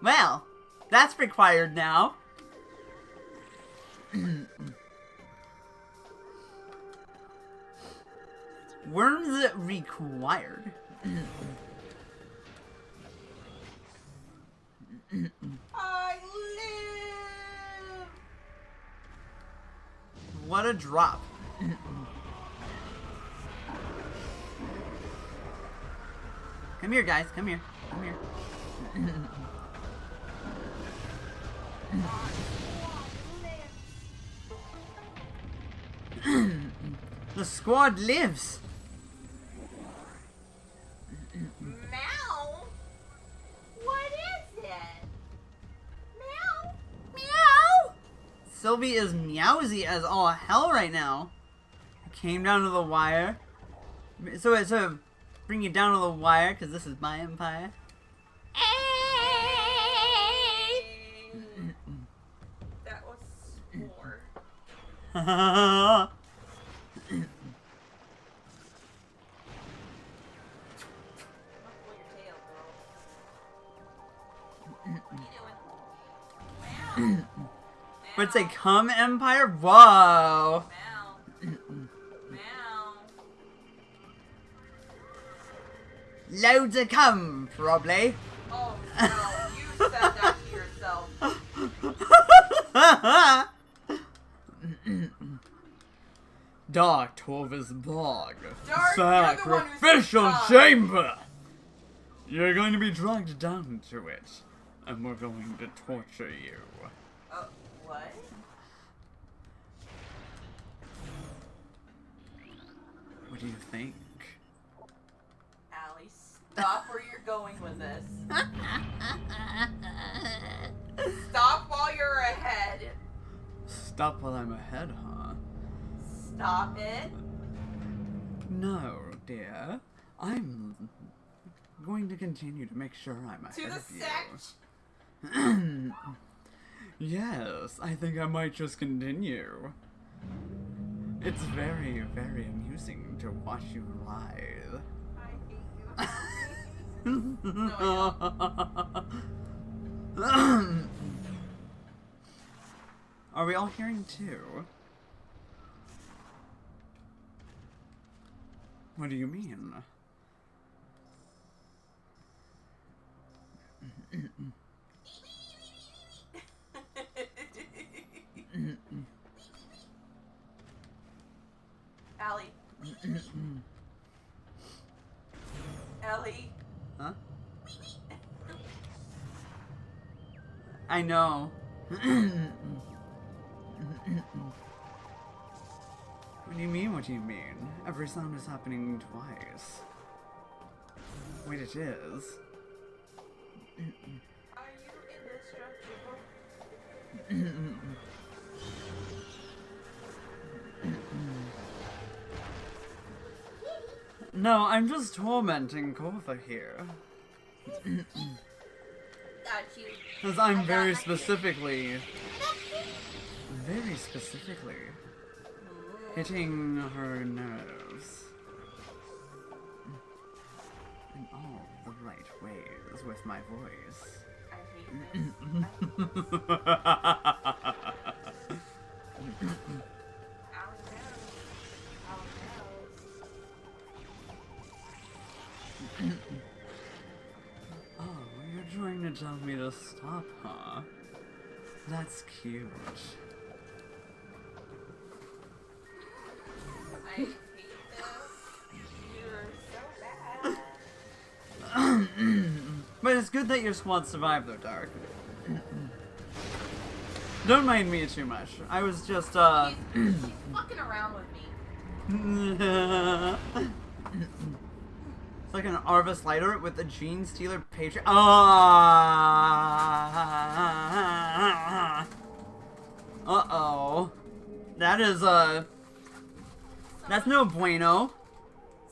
Well, that's required now. Worms required. I live! What a drop. Come here, guys. Come here. Come here. The squad lives. Meow? What is it? Meow? Meow. Sylvie is meowsy as all hell right now. I came down to the wire. So it's sort of bring you down to the wire because this is my empire. That was sport. Pull your tail, girl. What are you doing? Meow. But say come empire? Whoa. Meow. Meow. Loads to come, probably. Oh no, you said that to yourself. Dark Torva's Bog. Dark, you're the one who Sacrificial sucks. chamber! You're going to be dragged down to it, and we're going to torture you. What? What do you think? Allie, stop where you're going with this. Stop while you're ahead. Stop while I'm ahead, huh? Stop it. No, dear. I'm going to continue to make sure I'm ahead To the of you. sect. Yes, I think I might just continue. It's very, very amusing to watch you writhe. I hate you. No, I don't. Are we all hearing too? What do you mean? Allie. Ellie. Huh? I know. What do you mean, what do you mean? Every sound is happening twice. Wait, it is. Are you indestructible? No, I'm just tormenting Korva here. Got you. Because I'm I got very my- specifically hitting her nerves. In all the right ways with my voice. I hate this. Oh, you're trying to tell me to stop, huh? That's cute. I hate this. You're so bad. But it's good that your squad survived, though, Dark. Don't mind me too much. I was just, She's fucking around with me. It's like an Arva Slider with a Gene Stealer Patriot. Uh-oh. That is, that's no bueno.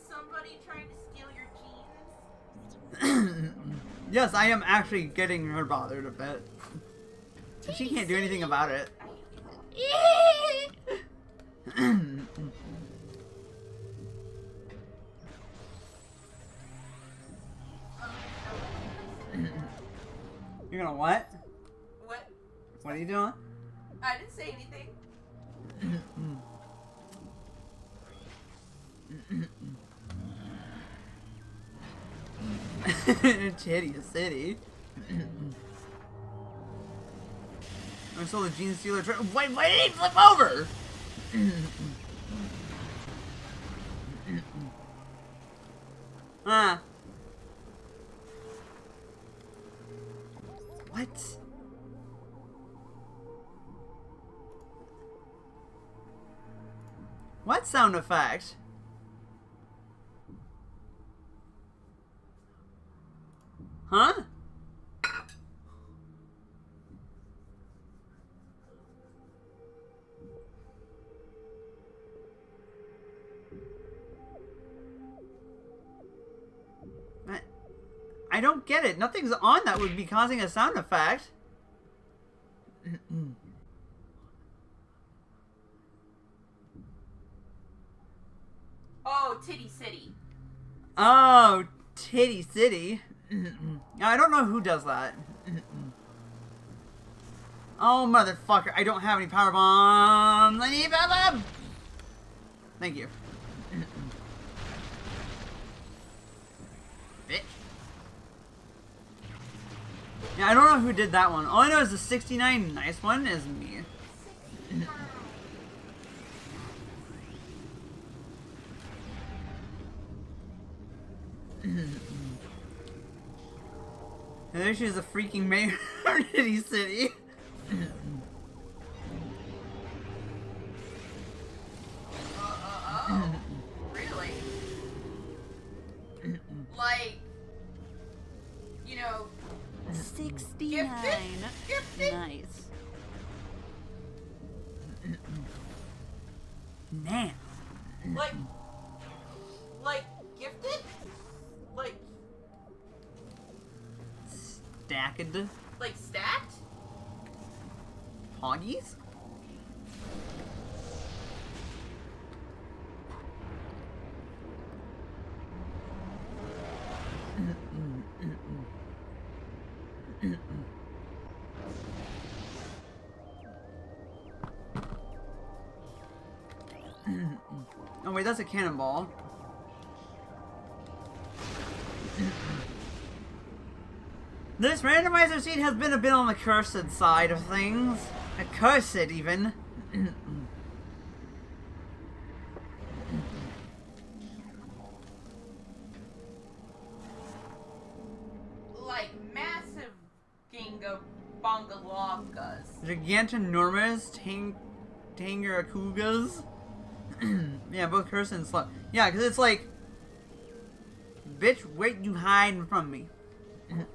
Somebody trying to steal your jeans. Yes, I am actually getting her bothered a bit. She can't do anything about it. I hate it. You're gonna what? What? What are you doing? I didn't say anything. Titty City. I saw the Gene Stealer. Why did he flip over? Ah. What? What sound effect? Huh? I don't get it. Nothing's on that would be causing a sound effect. Oh, Titty City. Oh, Titty City. I don't know who does that. Oh, motherfucker. I don't have any power bombs. I need power bomb. Thank you. Bitch. Yeah, I don't know who did that one. All I know is the 69 nice one is me. And there she is, a freaking mayor of Titty City. Oh. Really? Like, you know, 69. Gifted? Nice. Now. like gifted? Like Stacked. like stacked? Hoggies? Oh wait, that's a cannonball. This randomizer seat has been a bit on the cursed side of things. Accursed, even. Like massive ginga bongalongas. Gigantonormous Tangarakugas. Yeah, both cursed and slow. Yeah, because it's like, bitch, wait, you hide from me. Can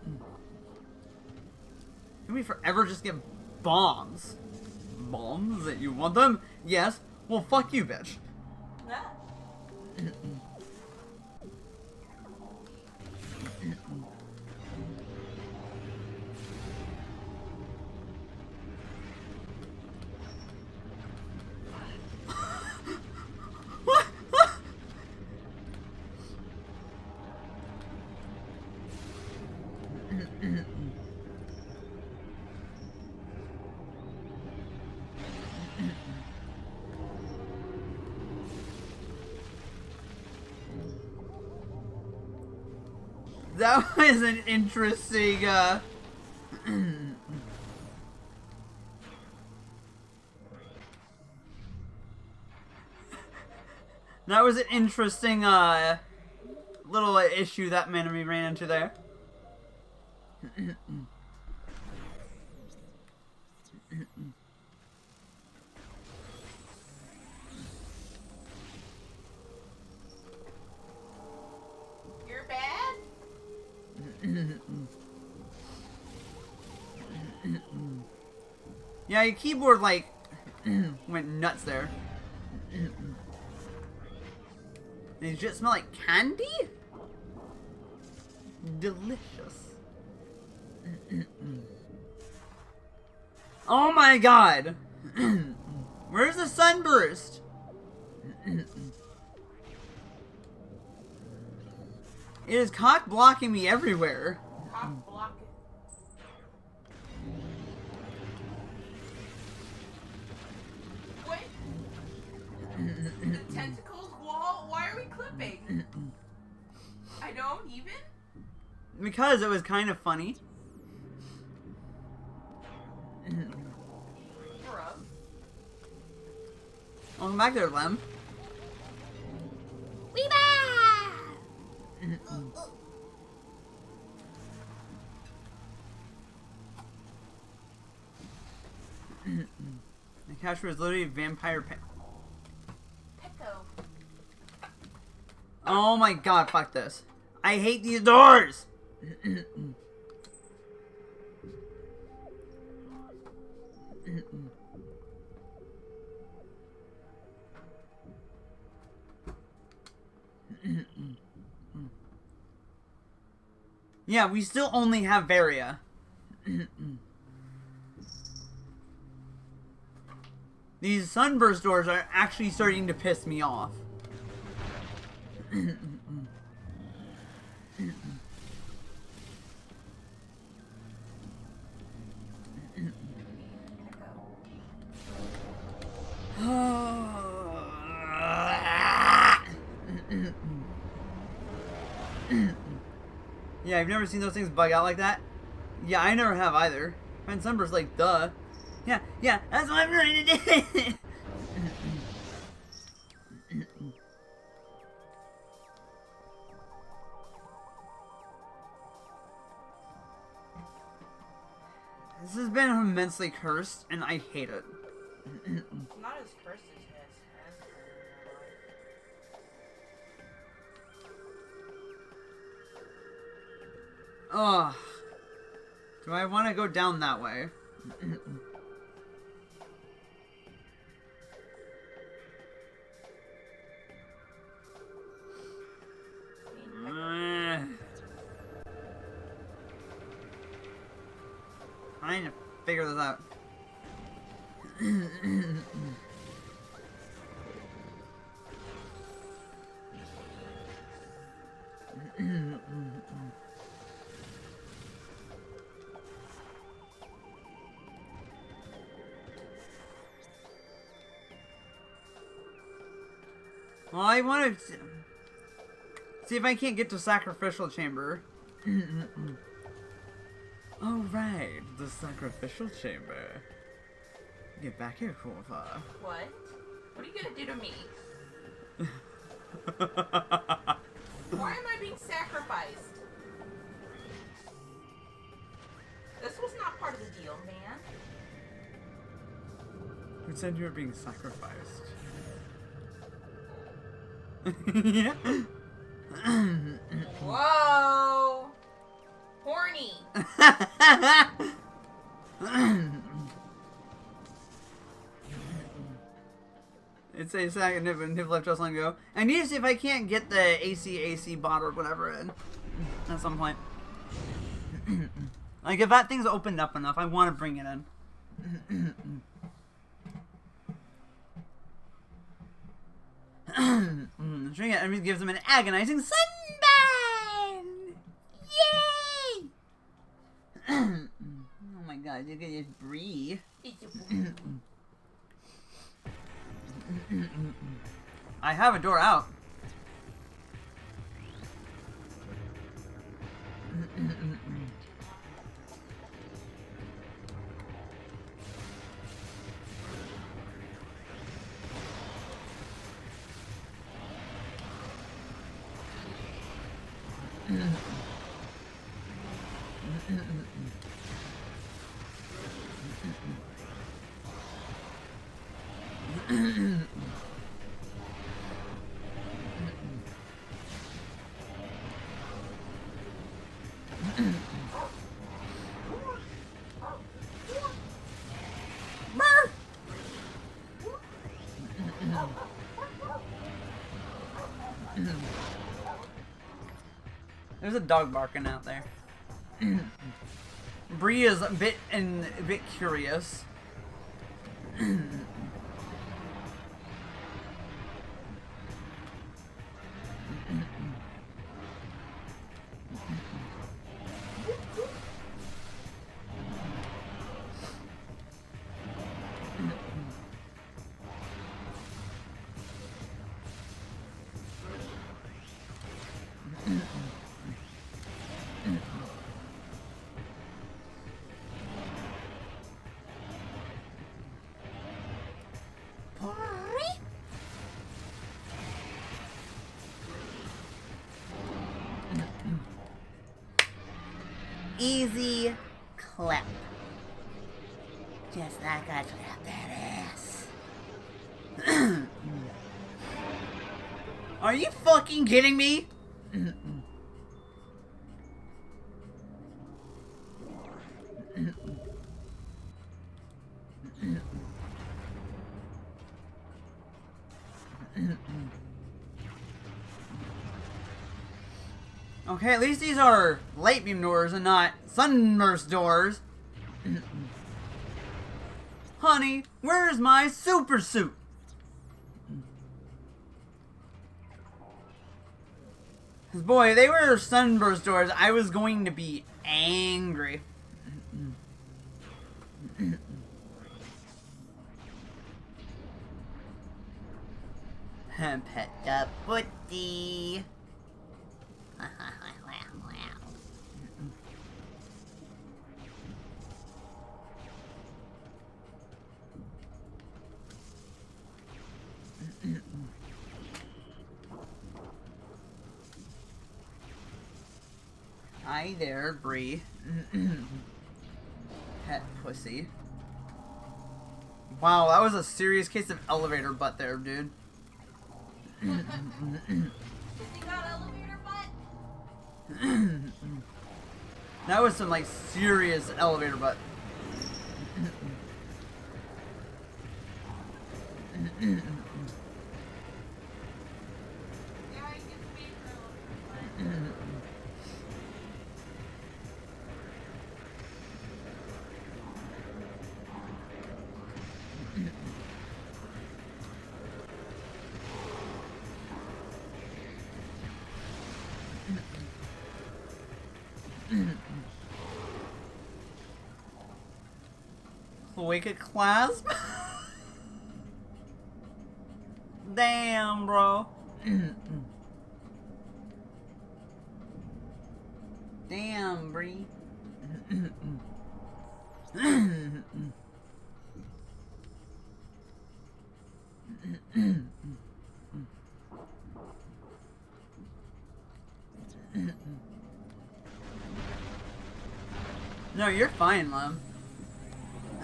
we forever just get bombs? Bombs that you want them? Yes. Well, fuck you, bitch. Ah. That was an interesting, that was an interesting, little issue that enemy ran into there. You're bad? Yeah, your keyboard, like, went nuts there. Did it just smell like candy? Delicious. Oh my god! Where's the sunburst? It is cock blocking me everywhere. Cock block it. What? The tentacles wall? Why are we clipping? I don't even? Because it was kind of funny. Bruh. Welcome back there, Lem. Weeba! The capture is literally a vampire Pecco. Oh my god, fuck this. I hate these doors! Yeah, we still only have Varia. These sunburst doors are actually starting to piss me off. Yeah, I've never seen those things bug out like that. Yeah, I never have either. And sunburst, like, duh. Yeah, that's what I'm trying to do. This has been immensely cursed, and I hate it. Not as cursed as this. Ugh. Do I want to go down that way? Trying to figure this out. Well, I want to see if I can't get to Sacrificial Chamber. Oh, right. The Sacrificial Chamber. Get back here, Corva. What? What are you gonna do to me? Why am I being sacrificed? This was not part of the deal, man. Who said you were being sacrificed? Yeah. Whoa! Horny! It's a second nip left just long ago. I need to see if I can't get the AC bot or whatever in at some point. Like if that thing's opened up enough, I want to bring it in. Drink it and gives them an agonizing sunburn! Yay! Oh my god, look at this brie. I have a door out. There's a dog barking out there. Bree is a bit curious. Easy clap. Just like I clap that ass. Are you fucking kidding me? Okay, at least these are light beam doors and not sunburst doors. Honey, where's my super suit? Cause boy, if they were sunburst doors, I was going to be angry. Pet the booty. Hi there, Bree. Pet pussy. Wow, that was a serious case of elevator butt there, dude. Does he got elevator butt? That was some, like, serious elevator butt. Yeah, I can speak for a little bit. Wicked clasp? Damn, bro. Damn, Bree. No, you're fine, Lum.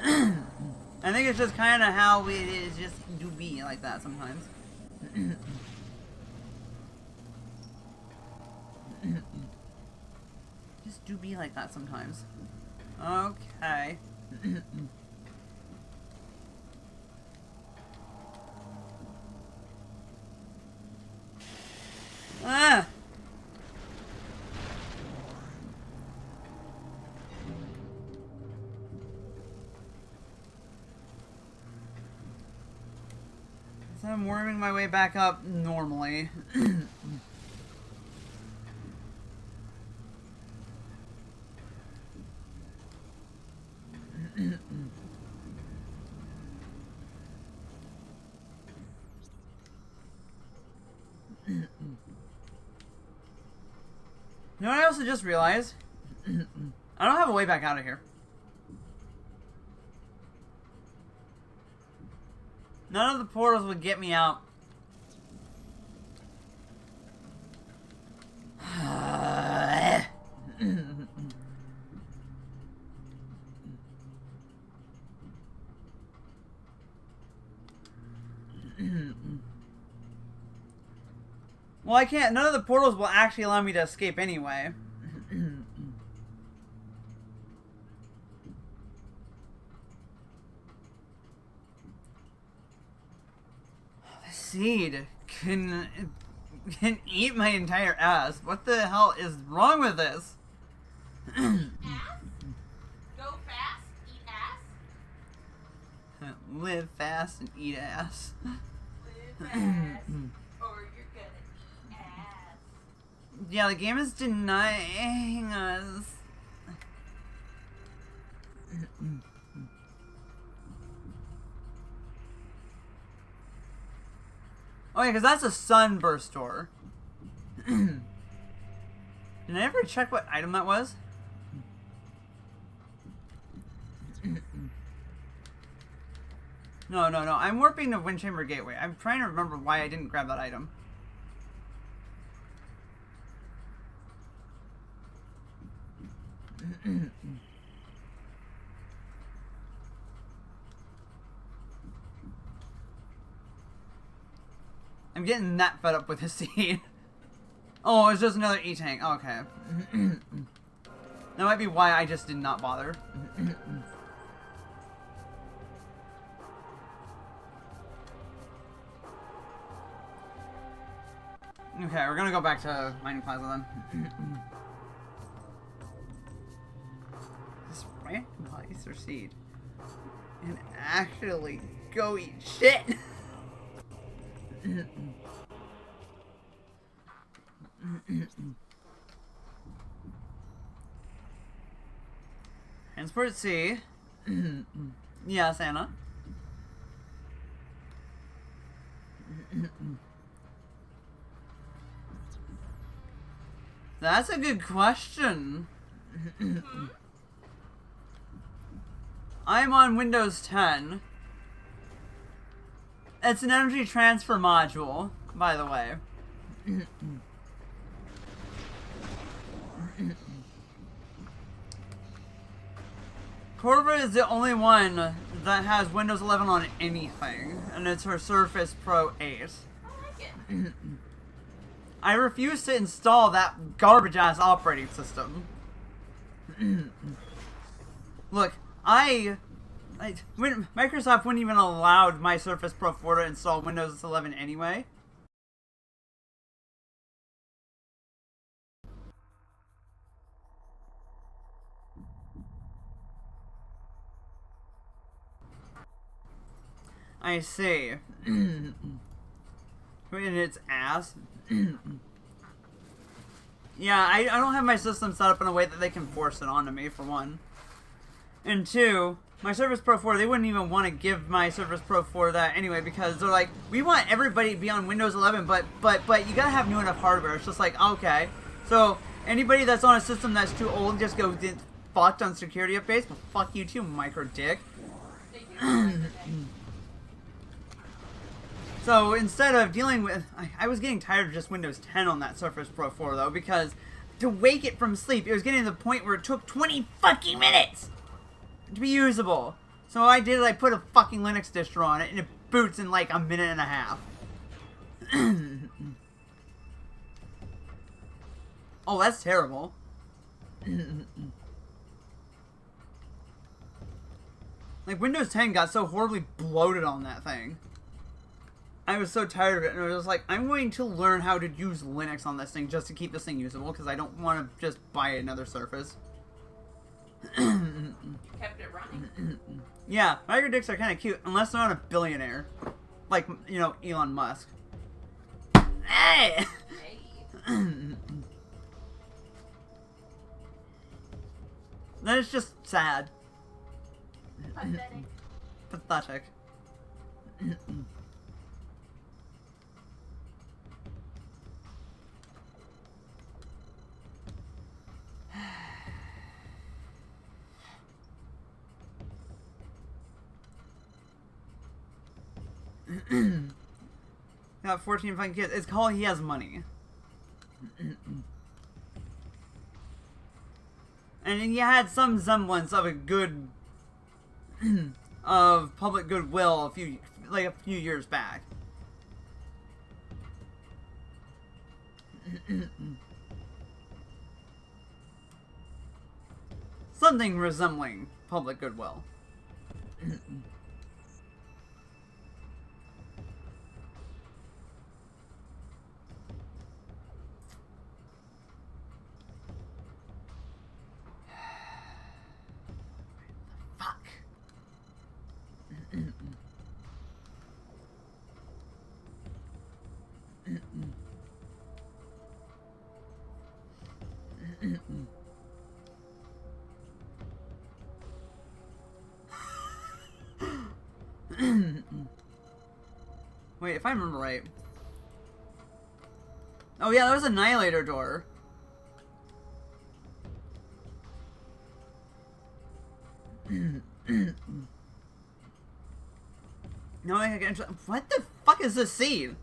I think it's just kind of how it is just do be like that sometimes. Just do be like that sometimes. Okay. Ah! So I'm worming my way back up normally. You know what I also just realized? I don't have a way back out of here. None of the portals would get me out. Well, I can't. None of the portals will actually allow me to escape anyway. The seed can eat my entire ass. What the hell is wrong with this? Ass? Go fast, eat ass? Live fast and eat ass. Live fast, or you're gonna eat ass. Yeah, the game is denying us. Oh yeah, because that's a sunburst door. Did I ever check what item that was? No. I'm warping the Wind Chamber Gateway. I'm trying to remember why I didn't grab that item. I'm getting that fed up with this scene. Oh, it's just another E-Tank. Okay. That might be why I just did not bother. Okay, we're gonna go back to Mining Plaza then. This randomizer seed and actually go eat shit. Transport C. Yes, Anna. That's a good question. I'm on Windows 10. It's an energy transfer module, by the way. Corva is the only one that has Windows 11 on anything, and it's her Surface Pro 8. I like it. I refuse to install that garbage-ass operating system. Look, Microsoft wouldn't even allow my Surface Pro 4 to install Windows 11 anyway. I see. In its ass. Yeah, I don't have my system set up in a way that they can force it onto me, for one. And two, my Surface Pro 4, they wouldn't even want to give my Surface Pro 4 that anyway, because they're like, we want everybody to be on Windows 11, but you gotta have new enough hardware. It's just like, okay, so anybody that's on a system that's too old just go get fucked on security updates. Well, fuck you too, micro dick. They do like the So instead of dealing with, I was getting tired of just Windows 10 on that Surface Pro 4 though, because to wake it from sleep, it was getting to the point where it took 20 fucking minutes to be usable. So I did, I put a fucking Linux distro on it, and it boots in like a minute and a half. Oh, that's terrible. Like, Windows 10 got so horribly bloated on that thing. I was so tired of it, and I was like, I'm going to learn how to use Linux on this thing just to keep this thing usable, because I don't want to just buy another Surface. kept it running. Yeah, micro dicks are kind of cute, unless they're not a billionaire. Like, you know, Elon Musk. Hey! Hey. Then it's just sad. Pathetic. Pathetic. Got 14 fucking kids. It's called he has money. And he had some semblance of a good of public goodwill a few years back. Something resembling public goodwill. Fuck. Wait, if I remember right. Oh yeah, that was Annihilator door. No, I can. What the fuck is this scene?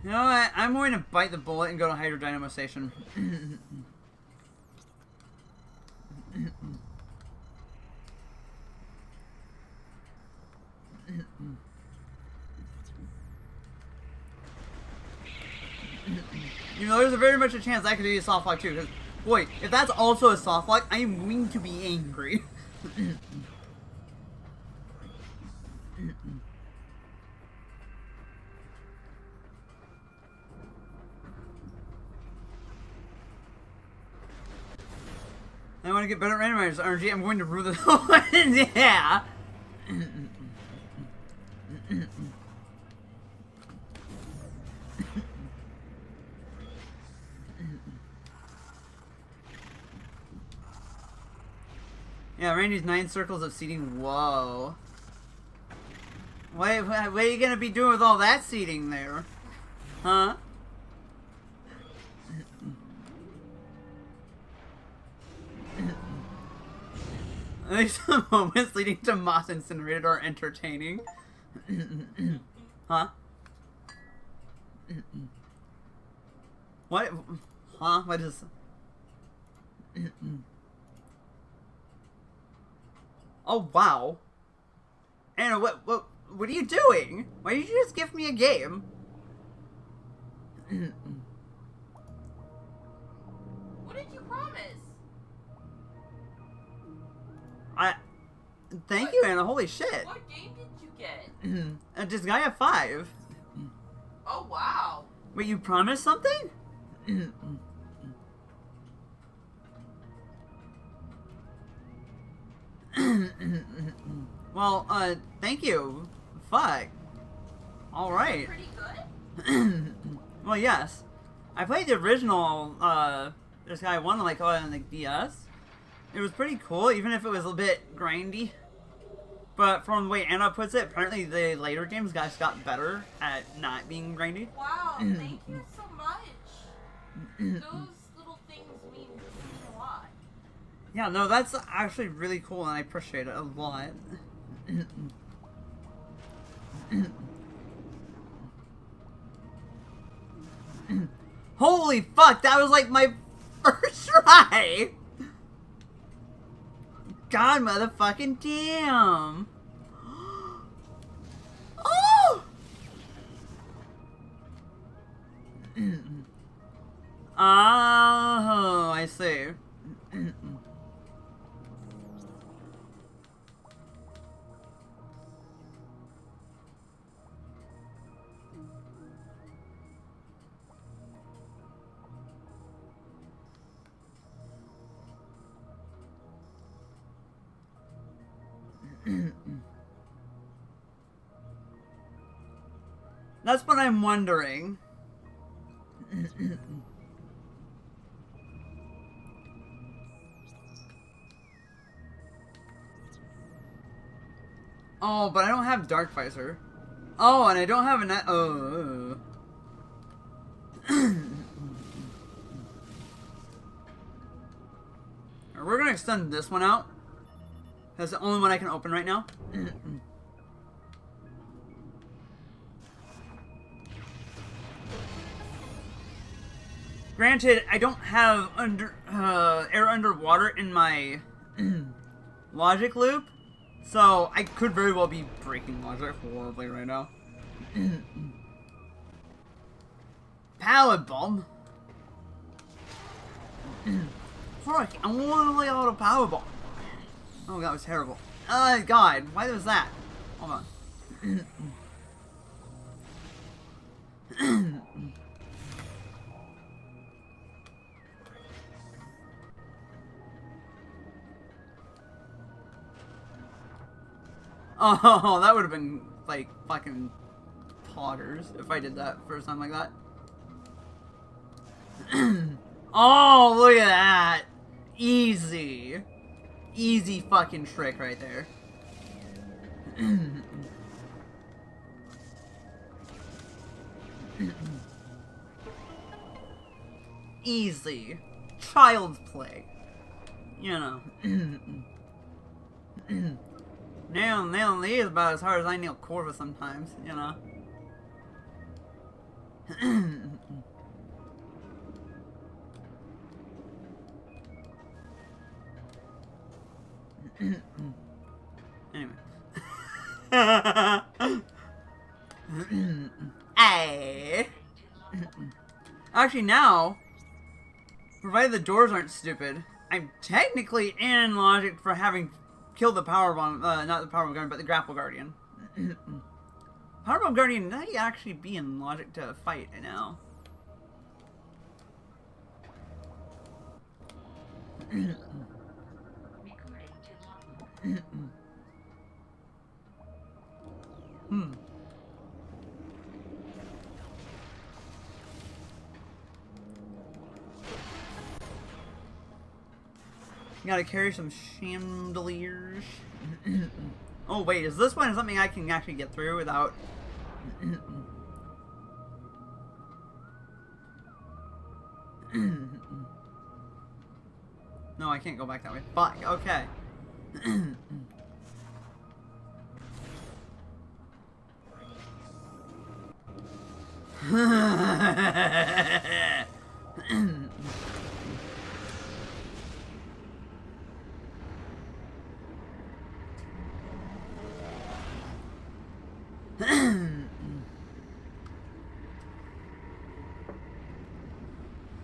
You know what? I'm going to bite the bullet and go to Hydro Dynamo Station. You know, there's a very much a chance I could do a soft lock too. Because, boy, if that's also a soft lock, I am going to be angry. I want to get better at randomizers, RNG. I'm going to rule this whole yeah. Yeah, Randy's 9 circles of seating. Whoa. What are you gonna be doing with all that seating there? Huh? At least the moments leading to Moss Incinerated are entertaining. Huh? What? Huh? What is... Oh, wow. Anna, what are you doing? Why did you just give me a game? What did you promise? Thank you, Anna. Holy shit. What game did you get? Disgaea 5. Oh, wow. Wait, you promised something? Well, thank you. Fuck. Alright. Pretty good? Well, yes. I played the original, this guy one, like, on the DS. It was pretty cool, even if it was a bit grindy. But from the way Anna puts it, apparently the later games guys got better at not being grindy. Wow, thank you so much. Those little things mean a lot. Yeah, no, that's actually really cool, and I appreciate it a lot. Holy fuck, that was like my first try! God motherfucking damn! Oh! Oh, I see. That's what I'm wondering. Oh, but I don't have Dark Visor. Oh, and I don't have a net. Oh. We're gonna extend this one out. That's the only one I can open right now. Granted, I don't have air underwater in my logic loop, so I could very well be breaking logic horribly right now. Pallet bomb. Fuck, I want to lay out a power bomb. Oh, that was terrible. God, why was that? Hold on. Oh, that would have been, like, fucking poggers if I did that first time like that. Oh, look at that! Easy. Easy fucking trick right there. Easy. Child's play. You know. Nailing these is about as hard as I nail Corva sometimes, you know. Anyway. Ay. Actually, now, provided the doors aren't stupid, I'm technically in logic for having killed the power bomb, not the power bomb guardian, but the grapple guardian. Power bomb guardian might actually be in logic to fight now. Gotta carry some chandeliers. Oh wait, is this one something I can actually get through without... No, I can't go back that way. Fuck, okay.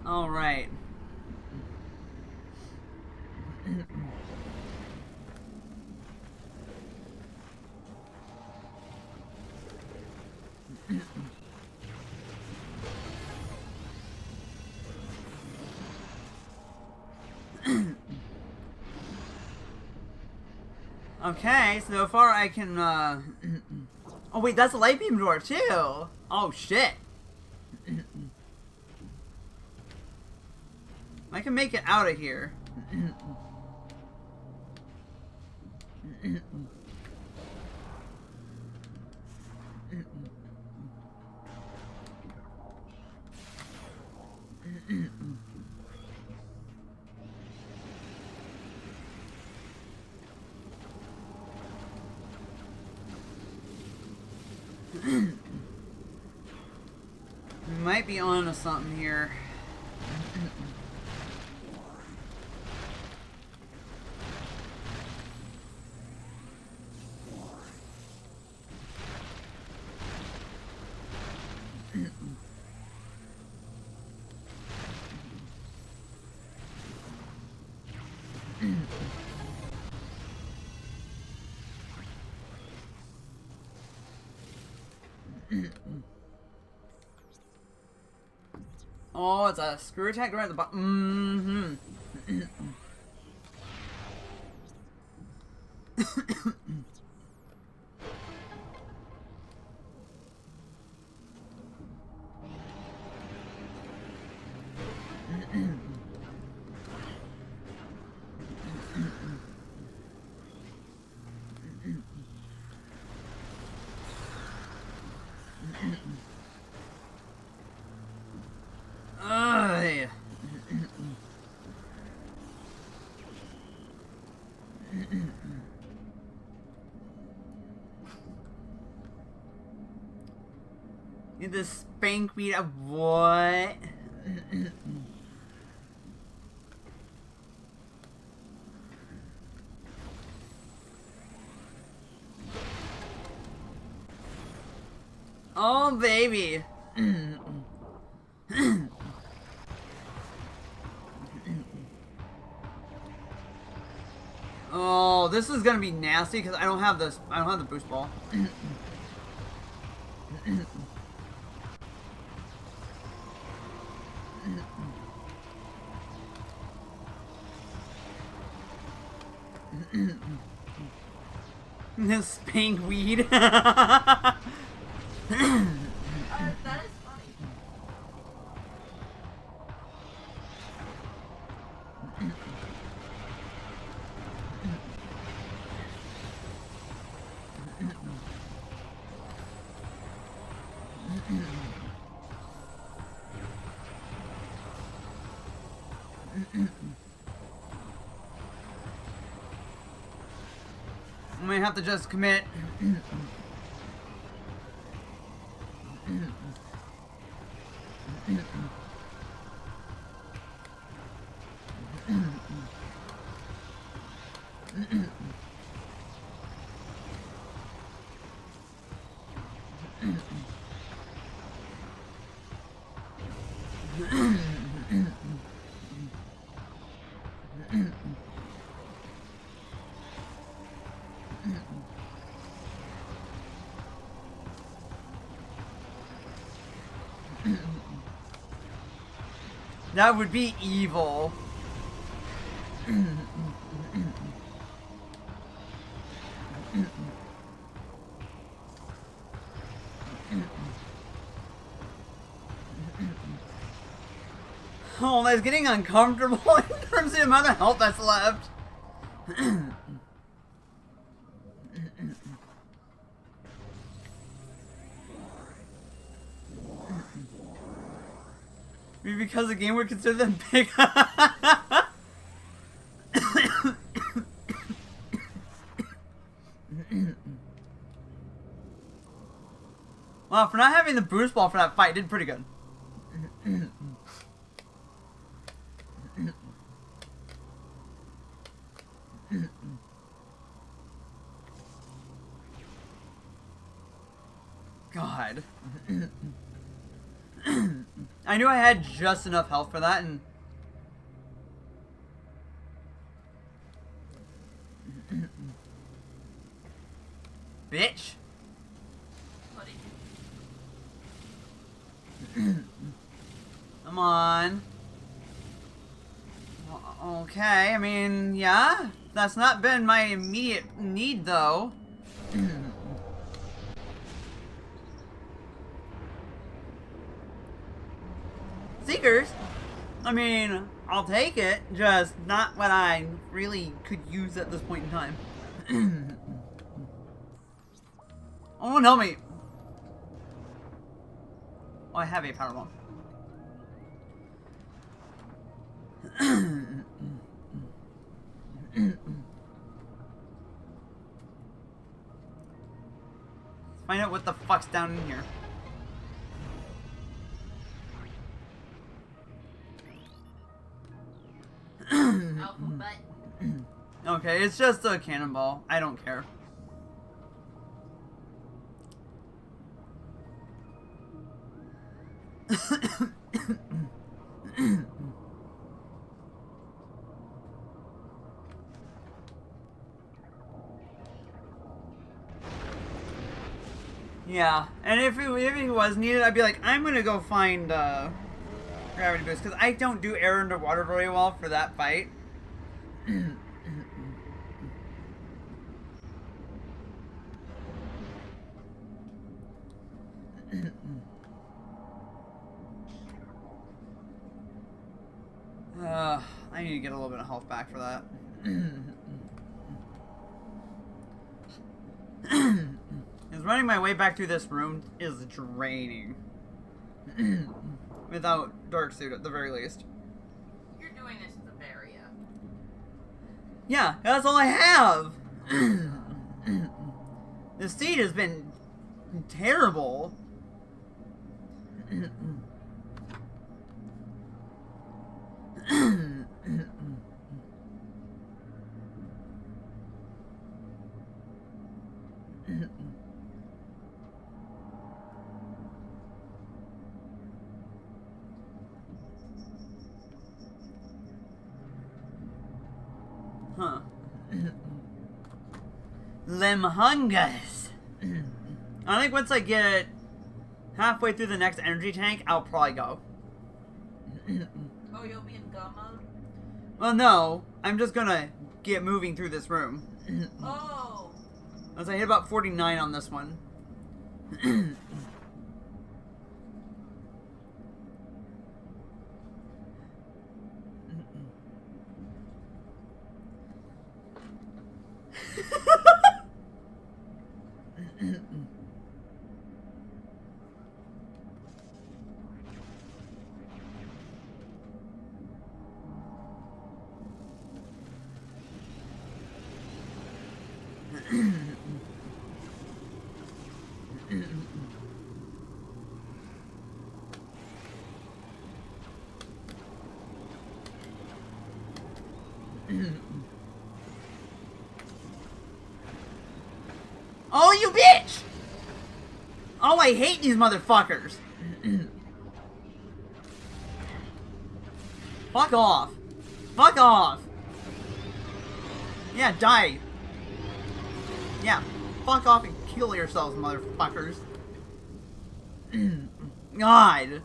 All right. Okay, so far I can, Oh wait, that's a light beam door too! Oh shit! I can make it out of here. We might be onto something here. Oh, it's a screw attack right at the bottom. Ugh. Need this spank me up. What? Oh, baby. Oh, this is gonna be nasty because I don't have this. I don't have the boost ball. This spank weed. That is funny. I might have to just commit. That would be evil. Oh, that's getting uncomfortable in terms of the amount of health that's left. Maybe because the game would consider them big. Wow, for not having the boost ball for that fight, did pretty good. God. I knew I had just enough health for that, and... Bitch! Buddy. Come on. Okay, I mean, yeah. That's not been my immediate need, though. Seekers? I mean, I'll take it, just not what I really could use at this point in time. Oh, help me! Oh, I have a power bomb. Find out what the fuck's down in here. Alphabet. Okay, it's just a cannonball. I don't care. Yeah, and if it was needed, I'd be like, I'm gonna go find gravity boost, because I don't do air underwater very well for that fight. I need to get a little bit of health back for that. Because running my way back through this room is draining. Without Dark Suit at the very least. You're doing this in Bavaria. Yeah, that's all I have! The seed has been terrible. Huh. Lemhungus. I think once I get halfway through the next energy tank, I'll probably go. Oh, you'll be in go mode? Well, no. I'm just gonna get moving through this room. Oh! As I hit about 49 on this one. Oh, you bitch! Oh, I hate these motherfuckers. Fuck off. Fuck off. Yeah, die. Yeah, fuck off and kill yourselves, motherfuckers. God.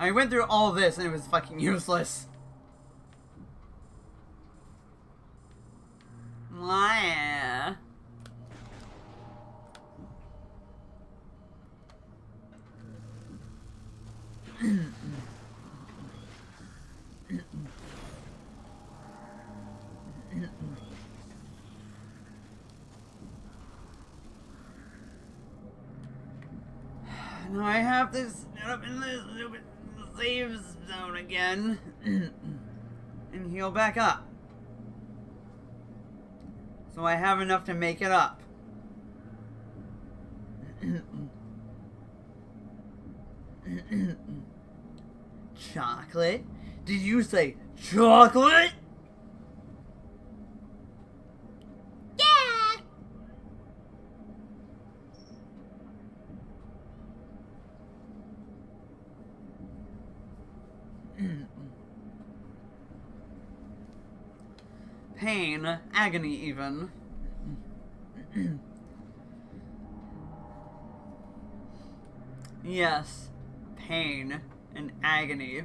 I went through all this and it was fucking useless. Why? Now I have to sit up in this stupid save zone again and heal back up. So I have enough to make it up. Chocolate? Did you say chocolate? Yeah. Pain, agony even. Yes, pain and agony.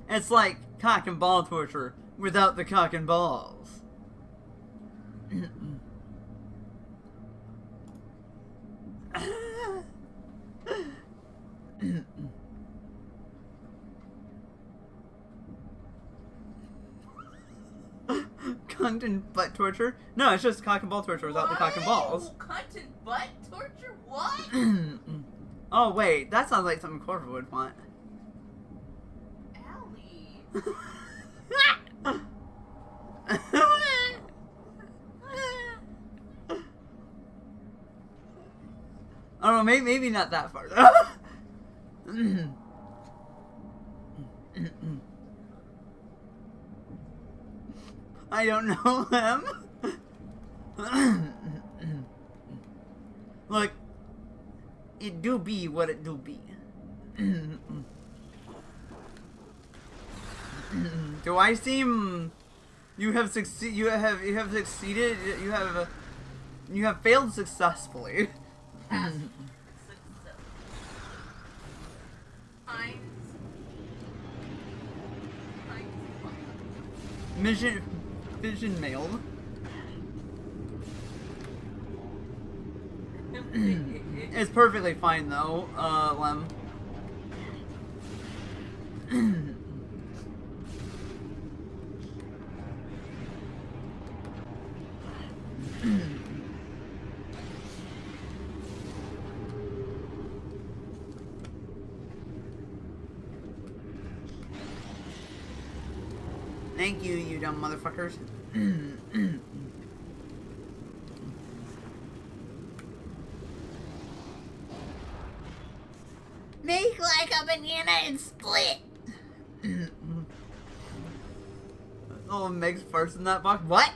It's like cock and ball torture without the cock and balls. Cunt and butt torture? No, it's just cock and ball torture without the cock and balls. Cunt and butt torture? What? Oh wait, that sounds like something Corvo would want. Allie. I don't know, maybe not that far though. I don't know him. Look, it do be what it do be. Do I seem? You have succeeded. You have succeeded. You have failed successfully. Vision mailed. It's perfectly fine though, Lem. Thank you, you dumb motherfuckers. Make like a banana and split. Oh, Meg's first in that box. What?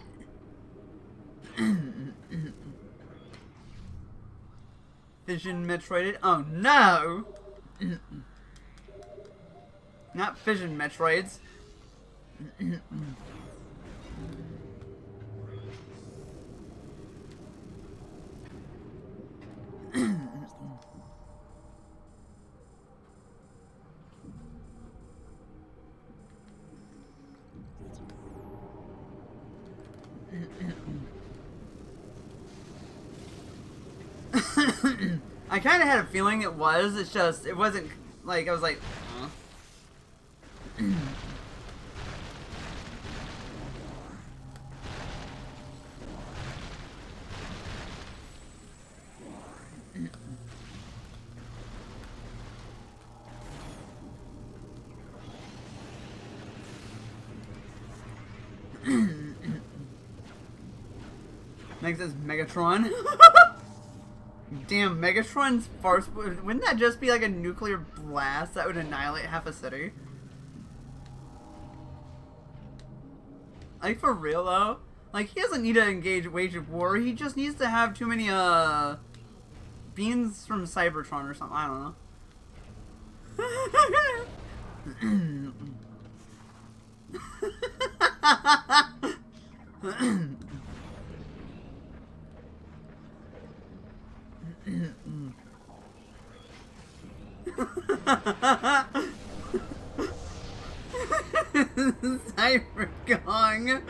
Fission Metroided. Oh no! Not fission Metroids. I kind of had a feeling it was. It's just, it wasn't like, I was like, huh? Next is Megatron. Damn, Megatron's farce. Wouldn't that just be like a nuclear blast that would annihilate half a city? Like, for real though? Like, he doesn't need to wage a war, he just needs to have too many, beans from Cybertron or something, I don't know. Cyber Gong.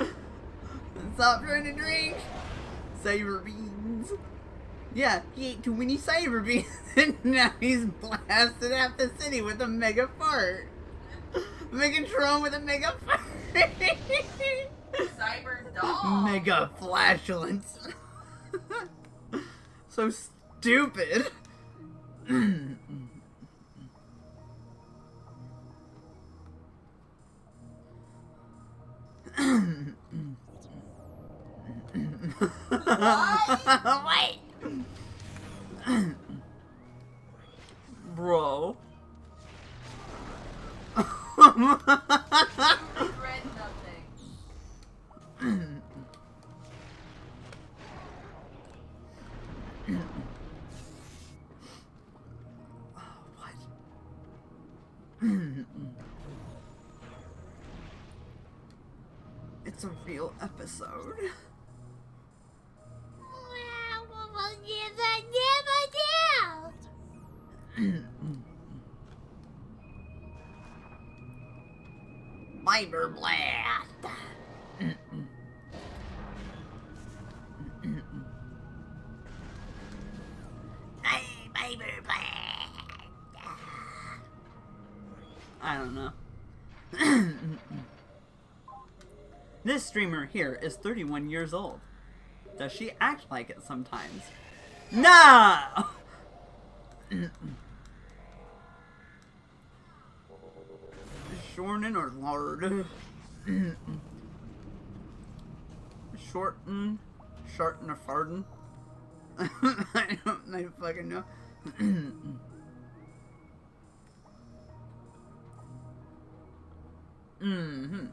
Stop trying to drink. Cyber beans. Yeah, he ate too many cyber beans and now he's blasted half the city with a mega fart. Megatron with a mega fart. Cyber dog. Mega flatulence. So stupid. Wait. What? It's a real episode. Fiber blast. Fiber blast. I don't know. This streamer here is 31 years old. Does she act like it sometimes? No! Shorten or lard? Shorten? Sharten or farden? I don't fucking know. Mm-hmm.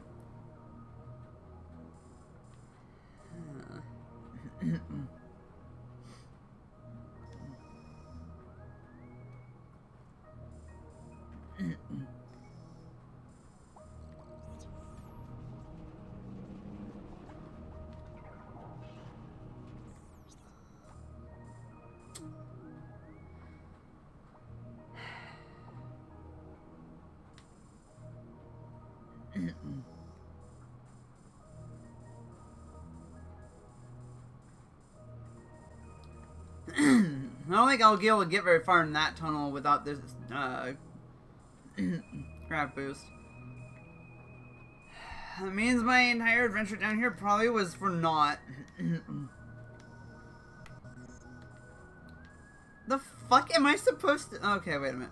I don't think I'll be able to get very far in that tunnel without this grab boost. That means my entire adventure down here probably was for naught. The fuck am I supposed to... Okay, wait a minute.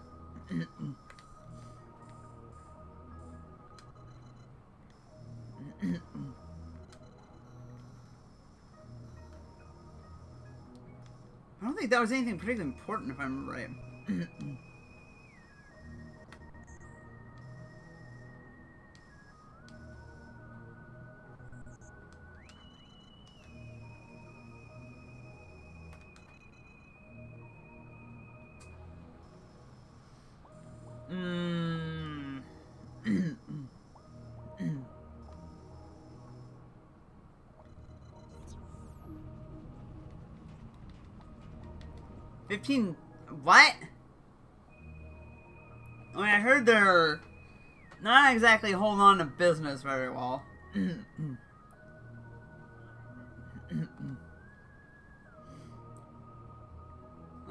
I don't think that was anything particularly important, if I remember right. $15... What? I mean, I heard they're not exactly holding on to business very well.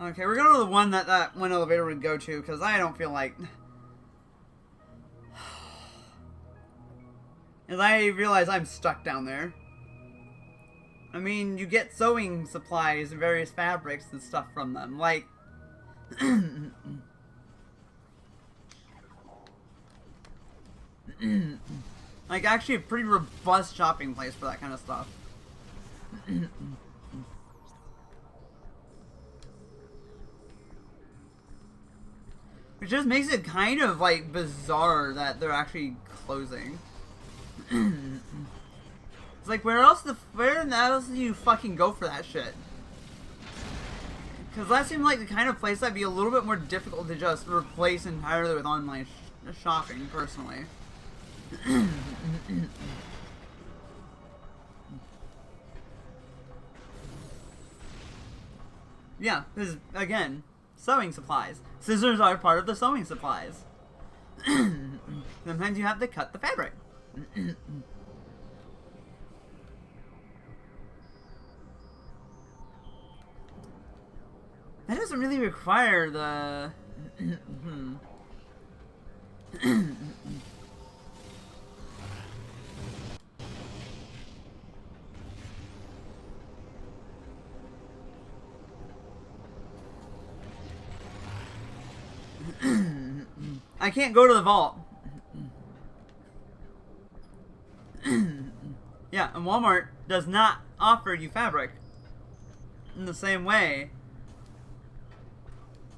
Okay, we're going to the one that one elevator would go to, because I don't feel like... As I realize I'm stuck down there. I mean, you get sewing supplies and various fabrics and stuff from them, like... like, actually a pretty robust shopping place for that kind of stuff. Which just makes it kind of, like, bizarre that they're actually closing. It's like, where else do you fucking go for that shit? Because that seemed like the kind of place that'd be a little bit more difficult to just replace entirely with online shopping, personally. Yeah, because, again, sewing supplies. Scissors are part of the sewing supplies. Sometimes you have to cut the fabric. That doesn't really require the... I can't go to the vault. Yeah, and Walmart does not offer you fabric in the same way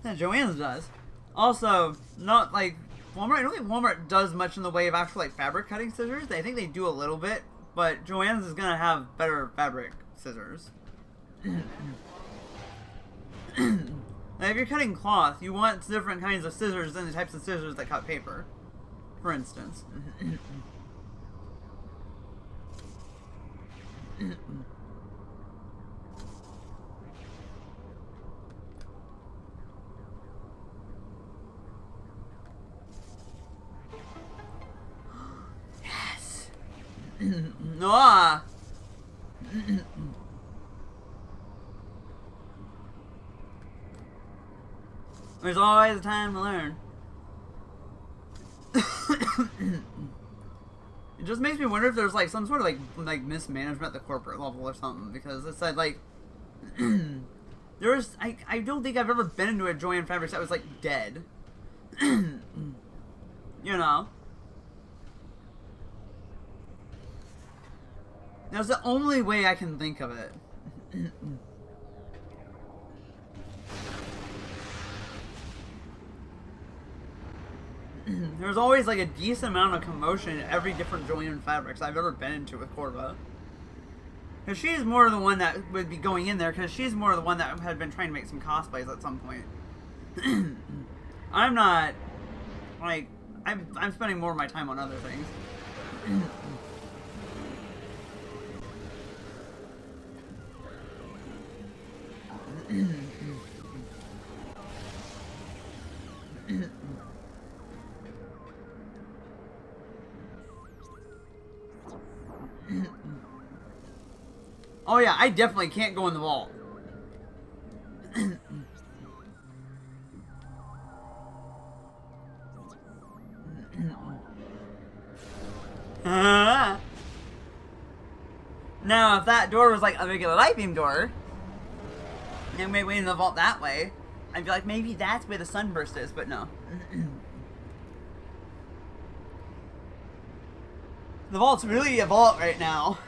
that Joann's does. Also, not like Walmart. I don't think Walmart does much in the way of actual like fabric cutting scissors. I think they do a little bit, but Joann's is gonna have better fabric scissors. Like if you're cutting cloth, you want different kinds of scissors than the types of scissors that cut paper, for instance. Yes. Ah. There's always a time to learn. It just makes me wonder if there's like some sort of like mismanagement at the corporate level or something, because it's like there's I don't think I've ever been into a Joy and Fabrics that was like dead. You know? That's the only way I can think of it. There's always like a decent amount of commotion in every different Joy and Fabrics I've ever been into with Corva. Because she's more the one that would be going in there, because she's more the one that had been trying to make some cosplays at some point. I'm not, like, I'm spending more of my time on other things. Oh yeah, I definitely can't go in the vault. Now, if that door was like a regular light beam door, and we went in the vault that way, I'd be like, maybe that's where the sunburst is, but no. The vault's really a vault right now.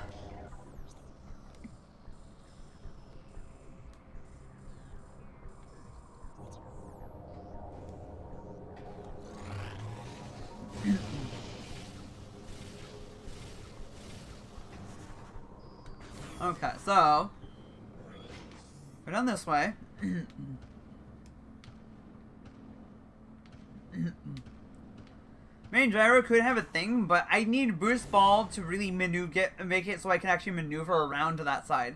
Okay, so go down this way. Main gyro could have a thing, but I need boost ball to really make it so I can actually maneuver around to that side.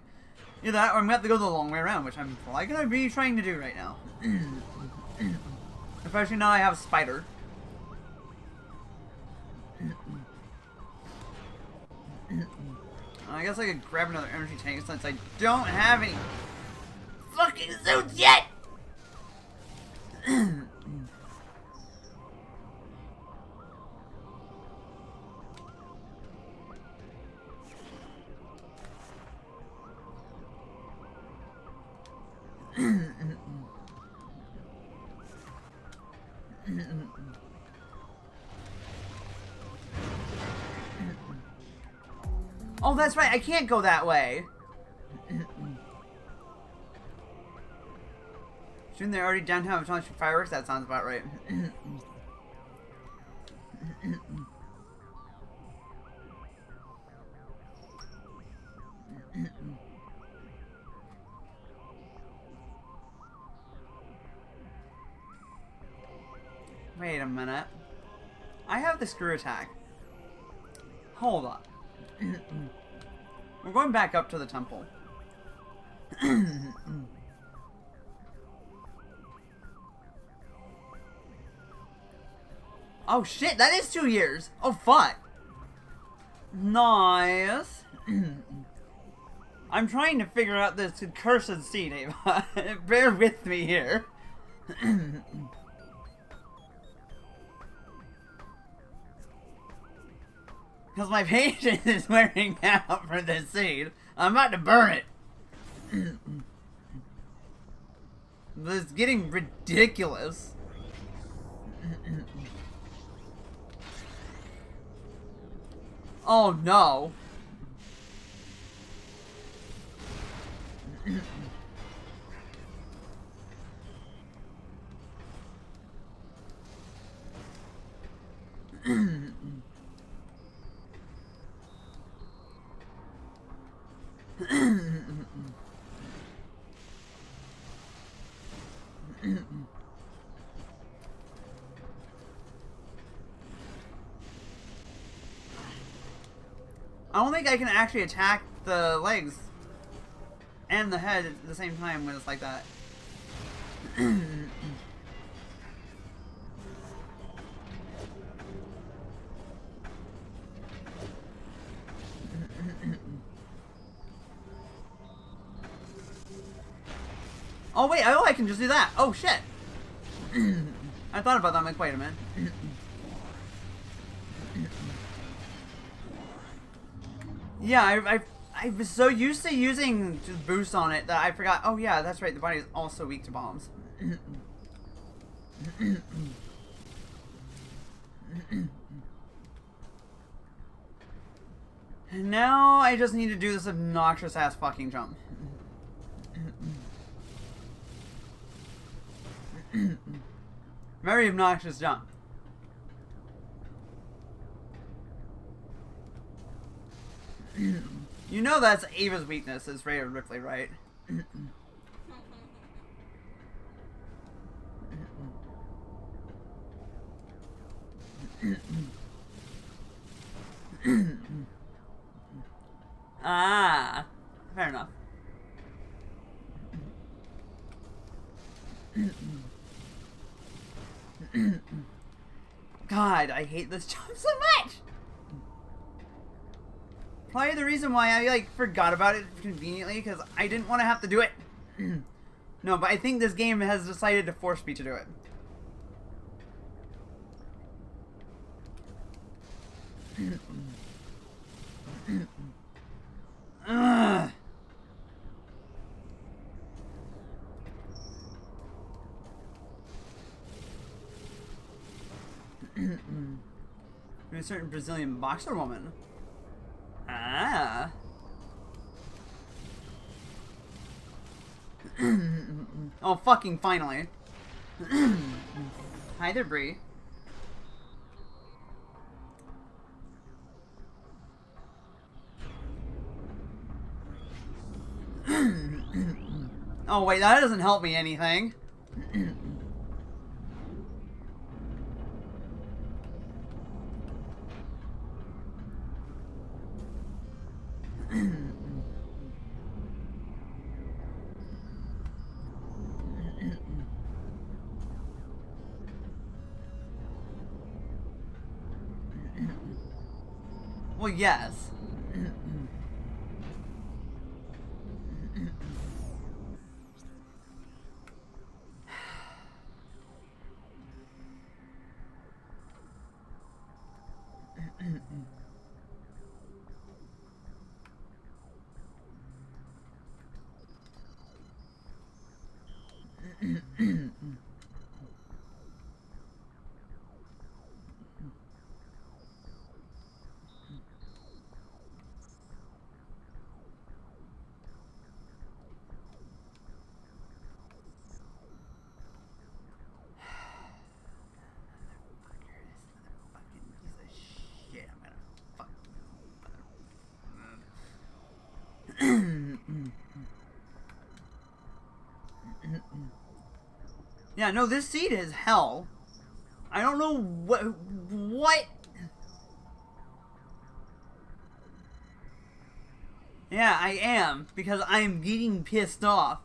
Either that, or I'm gonna have to go the long way around, which I'm probably gonna be trying to do right now. Especially now I have a spider. I guess I could grab another energy tank since I don't have any fucking suits yet! Oh, that's right, I can't go that way. Shouldn't they already downtown with launching fireworks? That sounds about right. Wait a minute. I have the screw attack. Hold on. We're going back up to the temple. Oh shit, that is 2 years. Oh fuck. Nice. I'm trying to figure out this cursed seed, Ava. Bear with me here. Because my patience is wearing out for this seed. I'm about to burn it. This is getting ridiculous. Oh no. I don't think I can actually attack the legs and the head at the same time when it's like that. Oh wait, I can just do that. Oh shit. I thought about that. I'm like, wait a minute. Yeah, I was so used to using just boost on it that I forgot. Oh yeah, that's right. The body is also weak to bombs. And now I just need to do this obnoxious ass fucking jump. Very obnoxious jump. You know that's Ava's weakness is Ray of Ripley, right? Ah, fair enough. God, I hate this jump so much! Probably the reason why I, like, forgot about it conveniently, because I didn't want to have to do it. No, but I think this game has decided to force me to do it. Ugh. A certain Brazilian boxer woman. Ah. Oh, fucking finally. Hi there, Bree. Oh, wait, that doesn't help me anything. Well, yes. Yeah, no, this seed is hell. I don't know what? Yeah, I am, because I'm getting pissed off.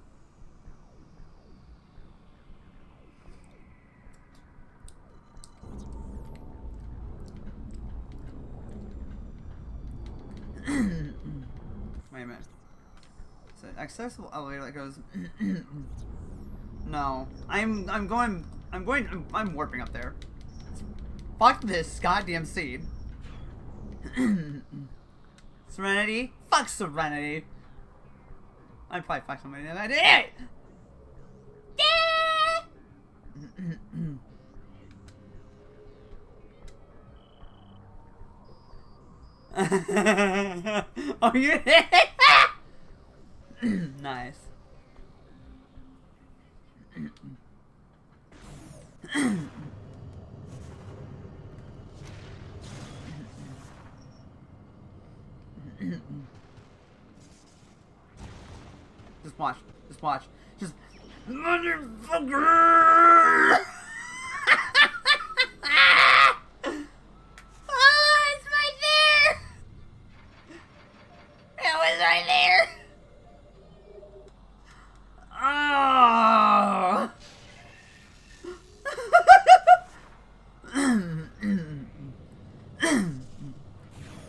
Wait a minute. Is it accessible elevator that goes? No, I'm warping up there. Fuck this goddamn seed. Serenity? Fuck Serenity. I'd probably fuck somebody if I did it. Oh, you did it? Nice. Just watch. Just watch. Just Motherfucker! Oh, it's right there! It was right there! Oh!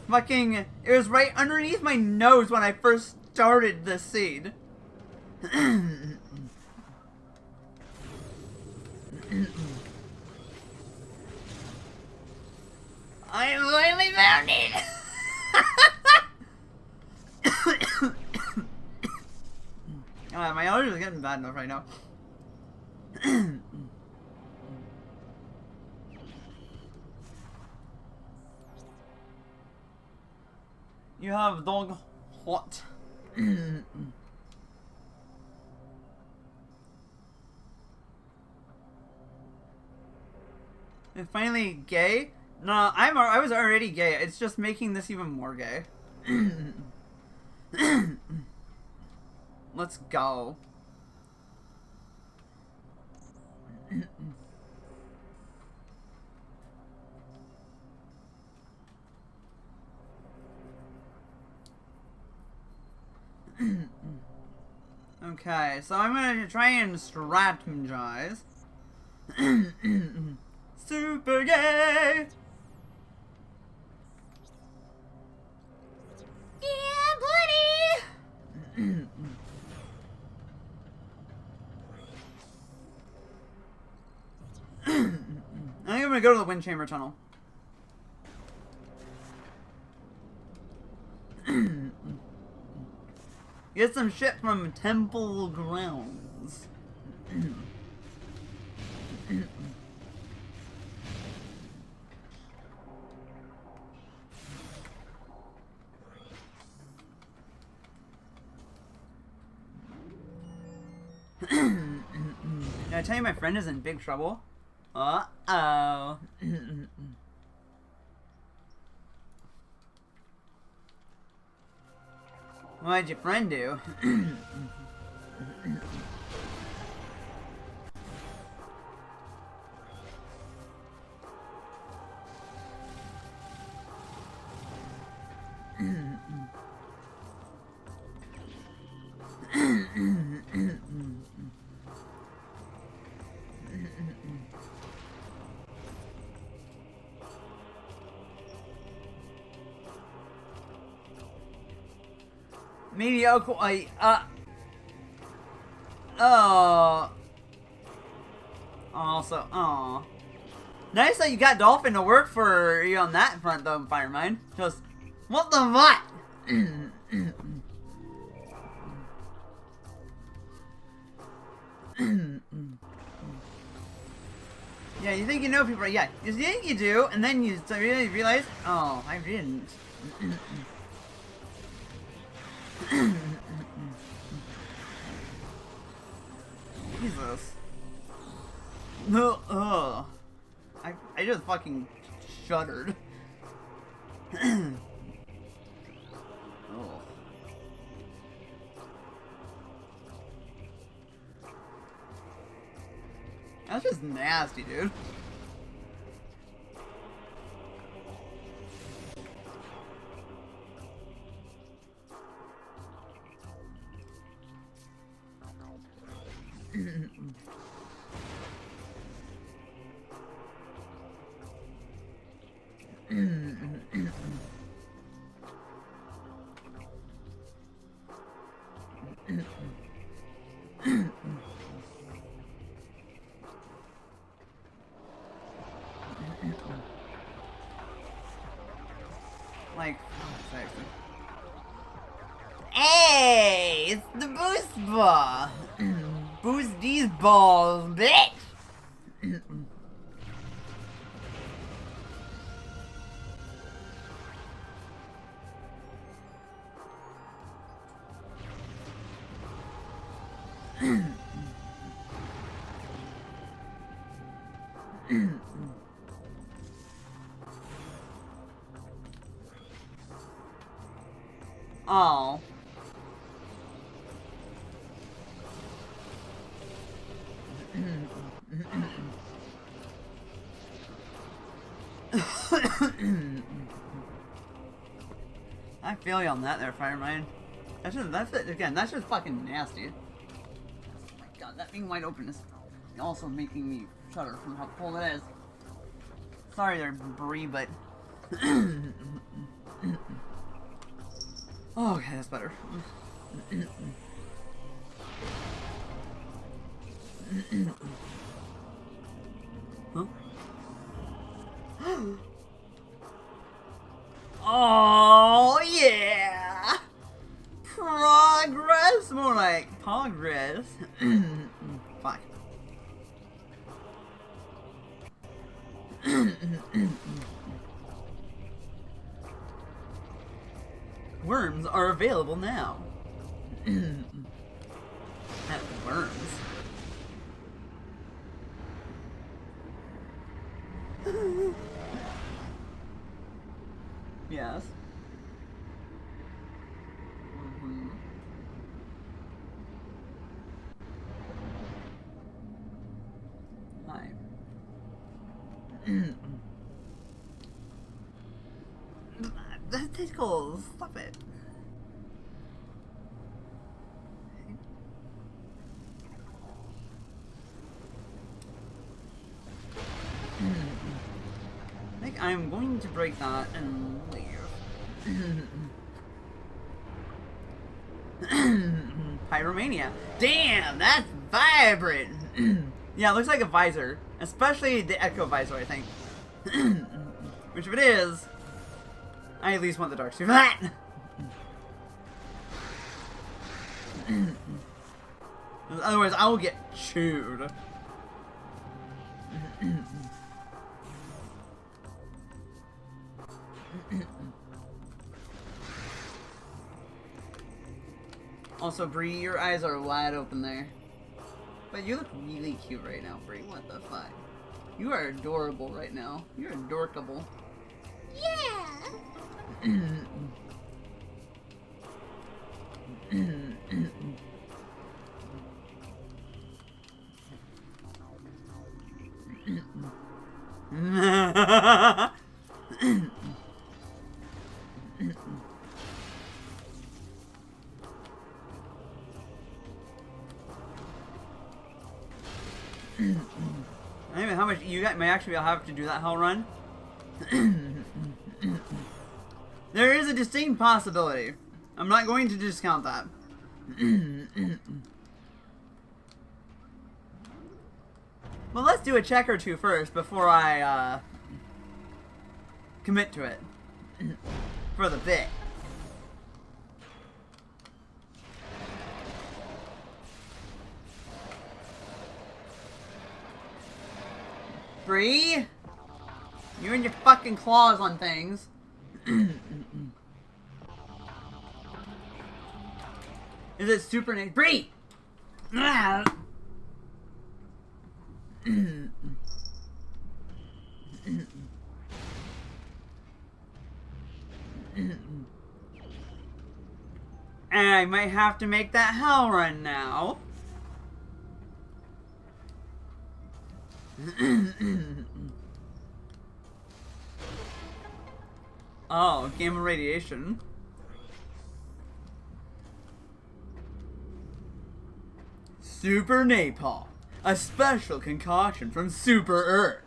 Fucking, it was right underneath my nose when I first started this scene. I finally found it! My allergies are getting bad enough right now. You have dog hot. And finally gay? No, I was already gay. It's just making this even more gay. Let's go. Okay, so I'm gonna try and strategize. Super gay! Yeah, buddy! I think I'm gonna go to the wind chamber tunnel. Get some shit from temple grounds. Did I tell you my friend is in big trouble? Uh-oh. What'd your friend do? Mediocre. Also, nice that you got Dolphin to work for you on that front, though, Firemind. Just, what the fuck? Yeah, you think you know people, yeah, you think you do, and then you really realize, oh, I didn't. Jesus. No, I just fucking shuddered. Oh. That's just nasty, dude. Like, hey, it's the boost ball. Boost these balls, bitch. Oh. I feel you on that there, Firemine. That's just fucking nasty. Oh my god, that being wide open is also making me shudder from how cold it is. Sorry there, Bree, but... Oh, okay, that's better. Huh? Oh, yeah! Progress! More like progress. Fuck. Worms are available now. Worms. Yes. Hi. That tickles. Stop it. I think I'm going to break that and leave. Pyromania. Damn, that's vibrant. Yeah, it looks like a visor. Especially the Echo visor, I think. Which if it is, I at least want the dark suit for that. Otherwise, I will get chewed. Also, Bree, your eyes are wide open there. But you look really cute right now, Bree. What the fuck? You are adorable right now. You're adorkable. Yeah. I don't know how much you guys may actually have to do that hell run. There is a distinct possibility. I'm not going to discount that. Well, let's do a check or two first before I commit to it for the bit. Bree, you and your fucking claws on things. Is it super nice? Bree! And I might have to make that hell run now. Oh, gamma radiation. Super Napalm, a special concoction from Super Earth.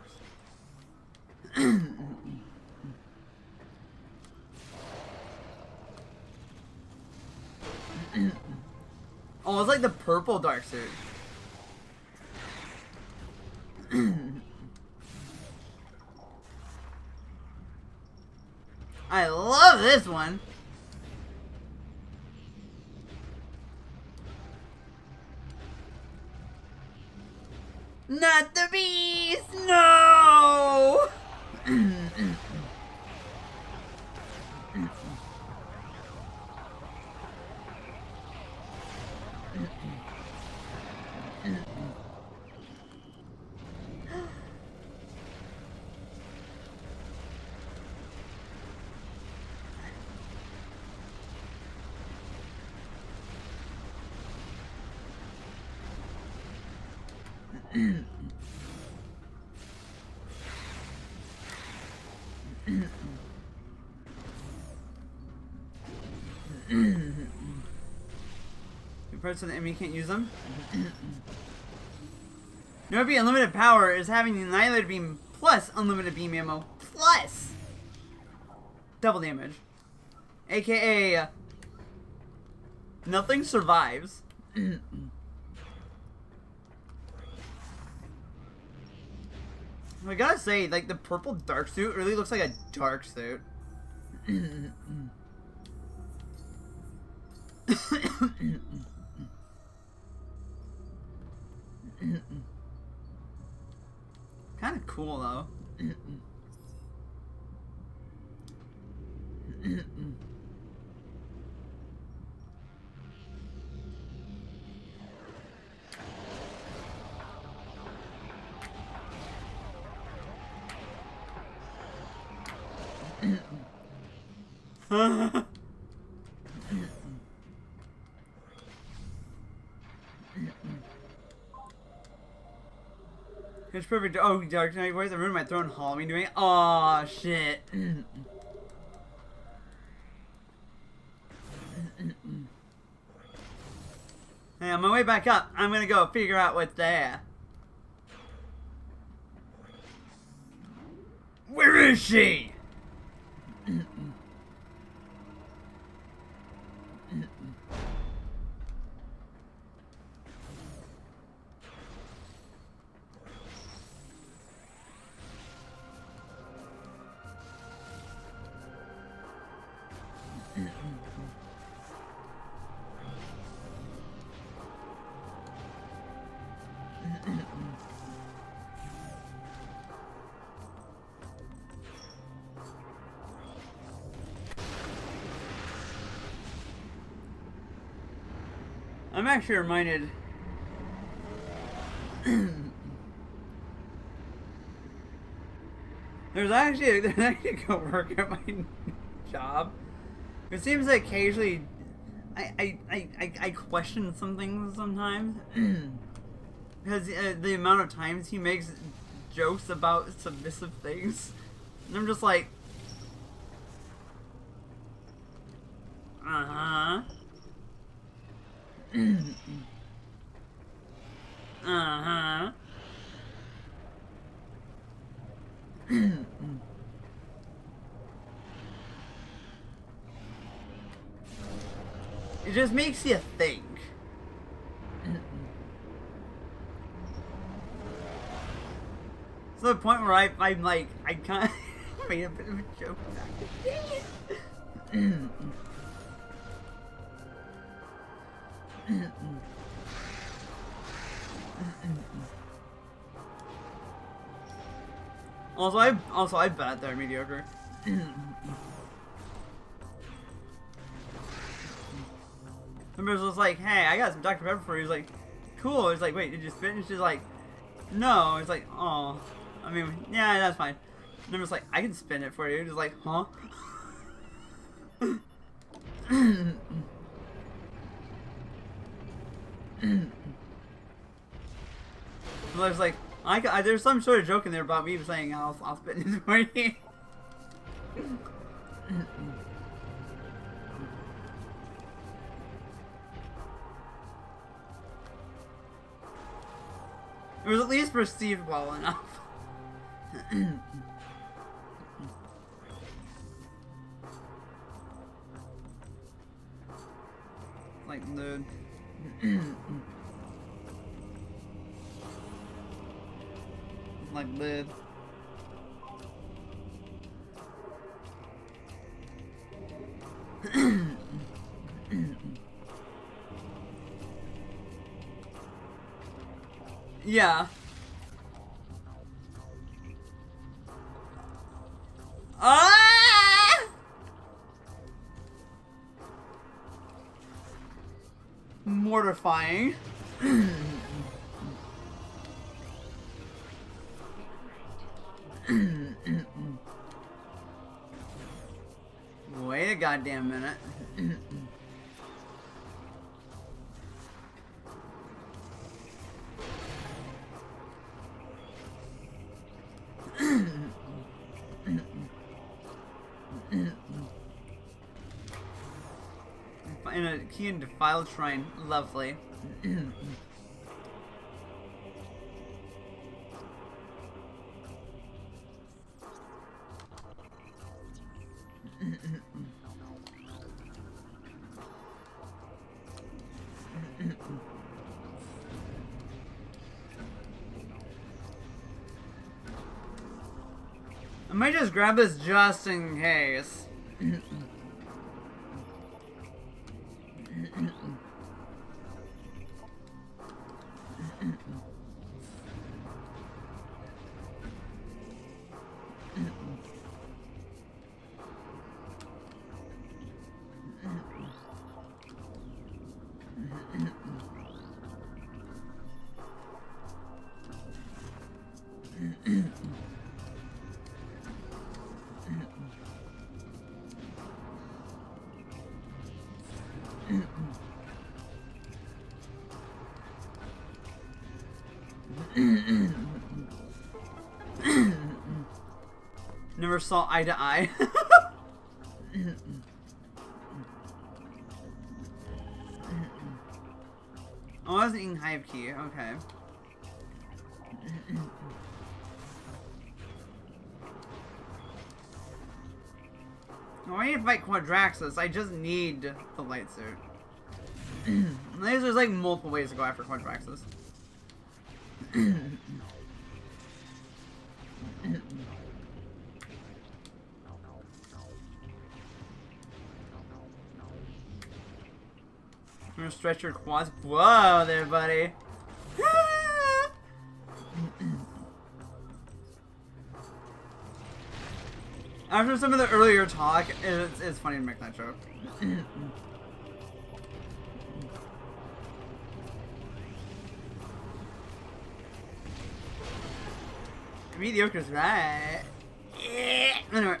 Oh, it's like the purple dark suit. I love this one. Not the beast! No! parts so the enemy can't use them. No, it'd be unlimited power is having the Annihilator Beam plus unlimited beam ammo plus double damage. AKA nothing survives. I gotta say, like, the purple dark suit really looks like a dark suit. Kind of cool, though. It's perfect. Oh, Dark Knight voice. I ruined my throat in Halloween doing it. Aw, shit. Hey, on my way back up, I'm gonna go figure out what's there. Where is she? I'm actually reminded. there's actually a coworker at my job. It seems like occasionally I question some things sometimes because the amount of times he makes jokes about submissive things, and I'm just like, uh-huh. Uh-huh. It just makes you think. To the point where I'm like, I kind of made a bit of a joke about it. Also I bet they're mediocre. Remember, was like, hey, I got some Dr. Pepper for you. He's like, cool. He's like, wait, did you spit? And she's like, no. He's like, oh, I mean, yeah, that's fine. And I'm just like, I can spin it for you. He's like, huh? I was like, there's some sort of joke in there about me saying I'll spit it for you. It was at least perceived well enough. Like, dude. Like, lid. Yeah. Ah! Mortifying. Wait a goddamn minute. key and defiled shrine. Lovely. I might just grab this just in case. Never saw eye to eye. Oh, I was eating Hive Key. Okay. Oh, I need to fight Quadraxis. I just need the light suit. There's like multiple ways to go after Quadraxis. I'm gonna stretch your quads. Whoa there, buddy. After some of the earlier talk, it's funny to make that joke. Mediocre's right. Anyway.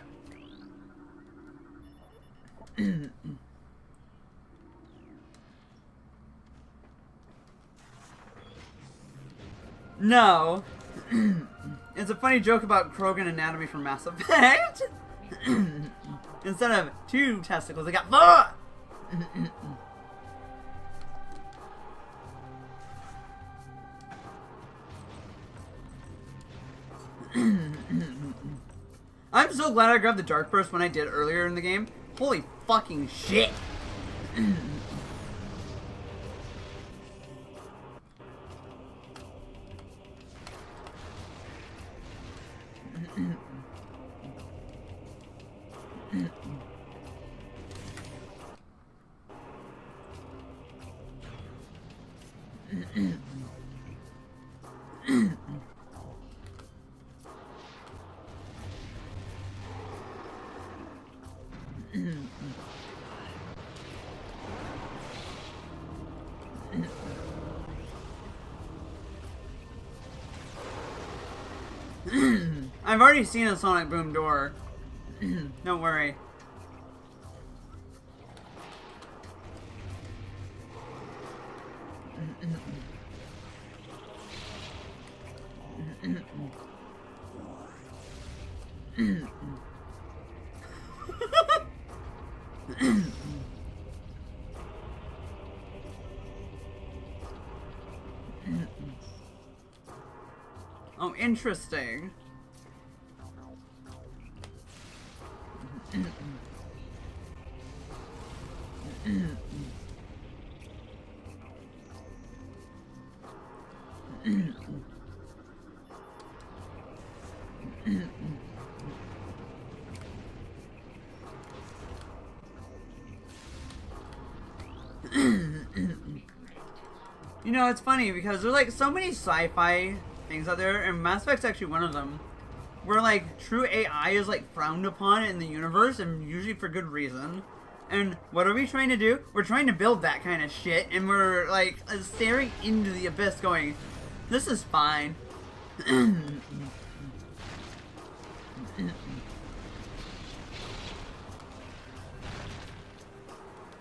No. It's a funny joke about Krogan anatomy from Mass Effect. Instead of 2 testicles, I got 4! I'm so glad I grabbed the Dark Burst when I did earlier in the game. Holy fucking shit! I've already seen a Sonic Boom door. Don't worry. Oh, interesting. You know, it's funny because there's like so many sci-fi things out there, and Mass Effect's actually one of them, where like true AI is like frowned upon in the universe, and usually for good reason. And what are we trying to do? We're trying to build that kind of shit, and we're like staring into the abyss going, this is fine.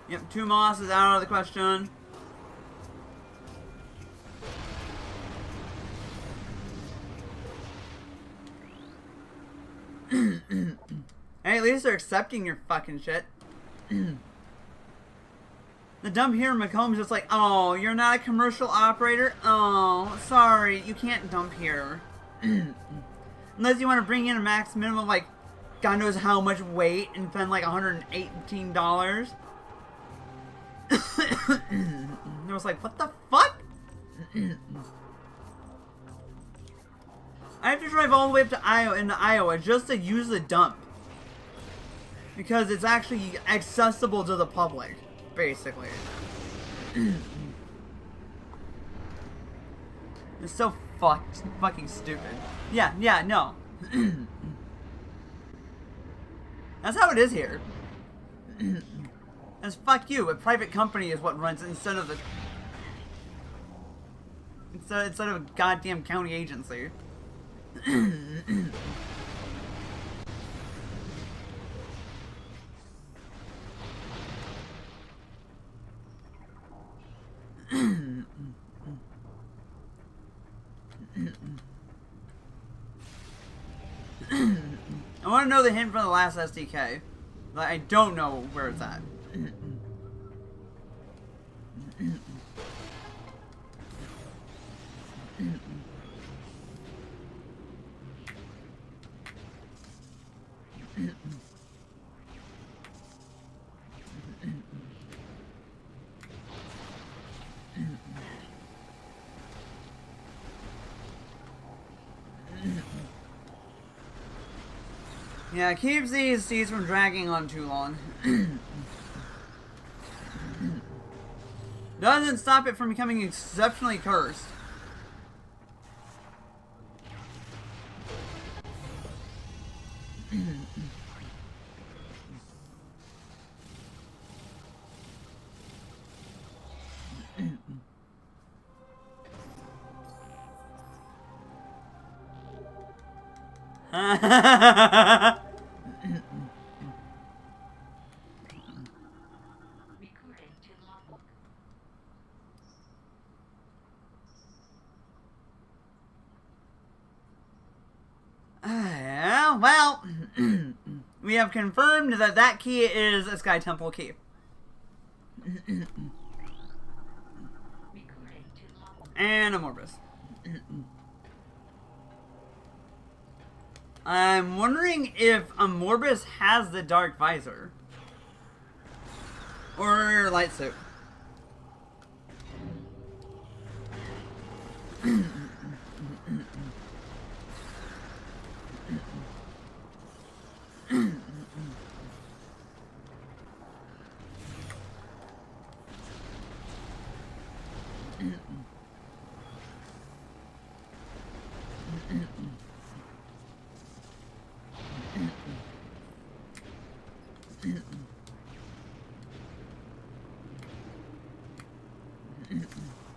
Yep, 2 Moss is out of the question. Hey, at least they're accepting your fucking shit. The dump here in Macomb's just like, oh, you're not a commercial operator? Oh, sorry, you can't dump here. Unless you want to bring in a max minimum of like, God knows how much weight and spend like $118. And I was like, what the fuck? I have to drive all the way up to Iowa just to use the dump. Because it's actually accessible to the public, basically. It's so fucking stupid. Yeah, no. That's how it is here. As fuck you, a private company is what runs it instead of a goddamn county agency. I want to know the hint from the last SDK. But I don't know where it's at. Yeah, it keeps these seeds from dragging on too long. Doesn't stop it from becoming exceptionally cursed. Well, we have confirmed that that key is a Sky Temple key. And a Morbus. I'm wondering if a Morbus has the Dark Visor. Or Light Suit.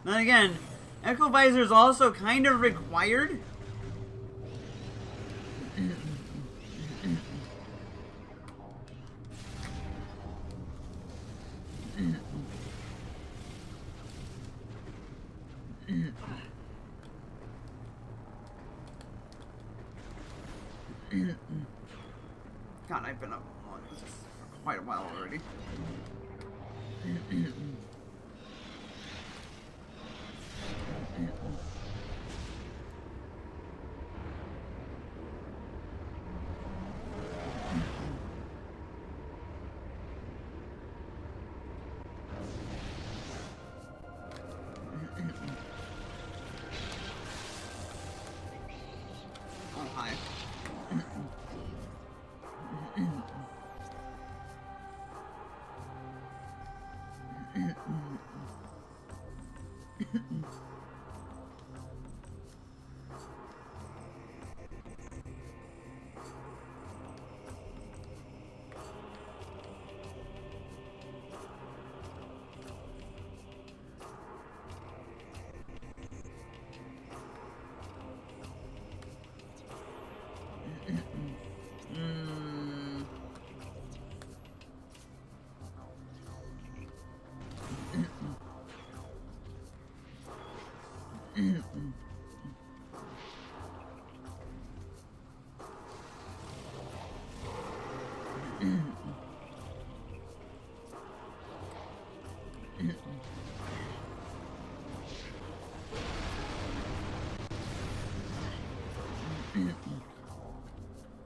Then again, Echo Visor is also kind of required. God, I've been up on this for quite a while already. Oh, hi.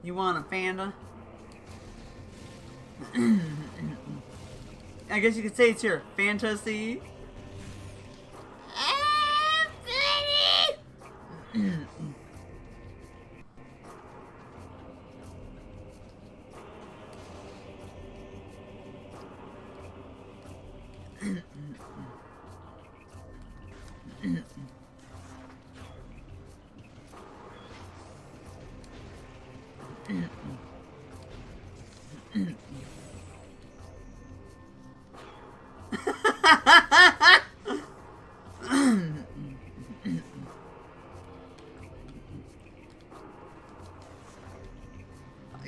You want a Fanta? I guess you could say it's your fantasy.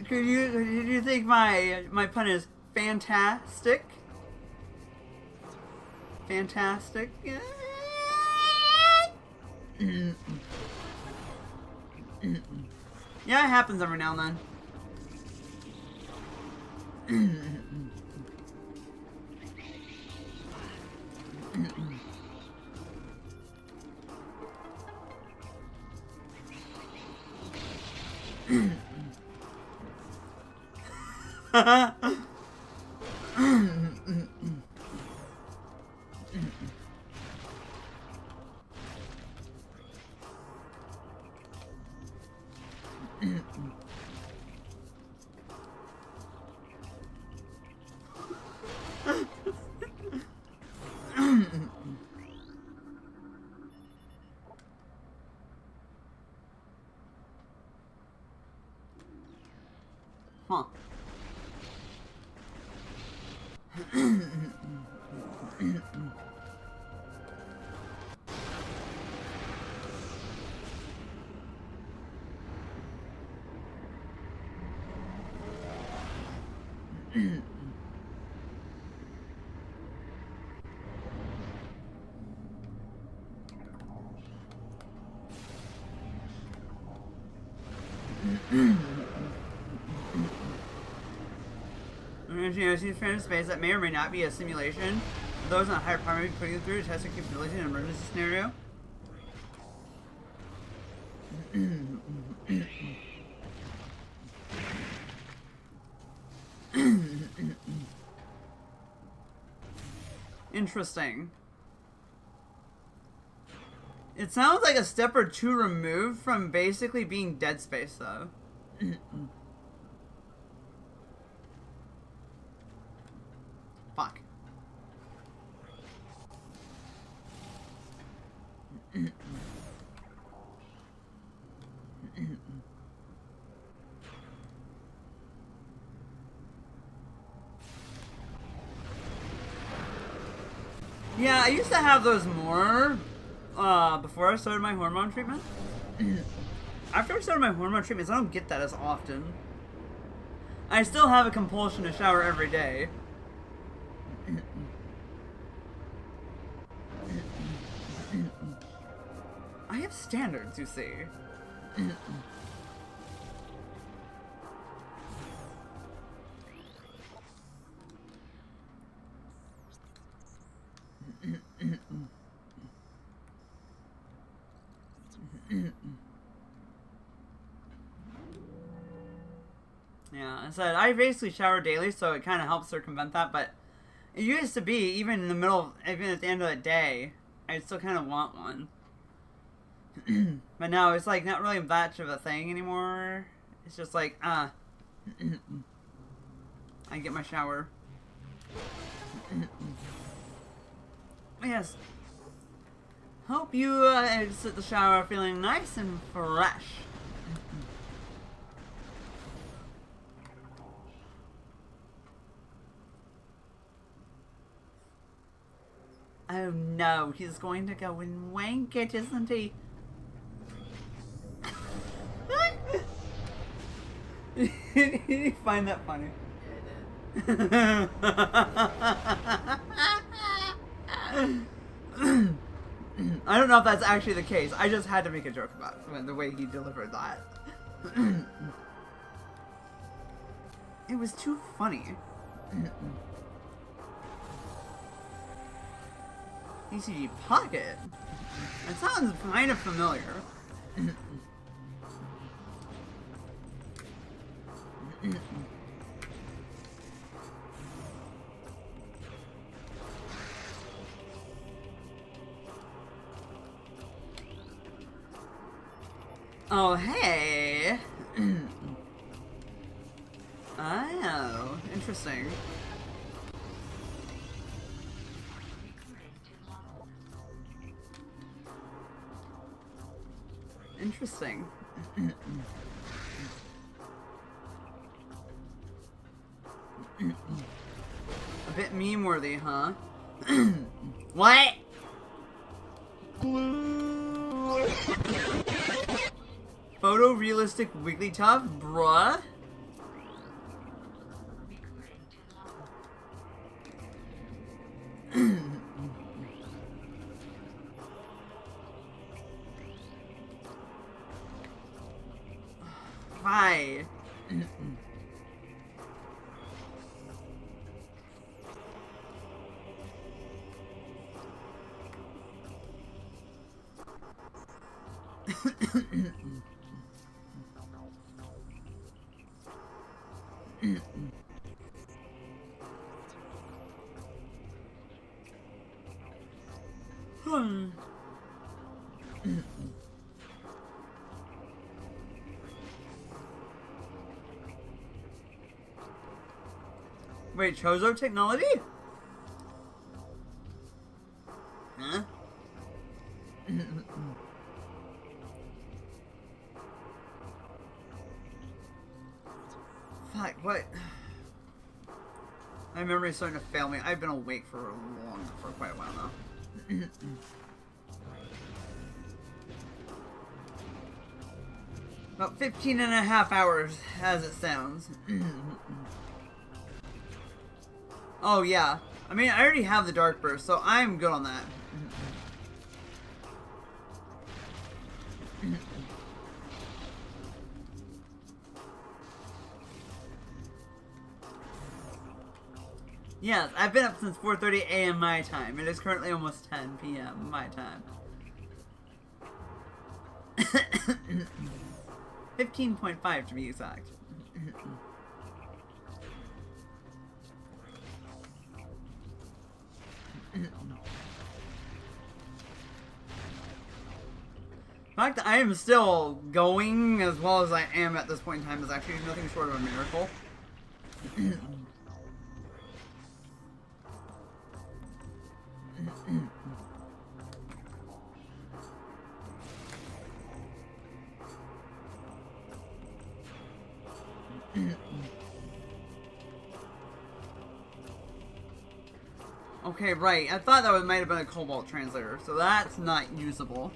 Did you think my pun is fantastic? Fantastic? Yeah, it happens every now and then. Huh. I've seen friends space that may or may not be a simulation. Those on higher power may be putting them through to test their capability in an emergency scenario. Interesting. It sounds like a step or two removed from basically being Dead Space, though. Fuck. Yeah, I used to have those more before I started my hormone treatment. After I started my hormone treatments, I don't get that as often. I still have a compulsion to shower every day. I have standards, you see. Yeah, I said I basically shower daily, so it kind of helps circumvent that, but it used to be, even in the middle, even at the end of the day, I still kind of want one. But now it's like not really much of a thing anymore. It's just like, I get my shower. Yes. Hope you exit the shower feeling nice and fresh. Oh no, he's going to go and wank it, isn't he? Did you find that funny? Yeah, I don't know if that's actually the case. I just had to make a joke about the way he delivered that. It was too funny. ECG Pocket? That sounds kind of familiar. Oh, hey! Oh, interesting. Interesting. A bit meme-worthy, huh? What? Photorealistic Wigglytuff? Bruh? Why? Wait, Chozo technology? Huh? Fuck, what? My memory's starting to fail me. I've been awake for quite a while now. About 15 and a half hours, as it sounds. Oh, yeah. I mean, I already have the Dark Burst, so I'm good on that. Yes, I've been up since 4:30 a.m. my time. It is currently almost 10 p.m. my time. 15.5 to be exact. The fact that I am still going as well as I am at this point in time is actually nothing short of a miracle. Okay, right. I thought that might have been a Cobalt translator, so that's not usable.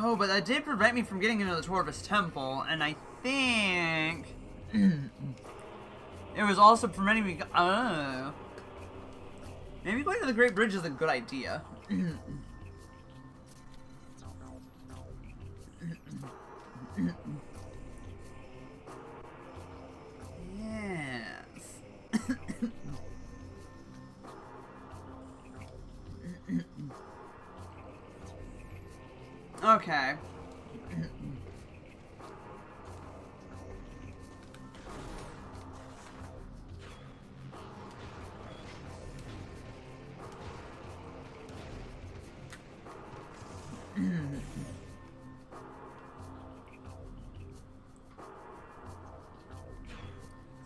Oh, but that did prevent me from getting into the Torvus Temple, and I think it was also preventing me. Oh, maybe going to the Great Bridge is a good idea. Yes. Okay.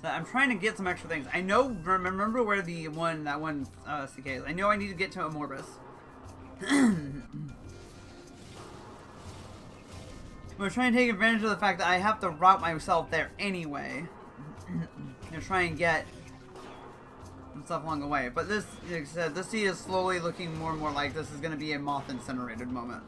So I'm trying to get some extra things. I know, remember where that one CK is. I know I need to get to Amorbus. We're trying to take advantage of the fact that I have to route myself there anyway. To try and get and stuff along the way. But this, like I said, this seed is slowly looking more and more like this is going to be a moth incinerated moment.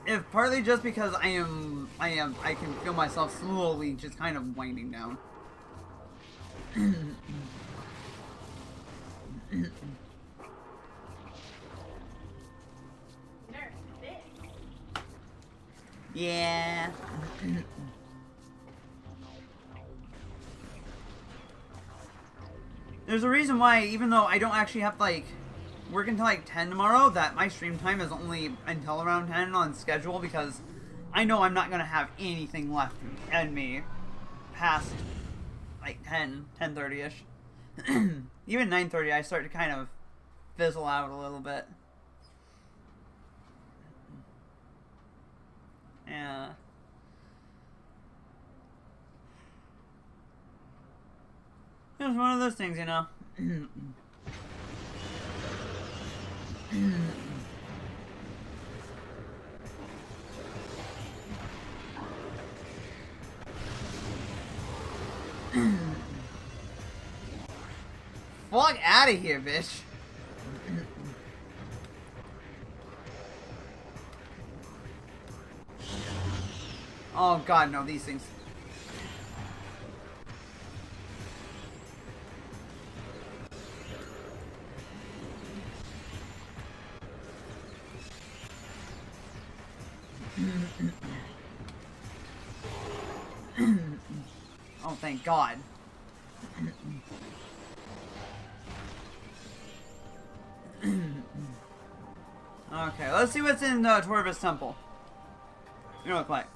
If partly just because I can feel myself slowly just kind of winding down. Yeah. There's a reason why, even though I don't actually have to, like, work until, like, 10 tomorrow, that my stream time is only until around 10 on schedule, because I know I'm not going to have anything left in me past, like, 10:30-ish. Even 9:30, I start to kind of fizzle out a little bit. Yeah. It was one of those things, you know. Fuck out of here, bitch. Oh god, no, these things. Oh, thank God. Okay, let's see what's in Torvus Temple. You know what, like.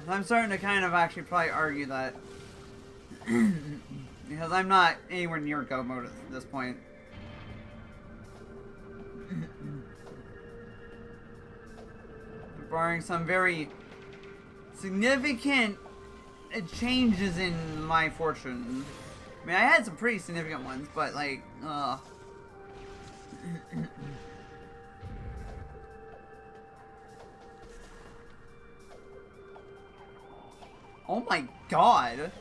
I'm starting to kind of actually probably argue that because I'm not anywhere near go mode at this point. Barring some very significant changes in my fortune. I mean, I had some pretty significant ones, but like, oh my God.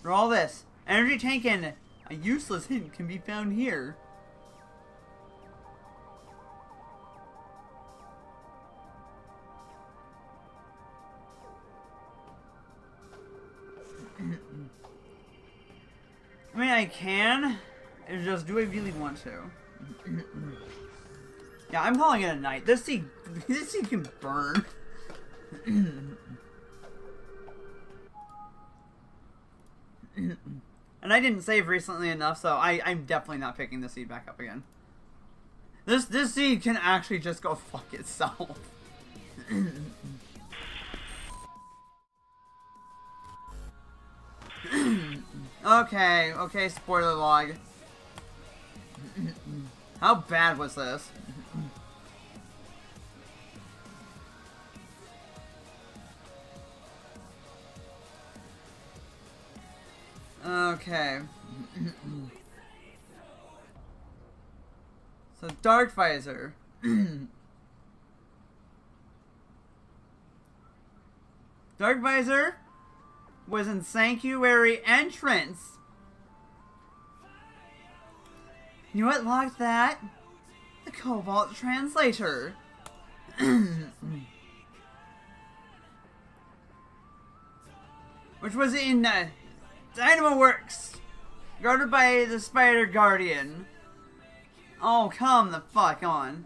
For all this, energy tank and a useless hint can be found here. I mean, I can. It's just, do I really want to? Yeah, I'm calling it a night. This seed can burn. And I didn't save recently enough, so I'm definitely not picking the seed back up again. This seed can actually just go fuck itself. Okay, spoiler log. How bad was this? Okay. So, Dark Visor. Dark Visor was in Sanctuary entrance. You know what locked that? The Cobalt Translator. Which was in Dynamo Works, guarded by the Spider Guardian. Oh, come the fuck on.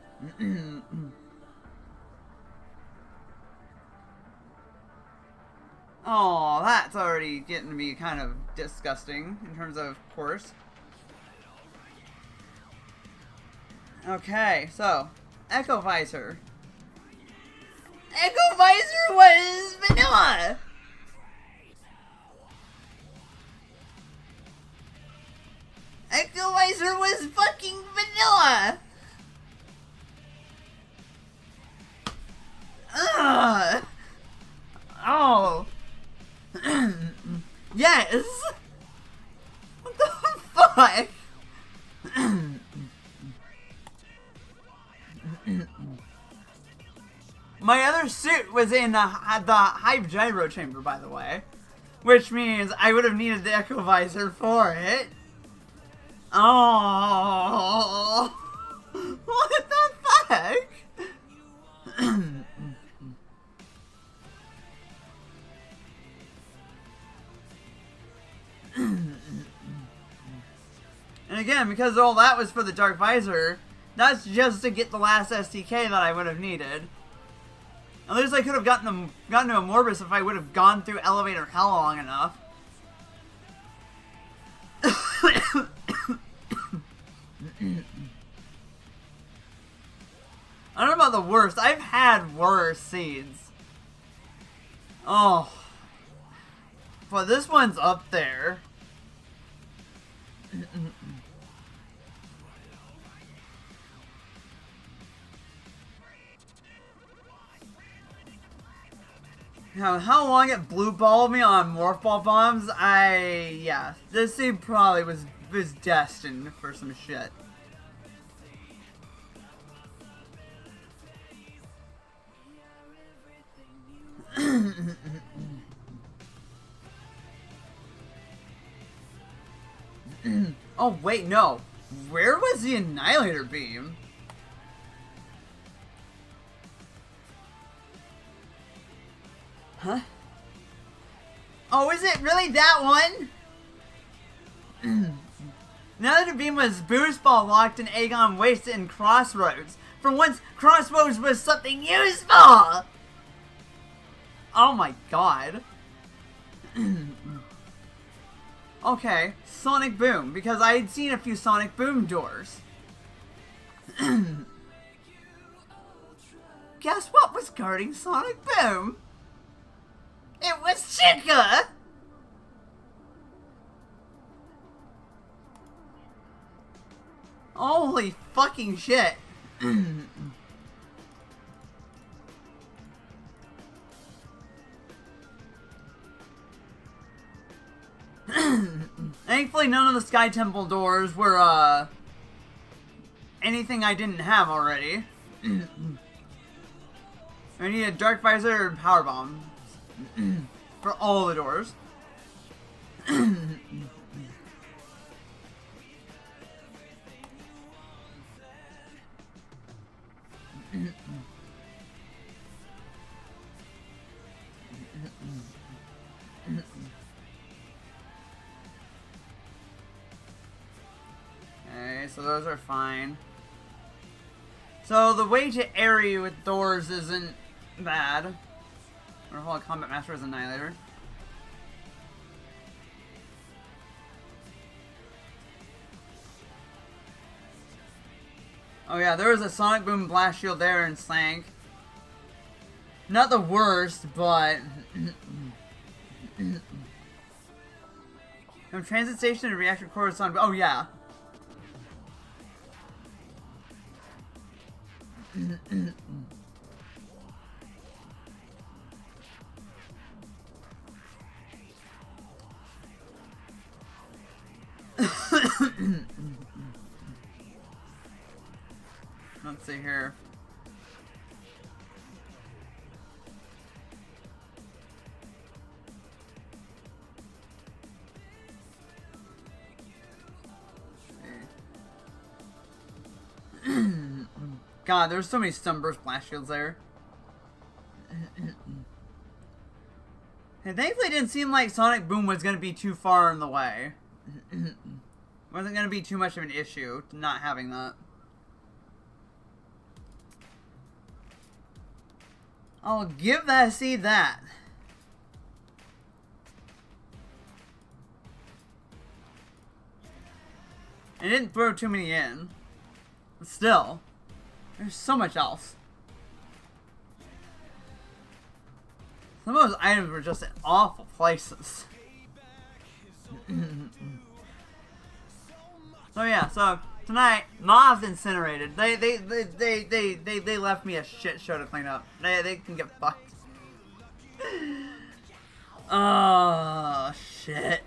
Oh, that's already getting to be kind of disgusting in terms of course. Okay, so Echo Visor. Echo Visor was vanilla. Echo Visor was fucking vanilla. Ugh. Oh. Yes. What the fuck? My other suit was in the Hype Gyro Chamber, by the way. Which means I would have needed the Echo Visor for it. Oh. What the fuck? And again, because all that was for the Dark Visor, that's just to get the last STK that I would have needed. At least I could have gotten to a Morbus if I would have gone through Elevator Hell long enough. I don't know about the worst. I've had worse seeds. Oh. But this one's up there. Now, how long it blue balled me on Morph Ball Bombs, yeah. This seed probably was destined for some shit. Oh, wait, no. Where was the Annihilator Beam? Huh? Oh, is it really that one? Annihilator Beam was Boost Ball locked in Aegon Waste and Crossroads. For once, Crossroads was something useful! Oh my god. Okay, Sonic Boom, because I had seen a few Sonic Boom doors. Guess what was guarding Sonic Boom? It was Chica! Holy fucking shit. Thankfully, none of the Sky Temple doors were, anything I didn't have already. I need a Dark Visor and Power Bomb for all the doors. Okay, so those are fine. So the way to area with doors isn't bad. Or hold Combat Master as Annihilator. Oh yeah, there was a Sonic Boom Blast Shield there and sank. Not the worst, but... From Transit Station to Reactor Core with Sonic... Oh yeah. Let's see here. God, there's so many Sunburst Blast Shields there. And thankfully it didn't seem like Sonic Boom was going to be too far in the way. Wasn't going to be too much of an issue not having that. I'll give that seed that. And it didn't throw too many in. But still, there's so much else. Some of those items were just in awful places. So yeah, so tonight, Mob's incinerated. They left me a shit show to clean up. They can get fucked. Oh shit.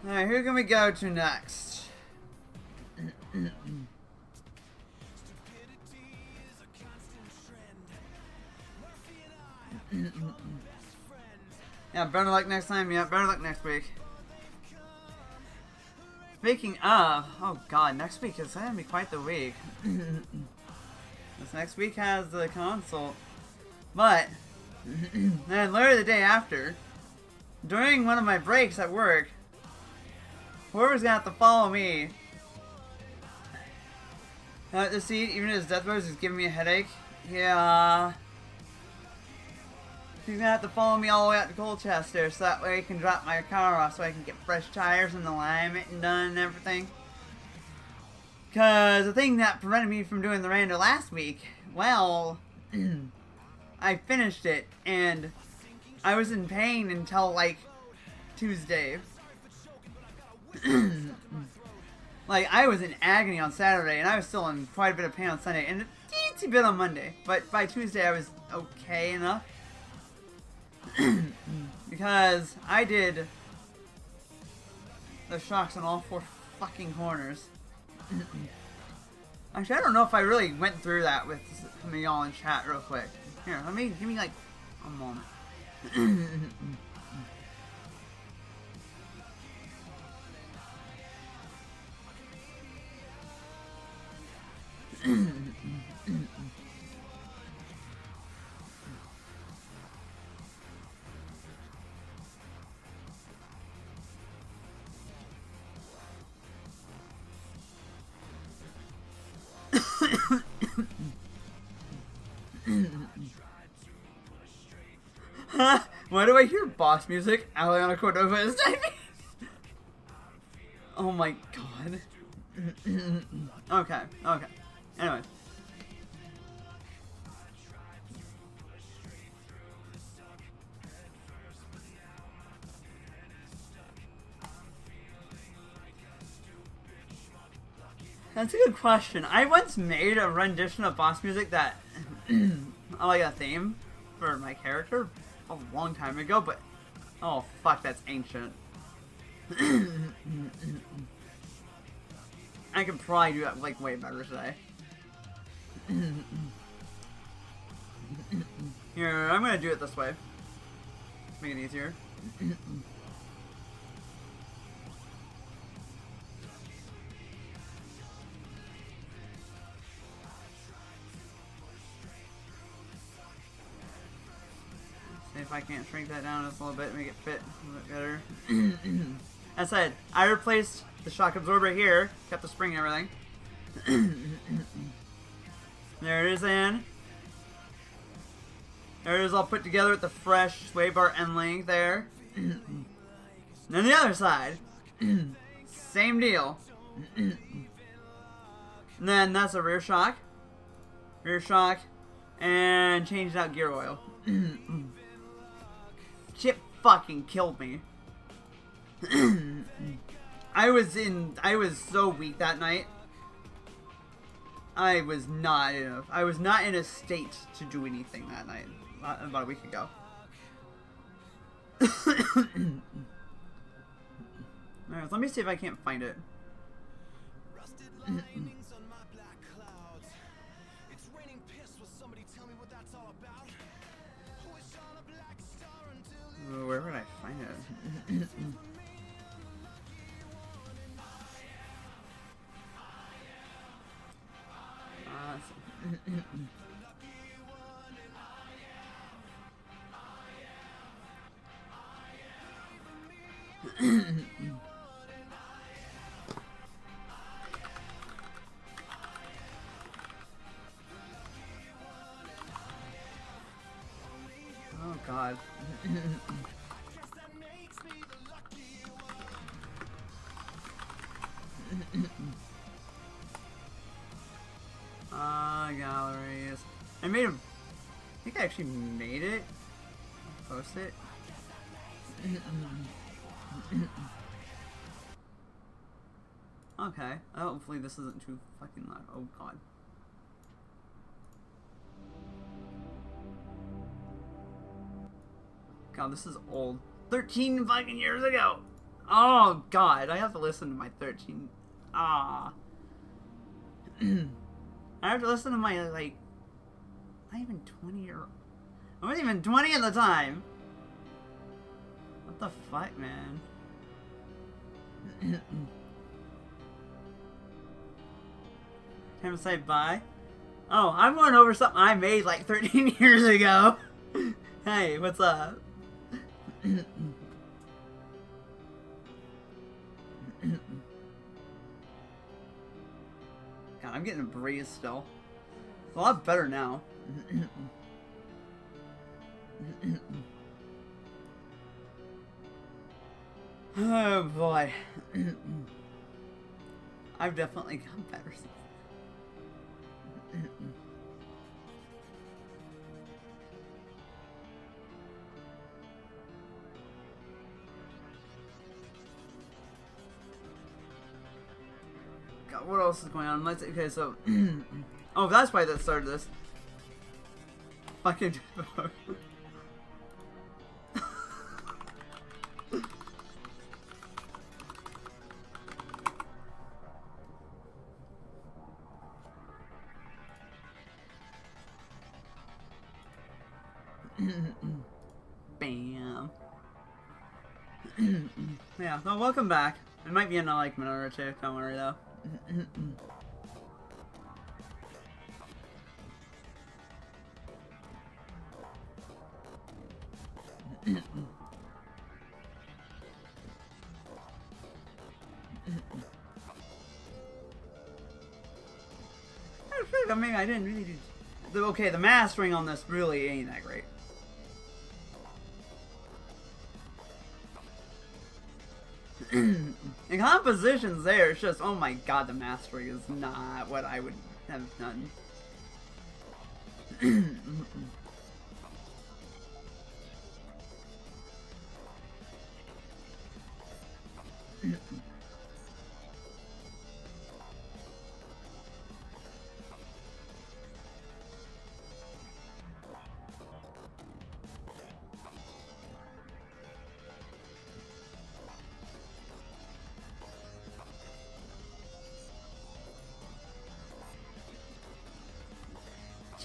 Alright, who can we go to next? Yeah, better luck next time. Yeah, better luck next week. Speaking of, oh god, next week is gonna be quite the week. This next week has the console. But, then literally the day after, during one of my breaks at work, whoever's gonna have to follow me out the seat, even if his death throes is giving me a headache. Yeah. He's gonna have to follow me all the way out to Colchester so that way he can drop my car off so I can get fresh tires and alignment and done and everything. Cause the thing that prevented me from doing the rando last week, well, I finished it and I was in pain until like Tuesday. Like I was in agony on Saturday and I was still in quite a bit of pain on Sunday and a teensy bit on Monday. But by Tuesday I was okay enough. Because I did the shocks on all 4 fucking corners. Actually, I don't know if I really went through that with some of y'all in chat real quick. Here, give me like a moment. Why do I hear boss music? Aliana Cordova is typing. Oh my god. Okay. Anyway. That's a good question. I once made a rendition of boss music that like a theme for my character a long time ago, but oh fuck, that's ancient. I could probably do that like way better today. Here, I'm gonna do it this way. Make it easier. See if I can't shrink that down just a little bit, make it fit a little bit better. As I said, I replaced the shock absorber here, kept the spring and everything. There it is in. There it is all put together with the fresh sway bar end link there. And then the other side. Same deal. And then that's a rear shock. Rear shock. And changed out gear oil. Shit fucking killed me. I was so weak that night. I was not in a state to do anything that night. About a week ago. Alright, let me see if I can't find it. Where would I find it? Oh god. made a... I think I actually made it. Post it. Okay. Hopefully this isn't too fucking loud. Oh god. God, this is old. 13 fucking years ago! Oh god, I have to listen to my 13... Ah. I have to listen to my, like... Not even 20 or... I wasn't even 20 at the time! What the fuck, man? Time to say bye? Oh, I'm going over something I made like 13 years ago! Hey, what's up? God, I'm getting a breeze still. It's a lot better now. Oh boy. I've definitely gotten better since then. God, what else is going on? Okay, so... oh, that's why that started this. Fucking... Bam. Yeah, well, welcome back. It might be in like a minute or two, don't worry though. I mean, I didn't really do... Okay, the mastering on this really ain't that great. The composition's there, it's just, oh my god, the mastering is not what I would have done.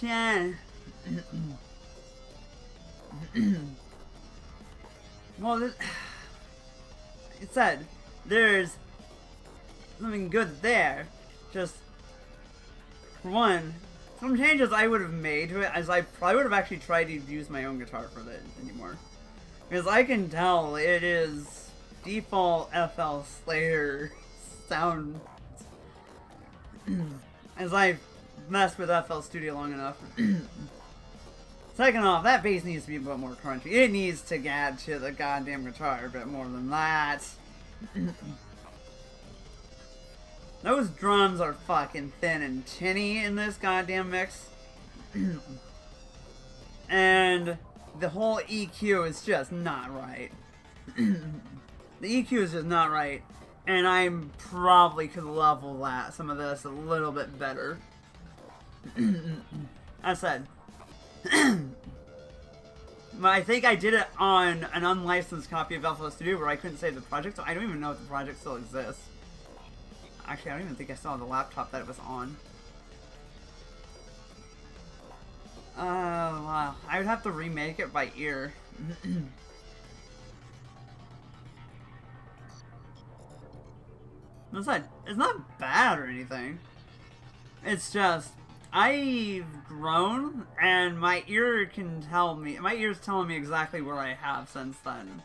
Yeah. Well, it said there's something good there. Just for one, some changes I would have made to it, as I probably would have actually tried to use my own guitar for that anymore, because I can tell it is default FL Slayer sound. As I've messed with FL Studio long enough. Second off, that bass needs to be a bit more crunchy. It needs to add to the goddamn guitar a bit more than that. Those drums are fucking thin and tinny in this goddamn mix. And the whole EQ is just not right. The EQ is just not right. And I probably could level that, some of this, a little bit better. I said, I think I did it on an unlicensed copy of FL Studio where I couldn't save the project, so I don't even know if the project still exists. Actually, I don't even think I saw the laptop that it was on. Wow. I would have to remake it by ear. It's not bad or anything. It's just, I've grown, and my ear can tell me, my ear's telling me exactly where I have since then.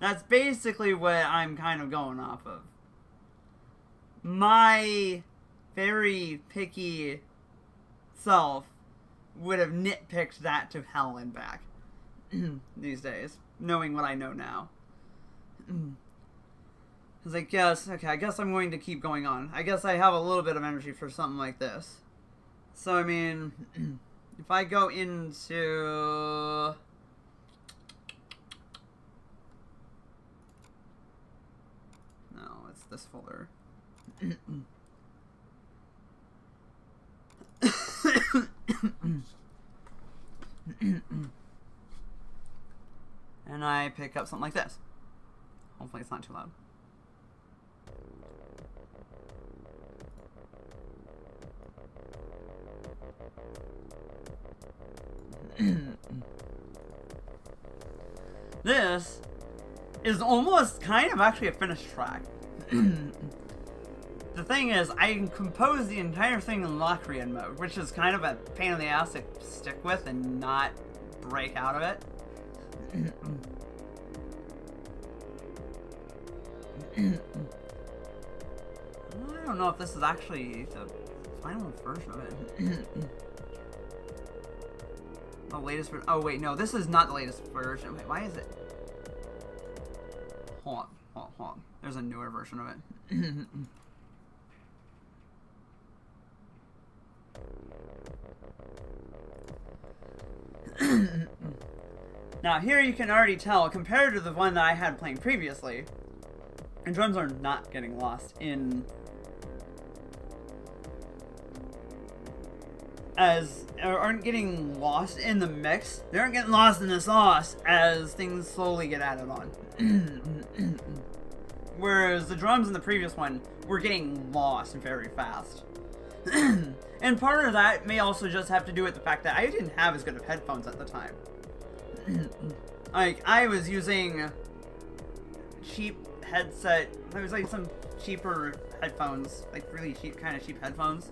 That's basically what I'm kind of going off of. My very picky self would have nitpicked that to hell and back these days, knowing what I know now. I was like, yes, okay, I guess I'm going to keep going on. I guess I have a little bit of energy for something like this. So, I mean, if I go into... No, it's this folder. And I pick up something like this. Hopefully it's not too loud. This is almost kind of actually a finished track. The thing is, I composed the entire thing in Locrian mode, which is kind of a pain in the ass to stick with and not break out of it. I don't know if this is actually the final version of it. The latest version. Oh wait, no, this is not the latest version. Wait, why is it? Hold on. There's a newer version of it. Now here you can already tell, compared to the one that I had playing previously, the drums are not getting lost in... aren't getting lost in the mix. They aren't getting lost in the sauce as things slowly get added on. Whereas the drums in the previous one were getting lost very fast. And part of that may also just have to do with the fact that I didn't have as good of headphones at the time. Like, I was using cheap headset. I was like some cheaper headphones, like really cheap, kind of cheap headphones.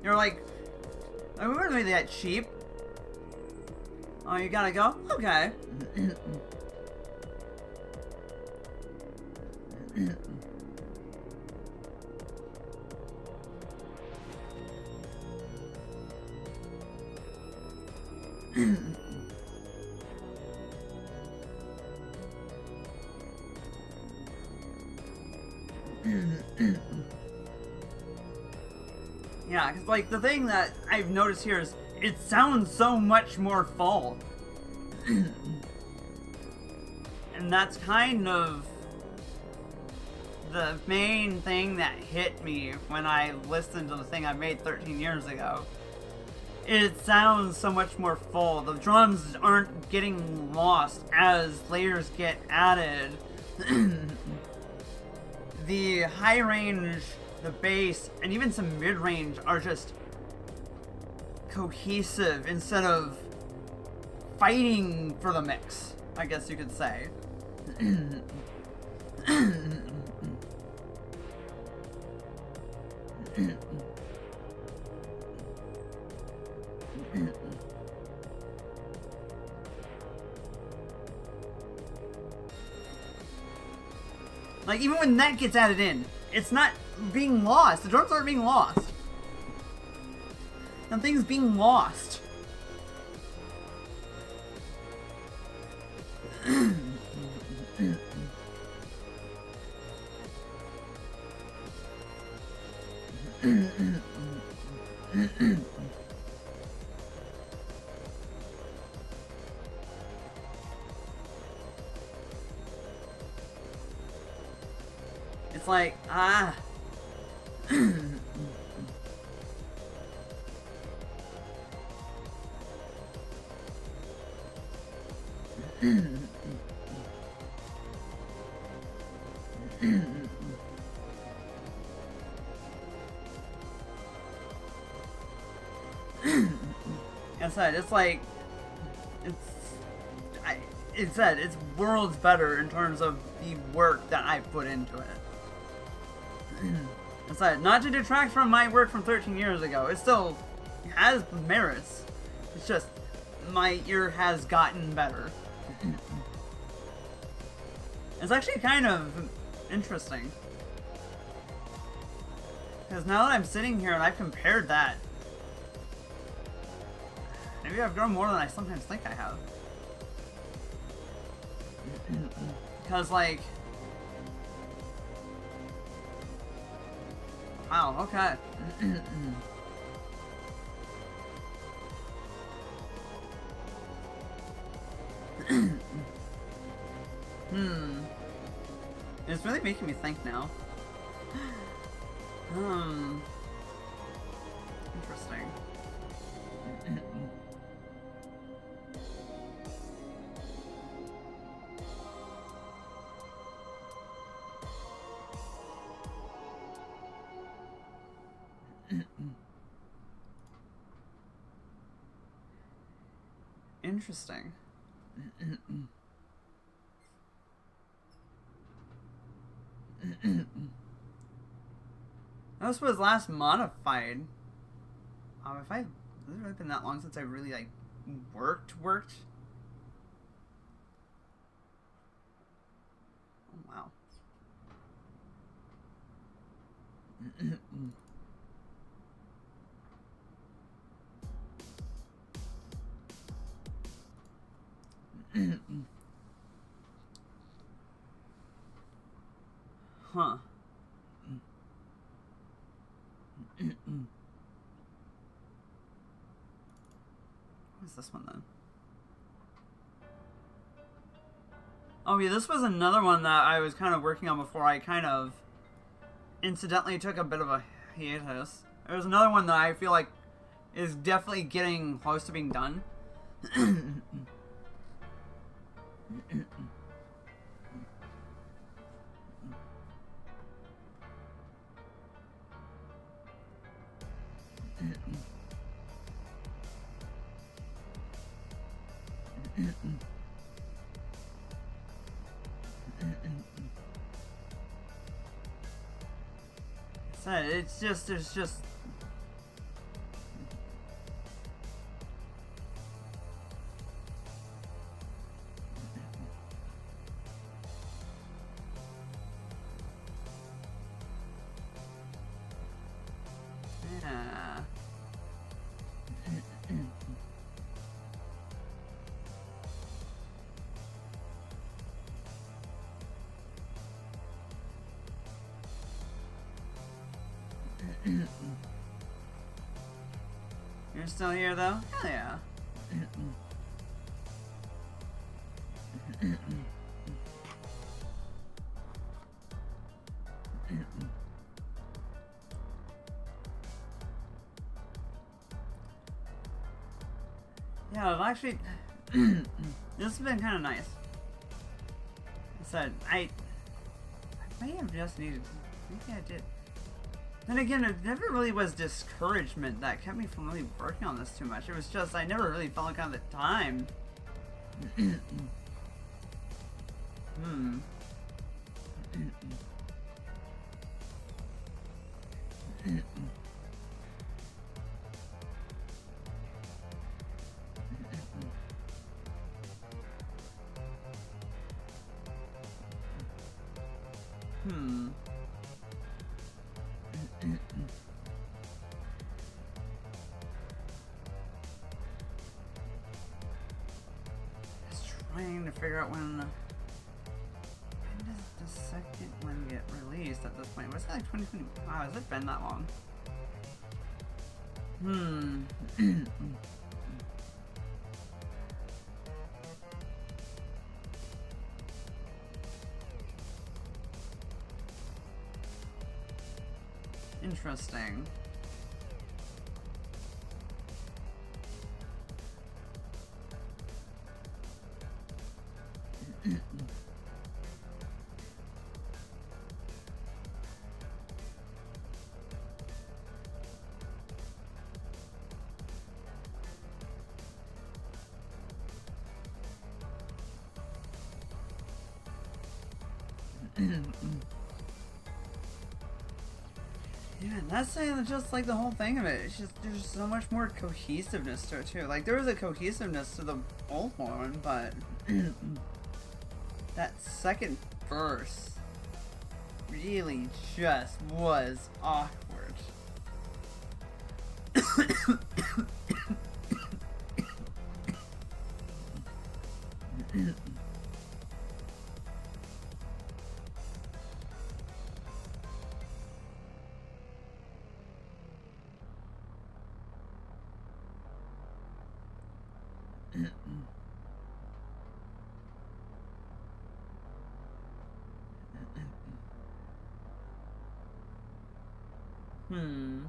You're like, we weren't really that cheap. Oh, you gotta go? Okay. Yeah, because like the thing that I've noticed here is it sounds so much more full. And that's kind of the main thing that hit me when I listened to the thing I made 13 years ago. It sounds so much more full. The drums aren't getting lost as layers get added. The high range, the bass, and even some mid-range are just cohesive instead of fighting for the mix, I guess you could say. Like, even when that gets added in, it's not being lost. The drums aren't being lost. Nothing's being lost. It's like, I said, it's like, it's worlds better in terms of the work that I put into it. I said, not to detract from my work from 13 years ago, it still has merits. It's just, my ear has gotten better. It's actually kind of interesting. Because now that I'm sitting here and I've compared that, maybe I've grown more than I sometimes think I have. Because, like... Wow, okay. It's really making me think now. Interesting. Interesting. This was last modified. Has it really been that long since I really like worked? Oh wow. Huh. What's this one then? Oh yeah, this was another one that I was kind of working on before I kind of incidentally took a bit of a hiatus. There's another one that I feel like is definitely getting close to being done. It's just yeah. You're still here though? Hell yeah. Yeah, I've actually this has been kind of nice. I said I may have just needed. Maybe I did. Then again, it never really was discouragement that kept me from really working on this too much. It was just I never really felt like I had the time. Just trying to figure out when does the second one get released at this point? Was it like 2020? Wow, has it been that long? Interesting. Yeah, and that's just like the whole thing of it. It's just there's so much more cohesiveness to it too. Like there was a cohesiveness to the old one, but that second verse really just was awkward. Hmm.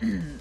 Hmm.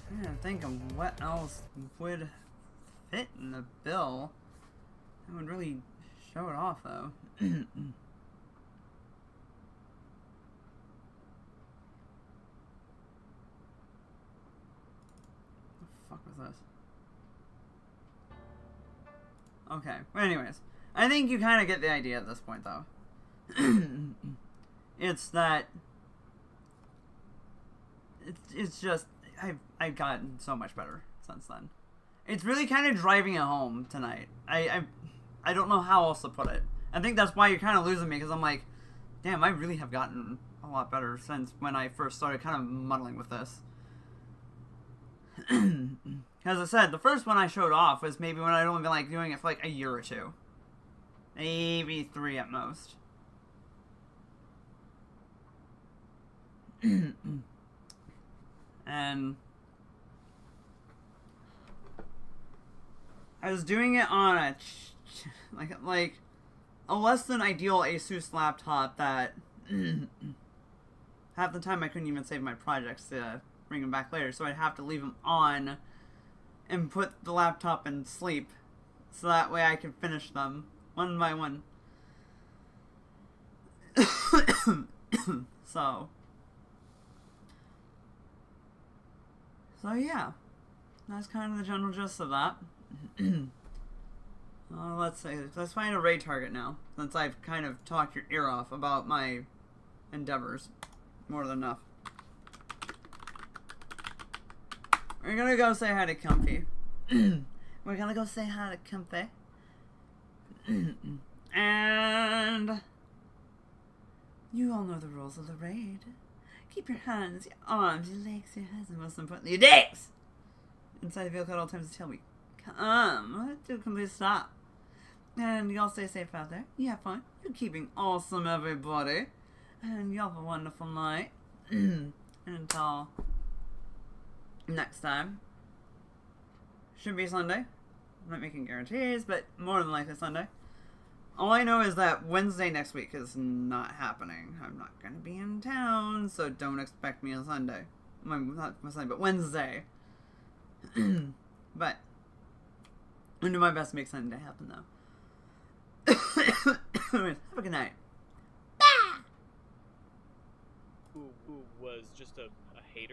I'm trying to think of what else would fit in the bill. That would really show it off, though. The fuck was this? Okay. But anyways, I think you kind of get the idea at this point, though. It's that it's just I've gotten so much better since then. It's really kind of driving it home tonight. I don't know how else to put it. I think that's why you're kind of losing me, because I'm like, damn, I really have gotten a lot better since when I first started kind of muddling with this. As I said, the first one I showed off was maybe when I'd only been like doing it for like a year or two. Maybe 3 at most. And I was doing it on a like a less than ideal Asus laptop that half the time I couldn't even save my projects to bring them back later, so I'd have to leave them on and put the laptop in sleep so that way I could finish them one by one. So yeah, that's kind of the general gist of that. Let's see. Let's find a raid target now, since I've kind of talked your ear off about my endeavors more than enough. We're gonna go say hi to Comfy. We're gonna go say hi to Comfy. And you all know the rules of the raid. Keep your hands, your arms, your legs, your heads, and most importantly, your dicks inside the vehicle at all times to tell me, come to a complete stop. And y'all stay safe out there. You have fun. You're keeping awesome, everybody. And y'all have a wonderful night. And until next time. Should be Sunday. I'm not making guarantees, but more than likely Sunday. All I know is that Wednesday next week is not happening. I'm not going to be in town, so don't expect me on Sunday. Not Sunday, but Wednesday. But I'm doing my best to make Sunday happen, though. Anyways, have a good night. Who was just a